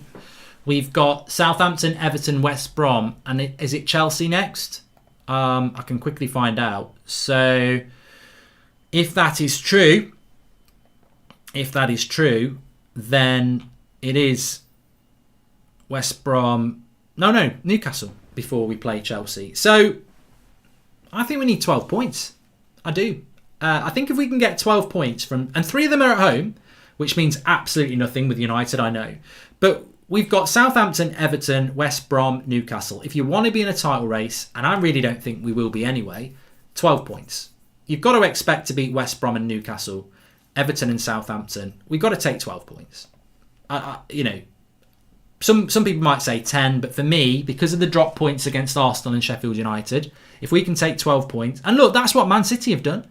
We've got Southampton, Everton, West Brom, and is it Chelsea next? I can quickly find out. So, if that is true, then it is West Brom. No, Newcastle before we play Chelsea. So, I think we need 12 points. I do. I think if we can get 12 points and 3 of them are at home, which means absolutely nothing with United, I know. But we've got Southampton, Everton, West Brom, Newcastle. If you want to be in a title race, and I really don't think we will be anyway, 12 points. You've got to expect to beat West Brom and Newcastle, Everton and Southampton. We've got to take 12 points. Some people might say 10, but for me, because of the drop points against Arsenal and Sheffield United, if we can take 12 points, and look, that's what Man City have done.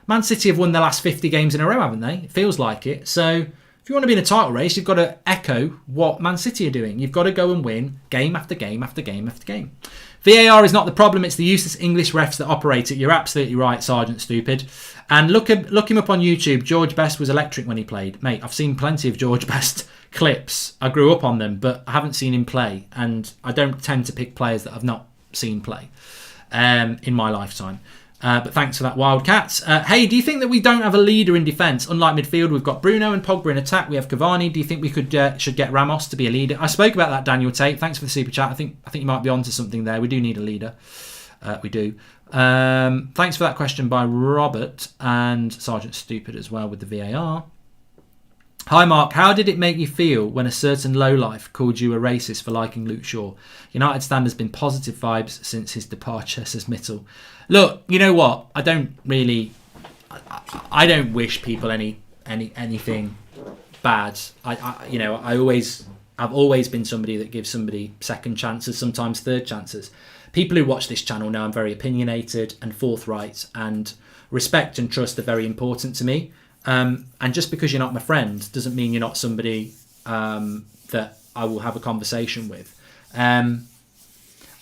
Man City have won their last 50 games in a row, haven't they? It feels like it. So if you want to be in a title race, you've got to echo what Man City are doing. You've got to go and win game after game after game after game. VAR is not the problem. It's the useless English refs that operate it. You're absolutely right, Sergeant Stupid. And look him up on YouTube. George Best was electric when he played. Mate, I've seen plenty of George Best clips. I grew up on them, but I haven't seen him play. And I don't tend to pick players that I've not seen play in my lifetime. But thanks for that, Wildcats. Hey, do you think that we don't have a leader in defence? Unlike midfield, we've got Bruno and Pogba in attack. We have Cavani. Do you think we should get Ramos to be a leader? I spoke about that, Daniel Tate. Thanks for the super chat. I think you might be onto something there. We do need a leader. We do. Thanks for that question by Robert and Sergeant Stupid as well with the VAR. Hi Mark, how did it make you feel when a certain lowlife called you a racist for liking Luke Shaw? United stand has been positive vibes since his departure, says Mitchell. Look, you know what? I don't wish people anything bad. I've always been somebody that gives somebody second chances, sometimes third chances. People who watch this channel know I'm very opinionated and forthright, and respect and trust are very important to me. And just because you're not my friend doesn't mean you're not somebody that I will have a conversation with.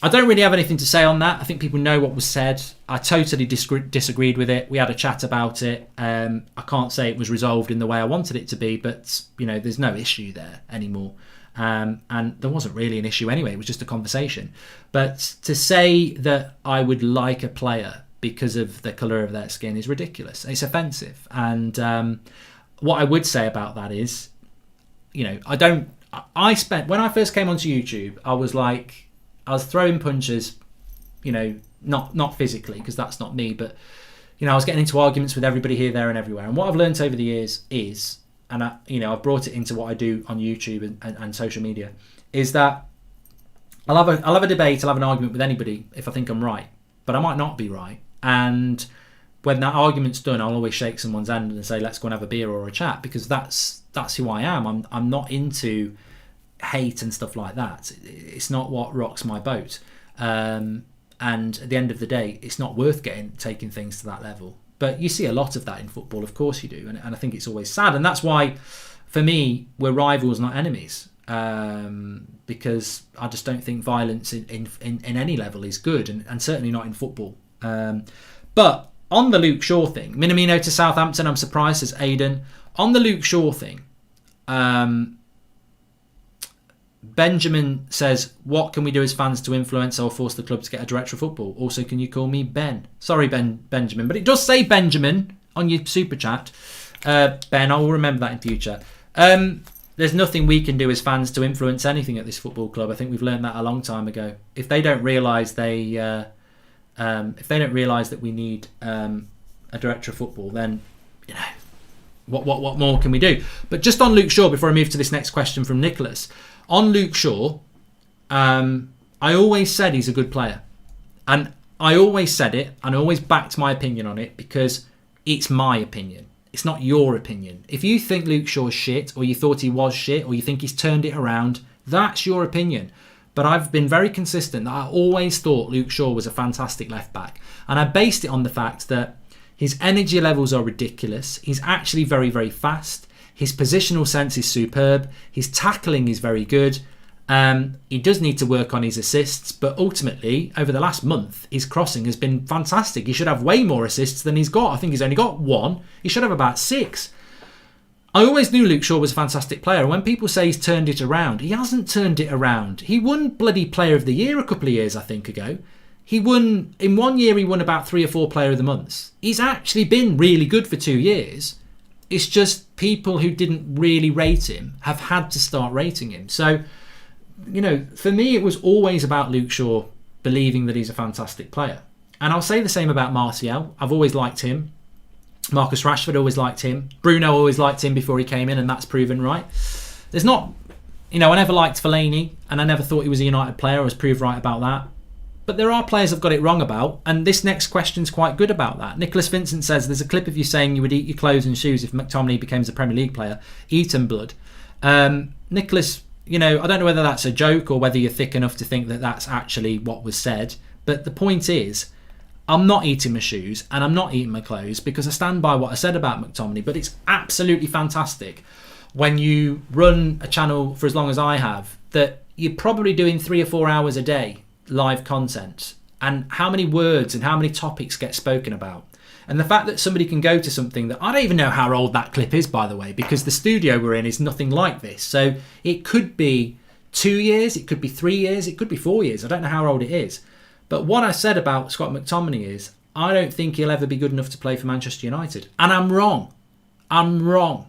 I don't really have anything to say on that. I think people know what was said. I totally disagreed with it. We had a chat about it. I can't say it was resolved in the way I wanted it to be, but there's no issue there anymore. And there wasn't really an issue anyway. It was just a conversation. But to say that I would like a player because of the colour of their skin is ridiculous. It's offensive. And what I would say about that is, when I first came onto YouTube, I was throwing punches, not physically, because that's not me, but I was getting into arguments with everybody here, there, and everywhere. And what I've learned over the years is, and I've brought it into what I do on YouTube and social media, is that I'll have a debate, I'll have an argument with anybody if I think I'm right, but I might not be right. And when that argument's done, I'll always shake someone's hand and say, let's go and have a beer or a chat, because that's who I am. I'm not into hate and stuff like that. It's not what rocks my boat. And at the end of the day, it's not worth taking things to that level. But you see a lot of that in football, of course you do, and I think it's always sad. And that's why, for me, we're rivals, not enemies. Because I just don't think violence in any level is good, and certainly not in football. But on the Luke Shaw thing, Minamino to Southampton, I'm surprised, says Aidan. On the Luke Shaw thing, Benjamin says, what can we do as fans to influence or force the club to get a director of football? Also, can you call me Ben? Sorry, Benjamin, but it does say Benjamin on your super chat. Ben, I will remember that in future. There's nothing we can do as fans to influence anything at this football club. I think we've learned that a long time ago. If they don't realise that we need a director of football, then what more can we do? But just on Luke Shaw, before I move to this next question from Nicholas, on Luke Shaw, I always said he's a good player, and I always said it, and I always backed my opinion on it, because it's my opinion. It's not your opinion. If you think Luke Shaw's shit, or you thought he was shit, or you think he's turned it around, that's your opinion. But I've been very consistent that I always thought Luke Shaw was a fantastic left back. And I based it on the fact that his energy levels are ridiculous. He's actually very, very fast. His positional sense is superb. His tackling is very good. He does need to work on his assists, but ultimately, over the last month, his crossing has been fantastic. He should have way more assists than he's got. I think he's only got 1. He should have about 6. I always knew Luke Shaw was a fantastic player. And when people say he's turned it around, he hasn't turned it around. He won bloody Player of the Year a couple of years, I think, ago. In 1 year, he won about 3 or 4 Player of the Months. He's actually been really good for 2 years. It's just people who didn't really rate him have had to start rating him. So, for me, it was always about Luke Shaw believing that he's a fantastic player. And I'll say the same about Martial. I've always liked him. Marcus Rashford always liked him. Bruno always liked him before he came in, and that's proven right. There's not, I never liked Fellaini, and I never thought he was a United player. I was proved right about that. But there are players I've got it wrong about, and this next question's quite good about that. Nicholas Vincent says, there's a clip of you saying you would eat your clothes and shoes if McTominay becomes a Premier League player. Eaten blood. Nicholas, I don't know whether that's a joke or whether you're thick enough to think that that's actually what was said. But the point is, I'm not eating my shoes and I'm not eating my clothes, because I stand by what I said about McTominay. But it's absolutely fantastic when you run a channel for as long as I have, that you're probably doing 3 or 4 hours a day live content, and how many words and how many topics get spoken about. And the fact that somebody can go to something that, I don't even know how old that clip is, by the way, because the studio we're in is nothing like this. So it could be 2 years, it could be 3 years, it could be 4 years. I don't know how old it is. But what I said about Scott McTominay is, I don't think he'll ever be good enough to play for Manchester United. And I'm wrong. I'm wrong.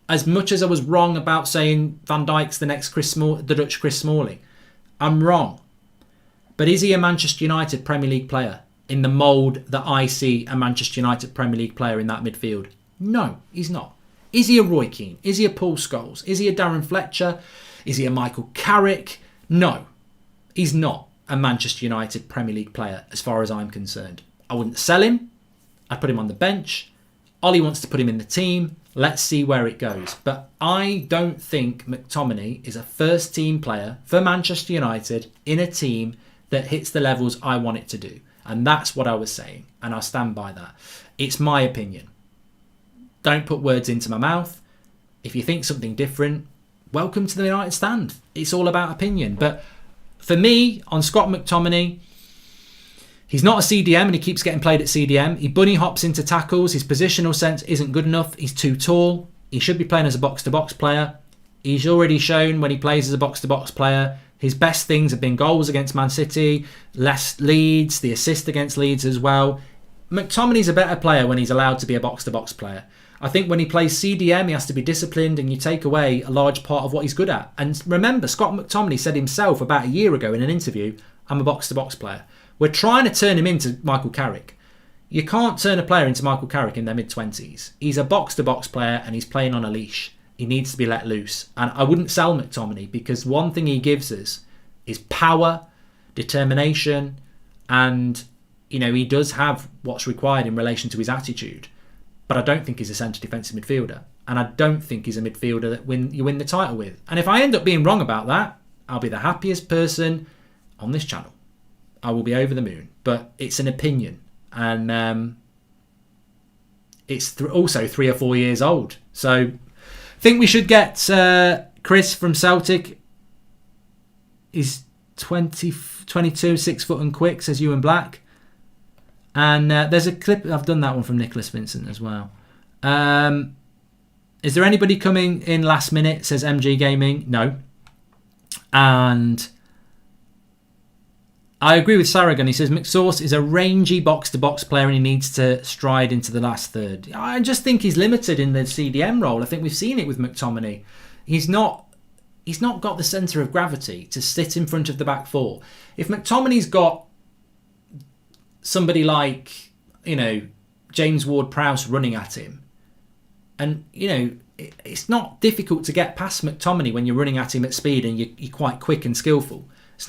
As much as I was wrong about saying Van Dijk's the next the Dutch Chris Smalling, I'm wrong. But is he a Manchester United Premier League player in the mould that I see a Manchester United Premier League player in that midfield? No, he's not. Is he a Roy Keane? Is he a Paul Scholes? Is he a Darren Fletcher? Is he a Michael Carrick? No, he's not a Manchester United Premier League player as far as I'm concerned. I wouldn't sell him. I'd put him on the bench. Ollie wants to put him in the team. Let's see where it goes. But I don't think McTominay is a first team player for Manchester United in a team that hits the levels I want it to do. And that's what I was saying. And I stand by that. It's my opinion. Don't put words into my mouth. If you think something different, welcome to the United stand. It's all about opinion. But for me, on Scott McTominay, he's not a CDM and he keeps getting played at CDM. He bunny hops into tackles. His positional sense isn't good enough. He's too tall. He should be playing as a box-to-box player. He's already shown when he plays as a box-to-box player, his best things have been goals against Man City, less Leeds, the assist against Leeds as well. McTominay's a better player when he's allowed to be a box-to-box player. I think when he plays CDM, he has to be disciplined and you take away a large part of what he's good at. And remember, Scott McTominay said himself about a year ago in an interview, I'm a box-to-box player. We're trying to turn him into Michael Carrick. You can't turn a player into Michael Carrick in their mid-20s. He's a box-to-box player and he's playing on a leash. He needs to be let loose. And I wouldn't sell McTominay because one thing he gives us is power, determination, and, you know, he does have what's required in relation to his attitude. But I don't think he's a centre defensive midfielder. And I don't think he's a midfielder that you win the title with. And if I end up being wrong about that, I'll be the happiest person on this channel. I will be over the moon. But it's an opinion. And it's also 3 or 4 years old. So I think we should get Chris from Celtic. He's 22, 6 foot and quick, says Ewan Black. And there's a clip, I've done that one from Nicholas Vincent as well. Is there anybody coming in last minute, says MG Gaming? No. And I agree with Saragon. He says McSauce is a rangy box-to-box player and he needs to stride into the last third. I just think he's limited in the CDM role. I think we've seen it with McTominay. He's not got the centre of gravity to sit in front of the back four. If McTominay's got somebody like, you know, James Ward-Prowse running at him, and, you know, it's not difficult to get past McTominay when you're running at him at speed and you're quite quick and skillful. It's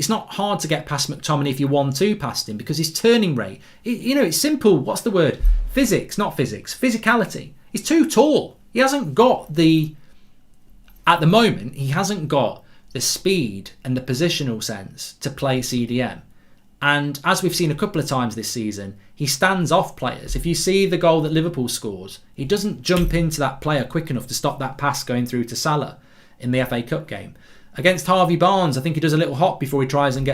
not hard to get past McTominay if you 1-2 past him because his turning rate, it's simple. What's the word? Physics, not physics. Physicality. He's too tall. He hasn't got at the moment, he hasn't got the speed and the positional sense to play CDM. And as we've seen a couple of times this season, he stands off players. If you see the goal that Liverpool scores, he doesn't jump into that player quick enough to stop that pass going through to Salah in the FA Cup game. Against Harvey Barnes, I think he does a little hop before he tries and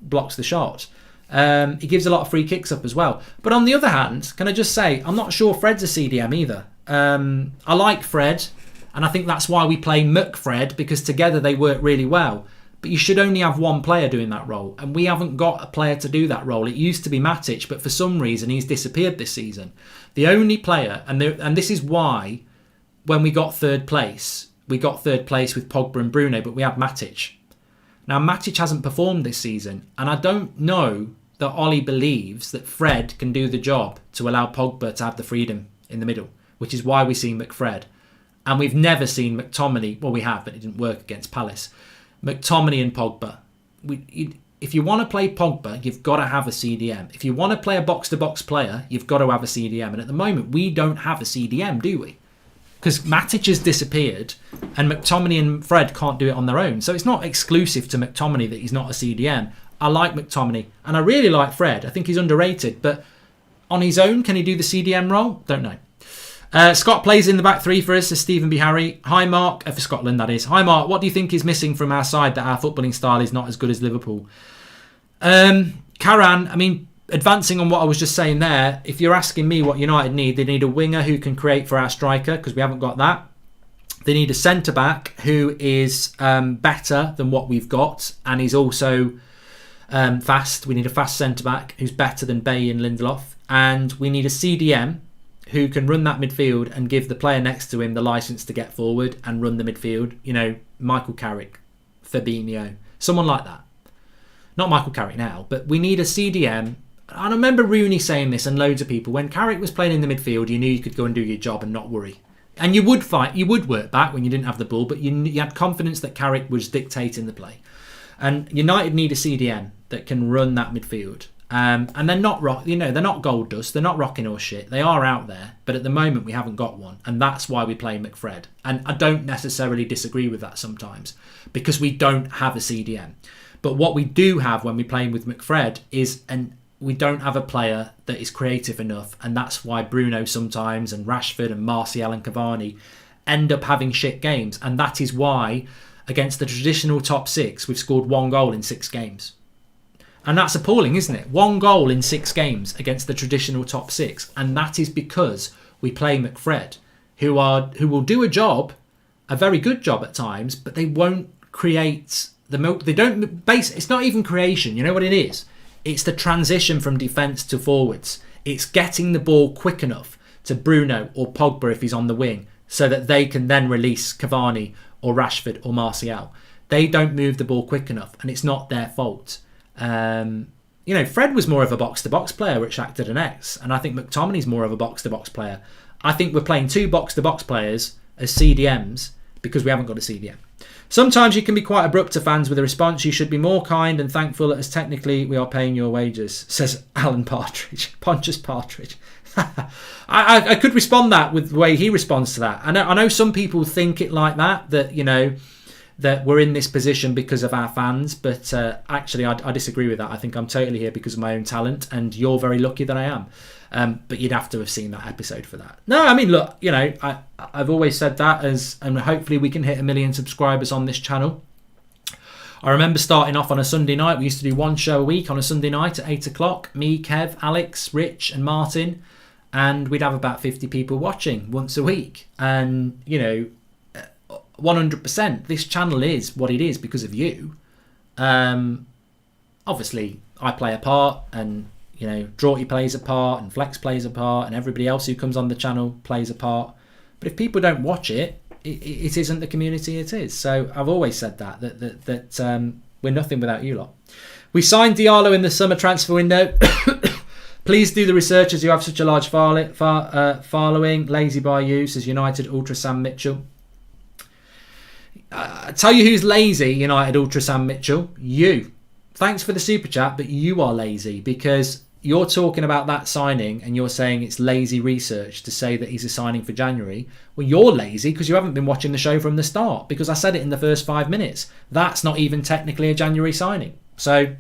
blocks the shot. He gives a lot of free kicks up as well. But on the other hand, can I just say, I'm not sure Fred's a CDM either. I like Fred, and I think that's why we play McFred, because together they work really well. But you should only have one player doing that role, and we haven't got a player to do that role. It used to be Matic, but for some reason he's disappeared this season. The only player, and this is why when we got third place with Pogba and Bruno, but we had Matic. Now Matic hasn't performed this season, and I don't know that Ollie believes that Fred can do the job to allow Pogba to have the freedom in the middle, which is why we see McFred. And we've never seen McTominay, well we have, but it didn't work against Palace. McTominay and Pogba. If you want to play Pogba, you've got to have a CDM. If you want to play a box-to-box player, you've got to have a CDM. And at the moment, we don't have a CDM, do we? Because Matic has disappeared and McTominay and Fred can't do it on their own. So it's not exclusive to McTominay that he's not a CDM. I like McTominay and I really like Fred. I think he's underrated. But on his own, can he do the CDM role? Don't know. Scott plays in the back three for us, says Stephen B. Harry. Hi, Mark. For Scotland, that is. Hi, Mark. What do you think is missing from our side that our footballing style is not as good as Liverpool? Karan, I mean, advancing on what I was just saying there, if you're asking me what United need, they need a winger who can create for our striker, because we haven't got that. They need a centre-back who is better than what we've got, and he's also fast. We need a fast centre-back who's better than Bay and Lindelof. And we need a CDM who can run that midfield and give the player next to him the licence to get forward and run the midfield. You know, Michael Carrick, Fabinho, someone like that. Not Michael Carrick now, but we need a CDM. I remember Rooney saying this and loads of people. When Carrick was playing in the midfield, you knew you could go and do your job and not worry. And you would fight, you would work back when you didn't have the ball, but you had confidence that Carrick was dictating the play. And United need a CDM that can run that midfield. And they're not they're not gold dust, they're not rocking or shit. They are out there, but at the moment we haven't got one, and that's why we play McFred. And I don't necessarily disagree with that sometimes, because we don't have a CDM. But what we do have when we're playing with McFred is we don't have a player that is creative enough, and that's why Bruno sometimes and Rashford and Martial and Cavani end up having shit games, and that is why against the traditional top 6, we've scored 1 goal in 6 games. And that's appalling, isn't it? 1 goal in 6 games against the traditional top 6. And that is because we play McFred, who will do a job, a very good job at times, but they won't create the milk. They don't base. It's not even creation. You know what it is? It's the transition from defence to forwards. It's getting the ball quick enough to Bruno or Pogba if he's on the wing, so that they can then release Cavani or Rashford or Martial. They don't move the ball quick enough, and it's not their fault. Fred was more of a box-to-box player, which acted an X, and I think McTominay's more of a box-to-box player. I think we're playing 2 box-to-box players as CDMs because we haven't got a CDM. Sometimes you can be quite abrupt to fans with a response. You should be more kind and thankful as technically we are paying your wages, says Alan Partridge. Pontius Partridge. I could respond that with the way he responds to that. I know some people think it like that that we're in this position because of our fans, but actually I disagree with that. I think I'm totally here because of my own talent, and you're very lucky that I am. But you'd have to have seen that episode for that. No, I mean, look, I've always said that, and hopefully we can hit 1 million subscribers on this channel. I remember starting off on a Sunday night. We used to do 1 show a week on a Sunday night at 8 o'clock. Me, Kev, Alex, Rich and Martin. And we'd have about 50 people watching once a week. And, 100%, this channel is what it is because of you. Obviously, I play a part, and, Draughty plays a part, and Flex plays a part, and everybody else who comes on the channel plays a part. But if people don't watch it, it isn't the community it is. So I've always said that we're nothing without you lot. We signed Diallo in the summer transfer window. Please do the research as you have such a large following. Lazy by you, says United Ultra Sam Mitchell. Tell you who's lazy, United Ultra Sam Mitchell. You. Thanks for the super chat, but you are lazy because you're talking about that signing and you're saying it's lazy research to say that he's a signing for January. Well, you're lazy because you haven't been watching the show from the start, because I said it in the first 5 minutes. That's not even technically a January signing. So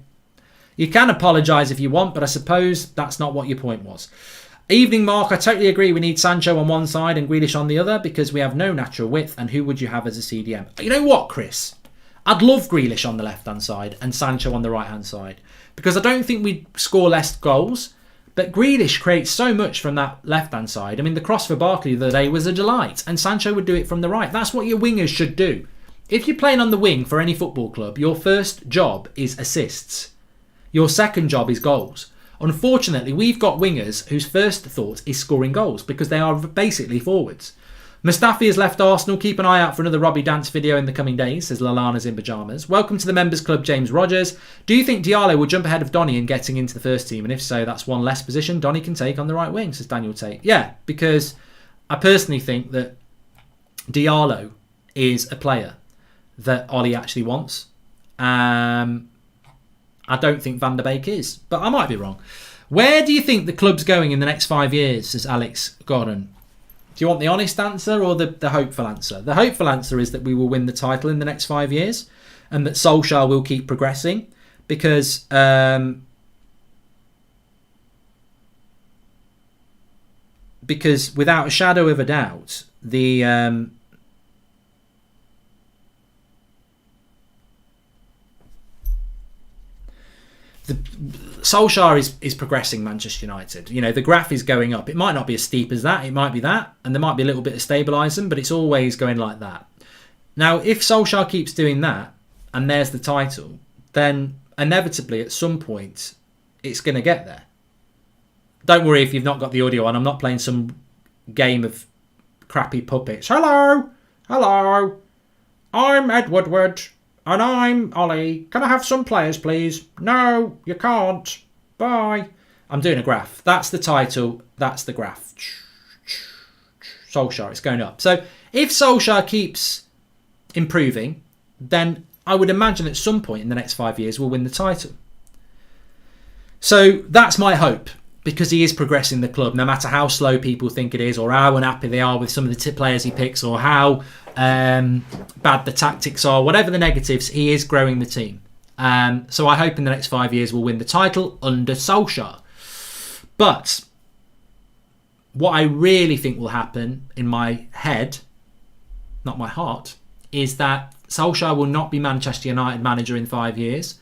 you can apologise if you want, but I suppose that's not what your point was. Evening, Mark. I totally agree. We need Sancho on one side and Grealish on the other because we have no natural width. And who would you have as a CDM? You know what, Chris? I'd love Grealish on the left-hand side and Sancho on the right-hand side, because I don't think we'd score less goals. But Grealish creates so much from that left-hand side. I mean, the cross for Barkley the other day was a delight, and Sancho would do it from the right. That's what your wingers should do. If you're playing on the wing for any football club, your first job is assists. Your second job is goals. Unfortunately, we've got wingers whose first thought is scoring goals because they are basically forwards. Mustafi has left Arsenal. Keep an eye out for another Robbie Dance video in the coming days, says Lalana's in pyjamas. Welcome to the members club, James Rogers. Do you think Diallo will jump ahead of Donny in getting into the first team? And if so, that's one less position Donny can take on the right wing, says Daniel Tate. Yeah, because I personally think that Diallo is a player that Ollie actually wants. I don't think Van der Beek is, but I might be wrong. Where do you think the club's going in the next 5 years, says Alex Gordon? Do you want the honest answer or the hopeful answer? The hopeful answer is that we will win the title in the next 5 years and that Solskjaer will keep progressing because without a shadow of a doubt, the Solskjaer is progressing Manchester United. The graph is going up. It might not be as steep as that. It might be that. And there might be a little bit of stabilising, but it's always going like that. Now, if Solskjaer keeps doing that, and there's the title, then inevitably at some point, it's going to get there. Don't worry if you've not got the audio on. I'm not playing some game of crappy puppets. Hello! Hello! I'm Ed Woodward. And I'm Ollie. Can I have some players, please? No, you can't. Bye. I'm doing a graph. That's the title. That's the graph. Solskjaer, it's going up. So if Solskjaer keeps improving, then I would imagine at some point in the next 5 years we'll win the title. So that's my hope, because he is progressing the club, no matter how slow people think it is or how unhappy they are with some of the players he picks or how bad the tactics are, whatever the negatives, he is growing the team. So I hope in the next 5 years we'll win the title under Solskjaer. But what I really think will happen in my head, not my heart, is that Solskjaer will not be Manchester United manager in 5 years.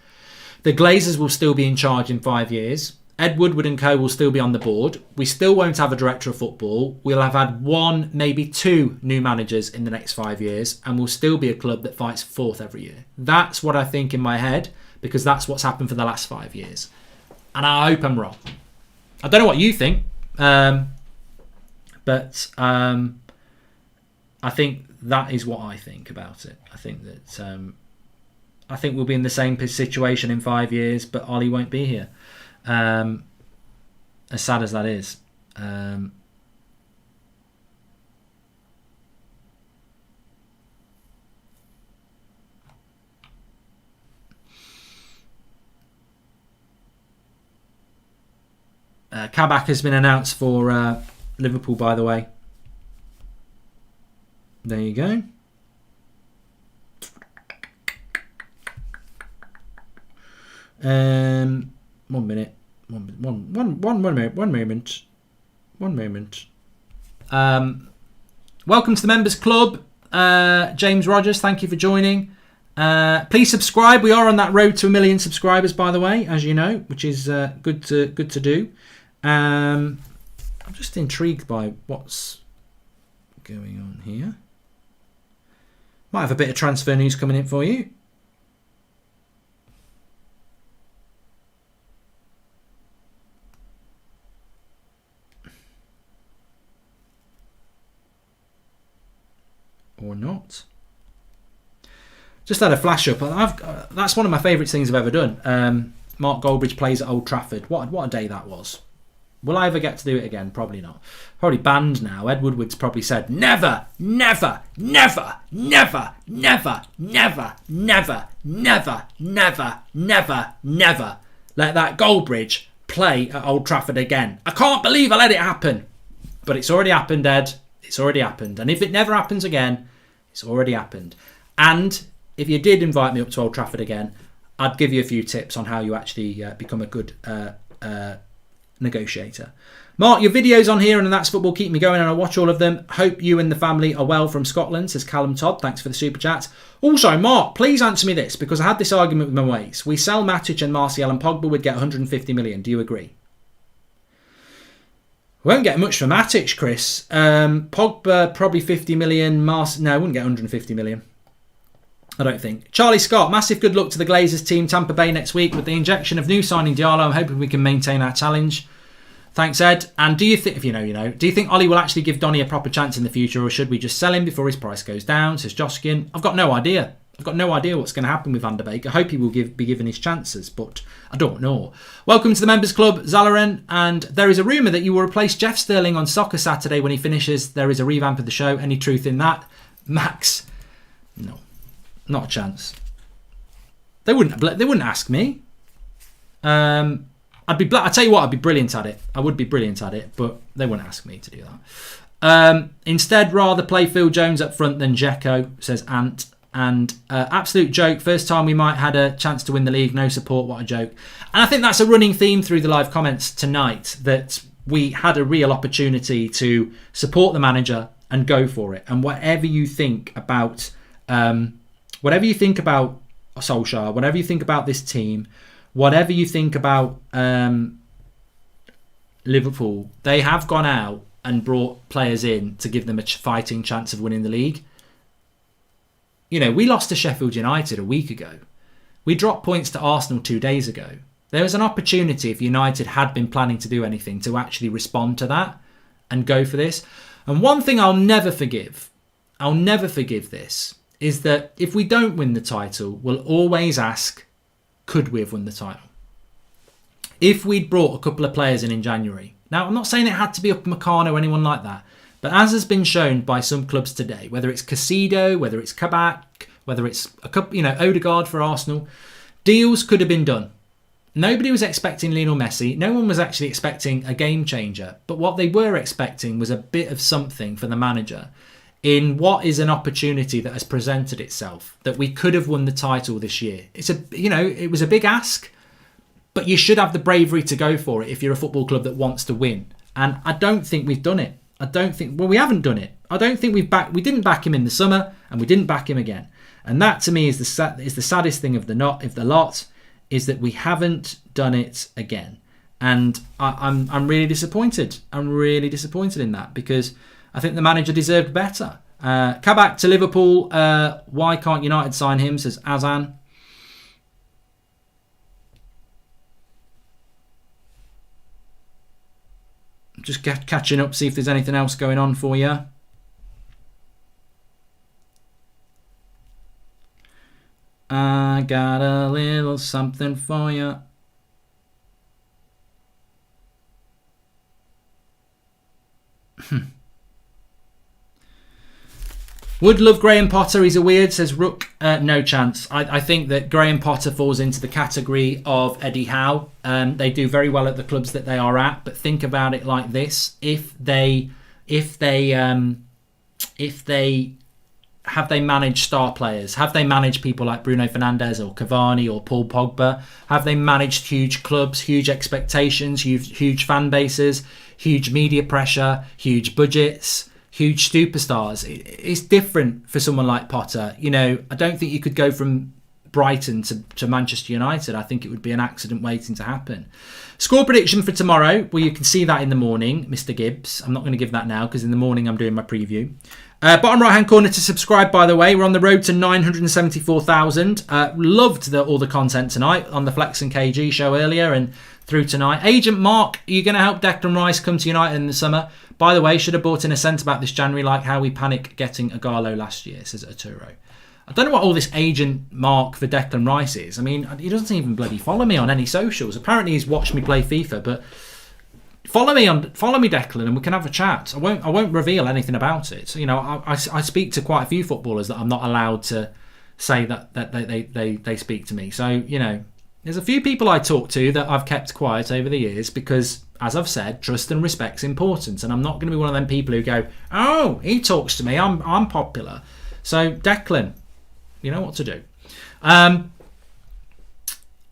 The Glazers will still be in charge in 5 years. Ed Woodward and co will still be on the board. We still won't have a director of football. We'll have had 1, maybe 2 new managers in the next 5 years, and we'll still be a club that fights 4th every year. That's what I think in my head, because that's what's happened for the last 5 years. And I hope I'm wrong. I don't know what you think, but I think that is what I think about it. I think that I think we'll be in the same situation in 5 years, but Ollie won't be here. As sad as that is. Kabak has been announced for Liverpool, by the way. There you go. One minute. One moment. Welcome to the Members Club. James Rogers, thank you for joining. Please subscribe. We are on that road to 1 million subscribers, by the way, as you know, which is good to do. I'm just intrigued by what's going on here. Might have a bit of transfer news coming in for you. Or not. Just had a flash up. That's one of my favourite things I've ever done. Mark Goldbridge plays at Old Trafford. What a day that was. Will I ever get to do it again? Probably not. Probably banned now. Ed Woodward's probably said, never, never, never, never, never, never, never, never, never, never, never let that Goldbridge play at Old Trafford again. I can't believe I let it happen. But it's already happened, Ed. It's already happened. And if it never happens again, it's already happened. And if you did invite me up to Old Trafford again, I'd give you a few tips on how you actually become a good negotiator. Mark, your videos on here and That's Football keep me going and I watch all of them. Hope you and the family are well from Scotland, says Callum Todd. Thanks for the super chat. Also, Mark, please answer me this, because I had this argument with my mates. We sell Matic and Martial and Pogba would get 150 million. Do you agree? We won't get much for Matic, Chris. Pogba, probably 50 million. No, I wouldn't get 150 million. I don't think. Charlie Scott, massive good luck to the Glazers team, Tampa Bay next week with the injection of new signing Diallo. I'm hoping we can maintain our challenge. Thanks, Ed. And do you think, if you know, you know, do you think Ollie will actually give Donny a proper chance in the future, or should we just sell him before his price goes down? Says Joskin. I've got no idea. I've got no idea what's going to happen with Van der Beek. I hope he will be given his chances, but I don't know. Welcome to the Members Club, Zalaren. And there is a rumour that you will replace Jeff Sterling on Soccer Saturday when he finishes. There is a revamp of the show. Any truth in that? Max? No. Not a chance. They wouldn't ask me. I tell you what, I'd be brilliant at it. I would be brilliant at it, but they wouldn't ask me to do that. Instead, rather play Phil Jones up front than Dzeko, says Ant. And absolute joke. First time we might had a chance to win the league. No support. What a joke. And I think that's a running theme through the live comments tonight, that we had a real opportunity to support the manager and go for it. And whatever you think about Solskjaer, whatever you think about this team, whatever you think about Liverpool, they have gone out and brought players in to give them a fighting chance of winning the league. You know, we lost to Sheffield United a week ago. We dropped points to Arsenal 2 days ago. There was an opportunity, if United had been planning to do anything, to actually respond to that and go for this. And one thing I'll never forgive this, is that if we don't win the title, we'll always ask, could we have won the title? If we'd brought a couple of players in January. Now, I'm not saying it had to be Upamecano or anyone like that, but as has been shown by some clubs today, whether it's Caicedo, whether it's Kabak, whether it's Odegaard for Arsenal, deals could have been done. Nobody was expecting Lionel Messi. No one was actually expecting a game changer. But what they were expecting was a bit of something for the manager in what is an opportunity that has presented itself, that we could have won the title this year. It was a big ask, but you should have the bravery to go for it if you're a football club that wants to win. And I don't think we've done it. We haven't done it. I don't think we didn't back him in the summer, and we didn't back him again. And that to me is the saddest thing of the lot, is that we haven't done it again. And I'm really disappointed. I'm really disappointed in that, because I think the manager deserved better. Kabak to Liverpool. Why can't United sign him, says Azan. Just catching up, see if there's anything else going on for you. I got a little something for you. Would love Graham Potter. He's a weird, says Rook. No chance. I think that Graham Potter falls into the category of Eddie Howe. They do very well at the clubs that they are at, but think about it like this: if they have they managed star players? Have they managed people like Bruno Fernandes or Cavani or Paul Pogba? Have they managed huge clubs, huge expectations, huge fan bases, huge media pressure, huge budgets, huge superstars? It's different for someone like Potter. You know, I don't think you could go from Brighton to Manchester United. I think it would be an accident waiting to happen. Score prediction for tomorrow. Well, you can see that in the morning, Mr. Gibbs. I'm not going to give that now because in the morning I'm doing my preview. Bottom right hand corner to subscribe, by the way. We're on the road to 974,000. Loved all the content tonight on the Flex and KG show earlier and through tonight. Agent Mark, are you going to help Declan Rice come to United in the summer? By the way, should have bought in a centre-back this January like how we panicked getting Agallo last year, says Arturo. I don't know what all this Agent Mark for Declan Rice is. I mean, he doesn't even bloody follow me on any socials. Apparently he's watched me play FIFA, but follow me, Declan, and we can have a chat. I won't reveal anything about it. So, you know, I speak to quite a few footballers that I'm not allowed to say that they speak to me. So, you know, there's a few people I talk to that I've kept quiet over the years because, as I've said, trust and respect's important, and I'm not going to be one of them people who go, "Oh, he talks to me. I'm popular." So, Declan, you know what to do.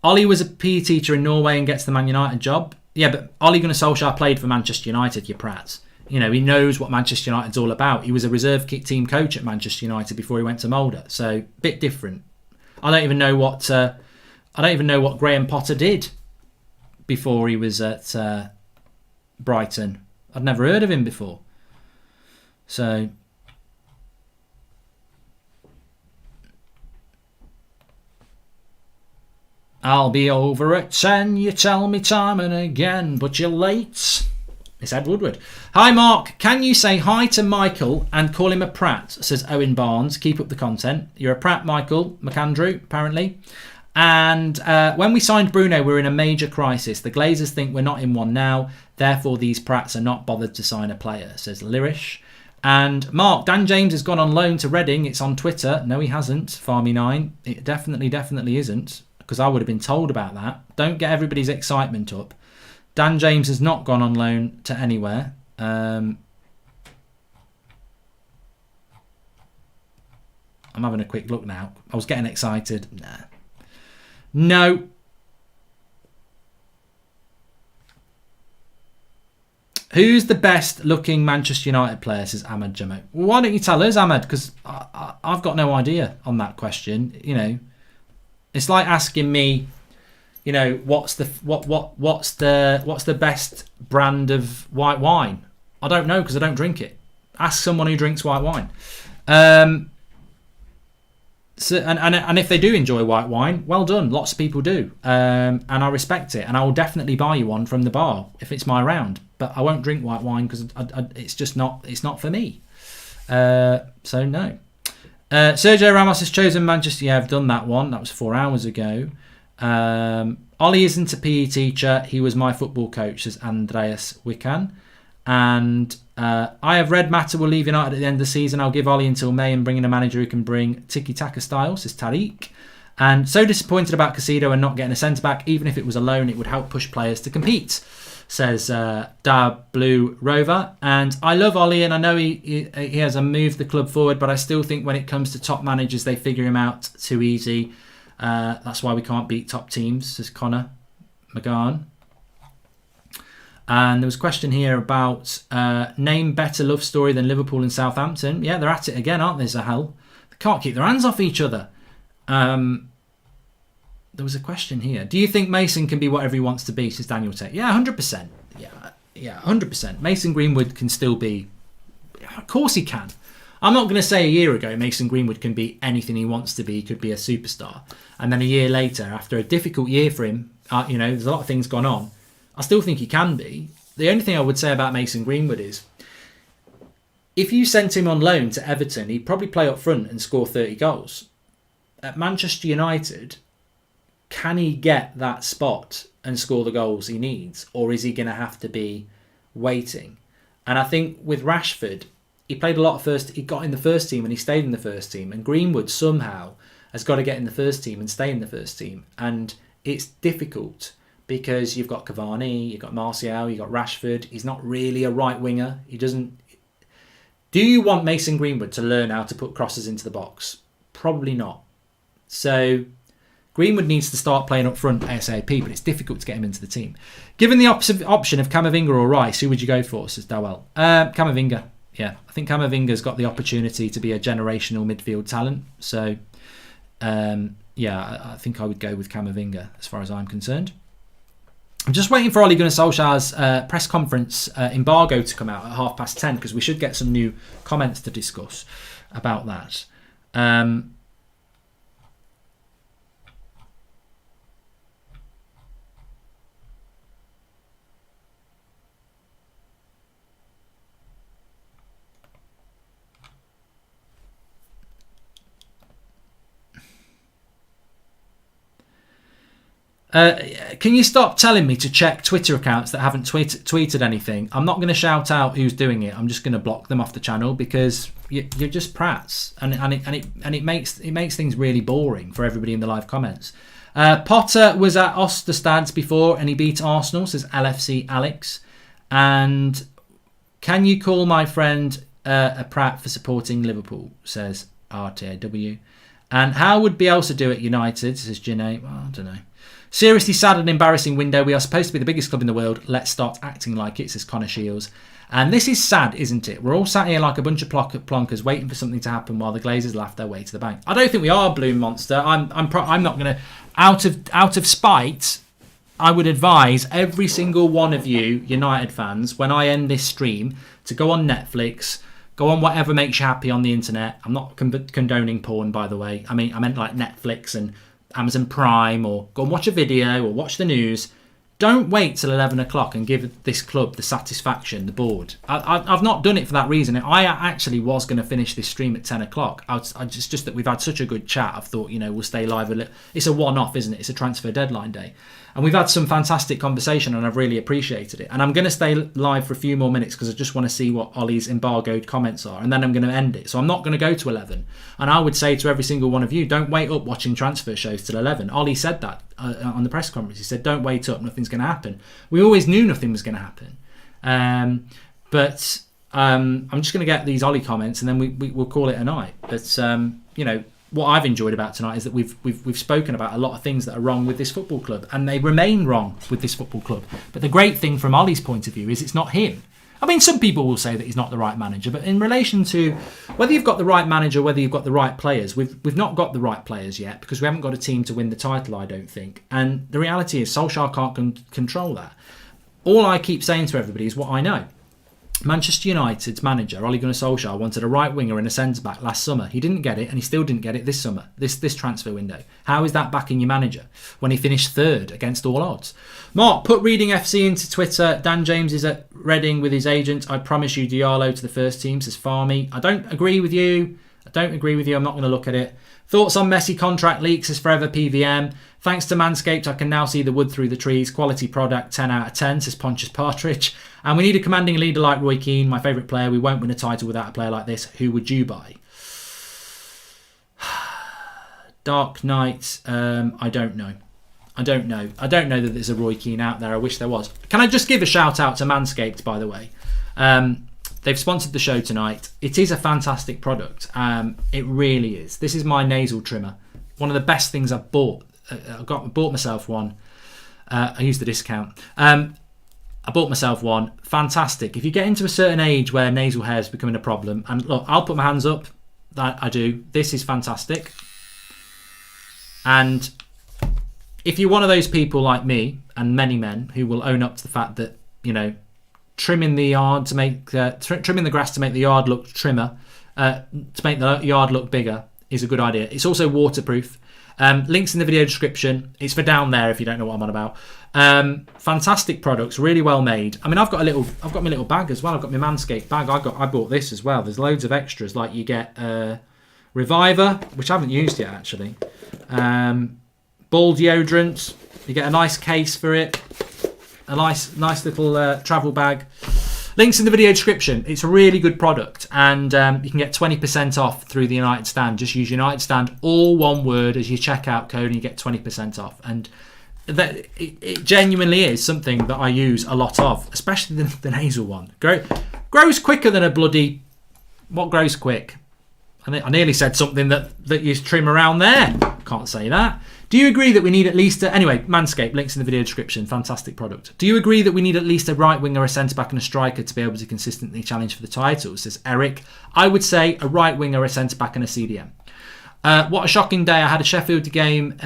Ollie was a PE teacher in Norway and gets the Man United job. Yeah, but Ole Gunnar Solskjaer played for Manchester United, you prat. You know, he knows what Manchester United's all about. He was a reserve team coach at Manchester United before he went to Mulder. So, bit different. I don't even know what Graham Potter did before he was at Brighton. I'd never heard of him before. So, I'll be over at 10, you tell me time and again, but you're late. It's Ed Woodward. Hi Mark, can you say hi to Michael and call him a prat, says Owen Barnes. Keep up the content. You're a prat, Michael McAndrew, apparently. And when we signed Bruno, we were in a major crisis. The Glazers think we're not in one now, therefore these prats are not bothered to sign a player, says Lyrish. And Mark, Dan James has gone on loan to Reading. It's on Twitter. No, he hasn't, Farmy9. It definitely isn't, because I would have been told about that. Don't get everybody's excitement up. Dan James has not gone on loan to anywhere. I'm having a quick look now. I was getting excited. Nah. No. Who's the best looking Manchester United player, says Ahmed Jamo. Well, why don't you tell us, Ahmed? Because I've got no idea on that question. You know, it's like asking me, you know, what's the best brand of white wine? I don't know because I don't drink it. Ask someone who drinks white wine. So and if they do enjoy white wine, well done. Lots of people do, and I respect it. And I will definitely buy you one from the bar if it's my round. But I won't drink white wine because it's just not. It's not for me. So no. Sergio Ramos has chosen Manchester. Yeah, I've done that one. That was 4 hours ago. Ollie isn't a PE teacher. He was my football coach, says Andreas Wiccan. And I have read Mata will leave United at the end of the season. I'll give Ollie until May and bring in a manager who can bring tiki-taka style, says Tariq. And so disappointed about Casido and not getting a centre-back. Even if it was a loan, it would help push players to compete, says Da Blue Rover. And I love Ollie and I know he has moved the club forward, but I still think when it comes to top managers, they figure him out too easy. That's why we can't beat top teams, says Connor McGahn. And there was a question here about name better love story than Liverpool and Southampton. Yeah, they're at it again, aren't they, Zahel? They can't keep their hands off each other. There was a question here. Do you think Mason can be whatever he wants to be, says Daniel Tate? Yeah, 100%. Yeah, 100%. Mason Greenwood can still be... Of course he can. I'm not going to say a year ago Mason Greenwood can be anything he wants to be. He could be a superstar. And then a year later, after a difficult year for him, there's a lot of things gone on. I still think he can be. The only thing I would say about Mason Greenwood is if you sent him on loan to Everton, he'd probably play up front and score 30 goals. At Manchester United, can he get that spot and score the goals he needs? Or is he going to have to be waiting? And I think with Rashford, he played a lot of first. He got in the first team and he stayed in the first team. And Greenwood somehow has got to get in the first team and stay in the first team. And it's difficult because you've got Cavani, you've got Martial, you've got Rashford. He's not really a right winger. He doesn't... Do you want Mason Greenwood to learn how to put crosses into the box? Probably not. So Greenwood needs to start playing up front ASAP, but it's difficult to get him into the team. Given the option of Camavinga or Rice, who would you go for, says Dowell? Camavinga. Yeah, I think Camavinga's got the opportunity to be a generational midfield talent. So, I think I would go with Camavinga as far as I'm concerned. I'm just waiting for Ole Gunnar Solskjaer's press conference embargo to come out at 10:30 because we should get some new comments to discuss about that. Can you stop telling me to check Twitter accounts that haven't tweeted anything? I'm not going to shout out who's doing it. I'm just going to block them off the channel because you're just prats, and it makes things really boring for everybody in the live comments. Potter was at Osterstad before and he beat Arsenal, says LFC Alex. And can you call my friend a prat for supporting Liverpool, says RTAW. And how would Bielsa do at United, says Janae? Well, I don't know. Seriously sad and embarrassing window. We are supposed to be the biggest club in the world. Let's start acting like it, says Connor Shields. And this is sad, isn't it? We're all sat here like a bunch of plonkers waiting for something to happen while the Glazers laugh their way to the bank. I don't think we are, Bloom Monster. I'm not going to... Out of spite, I would advise every single one of you United fans, when I end this stream, to go on Netflix, go on whatever makes you happy on the internet. I'm not condoning porn, by the way. I meant like Netflix and Amazon Prime, or go and watch a video or watch the news. Don't wait till 11 o'clock and give this club the satisfaction, the board. I've not done it for that reason. I actually was going to finish this stream at 10 o'clock. Just that we've had such a good chat. I've thought, we'll stay live a little. It's a one-off, isn't it? It's a transfer deadline day. And we've had some fantastic conversation and I've really appreciated it. And I'm going to stay live for a few more minutes because I just want to see what Ollie's embargoed comments are. And then I'm going to end it. So I'm not going to go to 11. And I would say to every single one of you, don't wait up watching transfer shows till 11. Ollie said that on the press conference. He said, don't wait up, nothing's going to happen. We always knew nothing was going to happen. But I'm just going to get these Ollie comments and then we'll call it a night. But, what I've enjoyed about tonight is that we've spoken about a lot of things that are wrong with this football club, and they remain wrong with this football club. But the great thing from Ollie's point of view is it's not him. I mean, some people will say that he's not the right manager, but in relation to whether you've got the right manager, whether you've got the right players, we've not got the right players yet because we haven't got a team to win the title, I don't think. And the reality is Solskjaer can't control that. All I keep saying to everybody is what I know. Manchester United's manager, Ole Gunnar Solskjaer, wanted a right winger and a centre-back last summer. He didn't get it, and he still didn't get it this summer, this transfer window. How is that backing your manager when he finished third against all odds? Mark, put Reading FC into Twitter. Dan James is at Reading with his agent. I promise you Diallo to the first team, says Farmy. I don't agree with you. I'm not going to look at it. Thoughts on Messi contract leaks, says Forever PVM. Thanks to Manscaped, I can now see the wood through the trees. Quality product, 10 out of 10, says Pontius Partridge. And we need a commanding leader like Roy Keane, my favourite player. We won't win a title without a player like this. Who would you buy? Dark Knight, I don't know. I don't know that there's a Roy Keane out there. I wish there was. Can I just give a shout out to Manscaped, by the way? They've sponsored the show tonight. It is a fantastic product. It really is. This is my nasal trimmer. One of the best things I've bought. I bought myself one. I used the discount. I bought myself one. Fantastic. If you get into a certain age where nasal hair is becoming a problem, and look, I'll put my hands up. That I do. This is fantastic. And if you're one of those people like me and many men who will own up to the fact that, you know, trimming the yard to make trimming the grass to make the yard look trimmer, to make the yard look bigger is a good idea. It's also waterproof. Links in the video description. It's for down there if you don't know what I'm on about. Fantastic products, really well made. I mean, I've got my little bag as well. I've got my Manscaped bag. I bought this as well. There's loads of extras, like you get Reviver, which I haven't used yet actually. Ball deodorant. You get a nice case for it. A nice little travel bag. Links in the video description. It's a really good product, and you can get 20% off through the United Stand. Just use United Stand, all one word, as your checkout code, and you get 20% off. And that it genuinely is something that I use a lot of, especially the nasal one. Grows quicker than a bloody... What grows quick? I nearly said something that you trim around there. Can't say that. Do you agree that we need at least anyway, Manscaped, links in the video description, fantastic product. Do you agree that we need at least a right winger, a centre back and a striker to be able to consistently challenge for the title, says Eric? I would say a right winger, a centre back and a CDM. What a shocking day. I had a Sheffield game.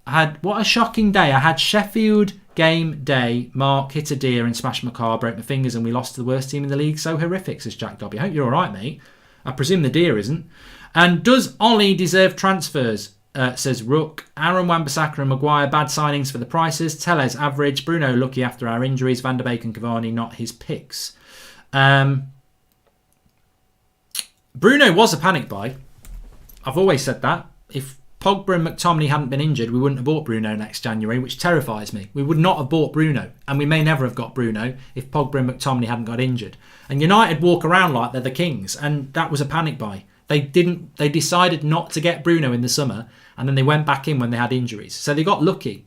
What a shocking day. I had Sheffield game day. Mark hit a deer and smashed my car, broke my fingers, and we lost to the worst team in the league. So horrific, says Jack Dobby. I hope you're all right, mate. I presume the deer isn't. And does Ollie deserve transfers? Says Rook. Aaron Wan-Bissaka and Maguire, bad signings for the prices. Tellez, average. Bruno, lucky after our injuries. Van der Beek and Cavani, not his picks. Bruno was a panic buy. I've always said that. If Pogba and McTominay hadn't been injured, we wouldn't have bought Bruno next January, which terrifies me. We would not have bought Bruno, and we may never have got Bruno if Pogba and McTominay hadn't got injured. And United walk around like they're the kings, and that was a panic buy. They decided not to get Bruno in the summer, and then they went back in when they had injuries. So they got lucky.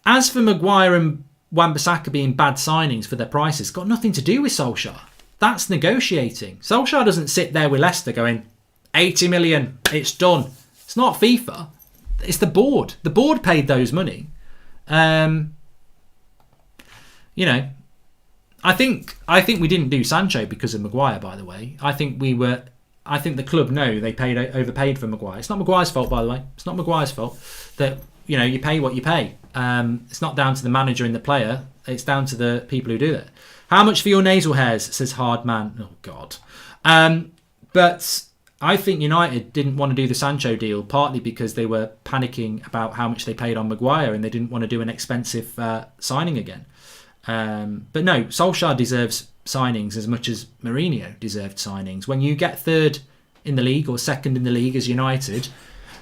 As for Maguire and Wan-Bissaka being bad signings for their prices, got nothing to do with Solskjaer. That's negotiating. Solskjaer doesn't sit there with Leicester going, 80 million, it's done. It's not FIFA. It's the board. The board paid those money. You know, I think we didn't do Sancho because of Maguire, by the way. I think the club know they overpaid for Maguire. It's not Maguire's fault, by the way. It's not Maguire's fault that, you know, you pay what you pay. It's not down to the manager and the player. It's down to the people who do that. How much for your nasal hairs, says Hard Man. Oh, God. But I think United didn't want to do the Sancho deal, partly because they were panicking about how much they paid on Maguire and they didn't want to do an expensive signing again. But no, Solskjaer deserves signings as much as Mourinho deserved signings. When you get third in the league or second in the league as United,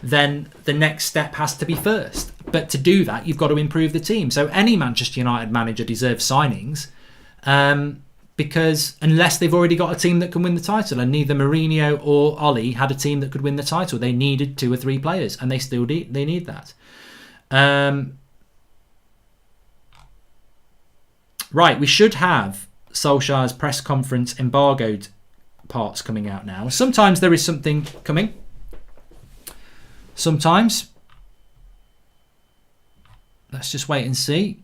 then the next step has to be first. But to do that, you've got to improve the team. So any Manchester United manager deserves signings, because unless they've already got a team that can win the title, and neither Mourinho or Ollie had a team that could win the title. They needed 2 or 3 players, and they need that. Right, we should have Solskjaer's press conference embargoed parts coming out now. Sometimes there is something coming. Sometimes. Let's just wait and see.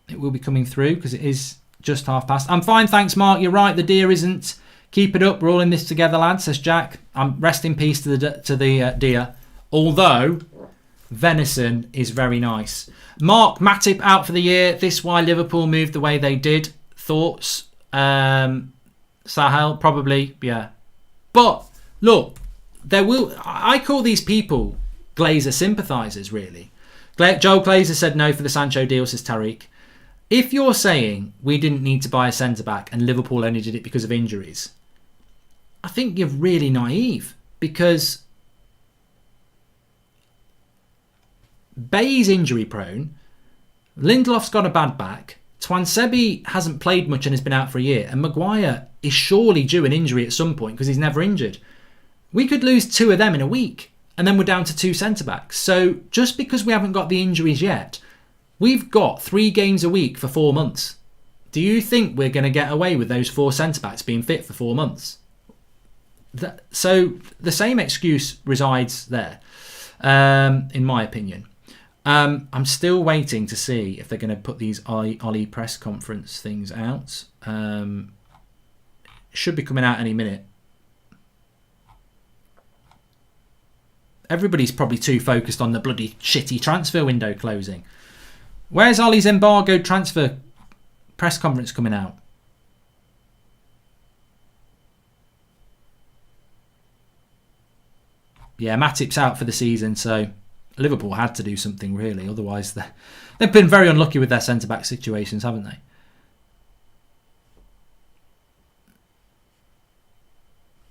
It will be coming through because it is just past. I'm fine, thanks, Mark. You're right. The deer isn't. Keep it up. We're all in this together, lads, says Jack. Rest in peace to the deer. Although venison is very nice. Mark, Matip out for the year. This why Liverpool moved the way they did. Thoughts? Sahel, probably, yeah. But look, I call these people Glazer sympathisers, really. Joel Glazer said no for the Sancho deal, says Tariq. If you're saying we didn't need to buy a centre-back and Liverpool only did it because of injuries, I think you're really naive, because Bay's injury prone, Lindelof's got a bad back, Twansebi hasn't played much and has been out for a year, and Maguire is surely due an injury at some point because he's never injured. We could lose 2 of them in a week, and then we're down to 2 centre-backs. So just because we haven't got the injuries yet, we've got 3 games a week for 4 months. Do you think we're going to get away with those 4 centre-backs being fit for 4 months? So the same excuse resides there, in my opinion. I'm still waiting to see if they're going to put these Ollie press conference things out. Should be coming out any minute. everybody's probably too focused on the bloody shitty transfer window closing. Where's Ollie's embargoed transfer press conference coming out? Yeah, Matip's out for the season, so Liverpool had to do something really. Otherwise, they've been very unlucky with their centre-back situations, haven't they?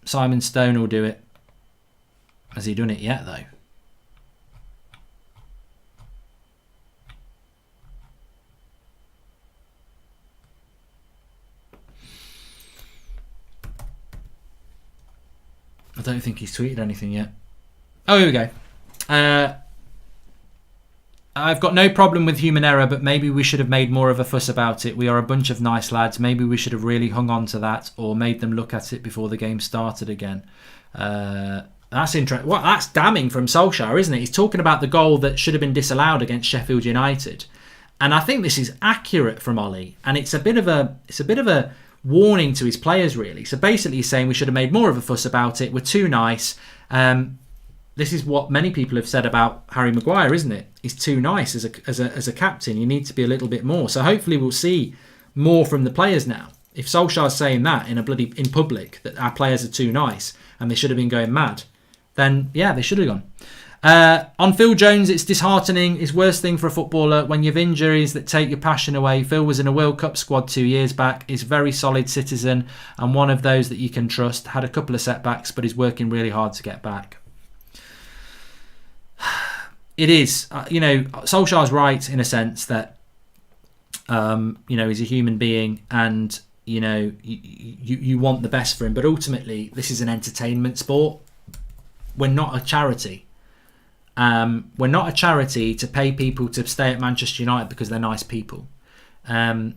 Simon Stone will do it. Has he done it yet, though? I don't think he's tweeted anything yet. Oh, here we go. I've got no problem with human error, but maybe we should have made more of a fuss about it. We are a bunch of nice lads. Maybe we should have really hung on to that or made them look at it before the game started again. That's interesting. Well, that's damning from Solskjaer, isn't it? He's talking about the goal that should have been disallowed against Sheffield United. And I think this is accurate from Ollie. And it's a bit of a warning to his players, really. So basically he's saying we should have made more of a fuss about it. We're too nice. This is what many people have said about Harry Maguire, isn't it? He's too nice as a captain. You need to be a little bit more. So hopefully we'll see more from the players now. If Solskjaer's saying that in public, that our players are too nice and they should have been going mad, then yeah, they should have gone. On Phil Jones, it's disheartening. It's worst thing for a footballer when you have injuries that take your passion away. Phil was in a World Cup squad 2 years back. He's a very solid citizen and one of those that you can trust. Had a couple of setbacks, but he's working really hard to get back. It is, Solskjaer's right in a sense that, he's a human being and, you want the best for him. But ultimately, this is an entertainment sport. We're not a charity. We're not a charity to pay people to stay at Manchester United because they're nice people. In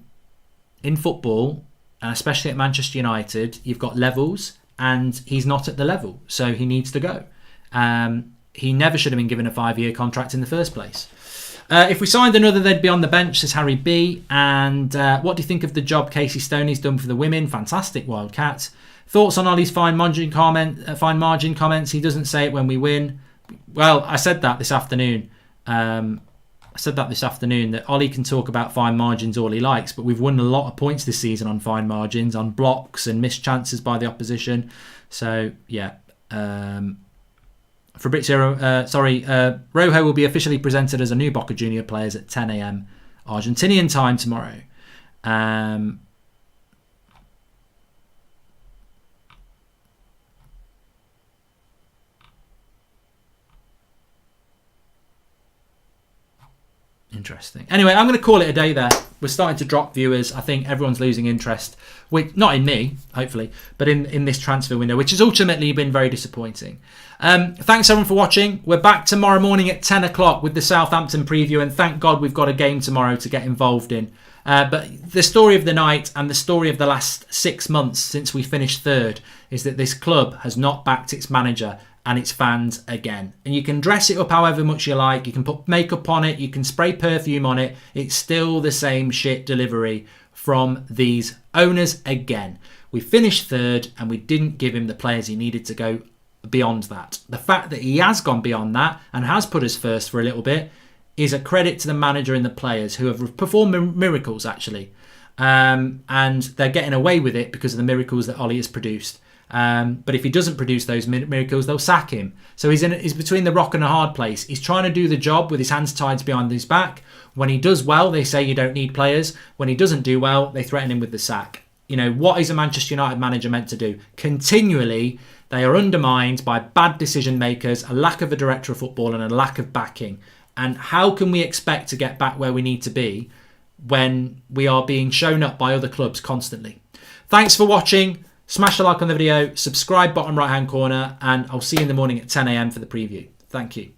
football, and especially at Manchester United, you've got levels and he's not at the level. So he needs to go. He never should have been given a 5-year contract in the first place. If we signed another, they'd be on the bench, says Harry B. And what do you think of the job Casey Stoney's done for the women? Fantastic, Wildcat. Thoughts on Ollie's fine margin comments? He doesn't say it when we win. Well, I said that this afternoon. That Ollie can talk about fine margins all he likes, but we've won a lot of points this season on fine margins, on blocks and missed chances by the opposition. So, yeah. Fabrizio, Rojo will be officially presented as a new Boca Junior players at 10 a.m. Argentinian time tomorrow. Interesting. Anyway, I'm going to call it a day there. We're starting to drop viewers. I think everyone's losing interest. Not in me, hopefully, but in this transfer window, which has ultimately been very disappointing. Thanks everyone for watching. We're back tomorrow morning at 10 o'clock with the Southampton preview, and thank God we've got a game tomorrow to get involved in. But the story of the night and the story of the last 6 months since we finished third is that this club has not backed its manager and its fans again. And you can dress it up however much you like. You can put makeup on it. You can spray perfume on it. It's still the same shit delivery from these owners again. We finished third and we didn't give him the players he needed to go beyond that. The fact that he has gone beyond that and has put us first for a little bit is a credit to the manager and the players who have performed miracles, actually. And they're getting away with it because of the miracles that Ollie has produced. But if he doesn't produce those miracles, they'll sack him. So he's between the rock and a hard place. He's trying to do the job with his hands tied behind his back. When he does well, they say you don't need players. When he doesn't do well, they threaten him with the sack. What is a Manchester United manager meant to do? Continually, they are undermined by bad decision makers, a lack of a director of football and a lack of backing. And how can we expect to get back where we need to be when we are being shown up by other clubs constantly? Thanks for watching. Smash a like on the video, subscribe bottom right hand corner, and I'll see you in the morning at 10 a.m. for the preview. Thank you.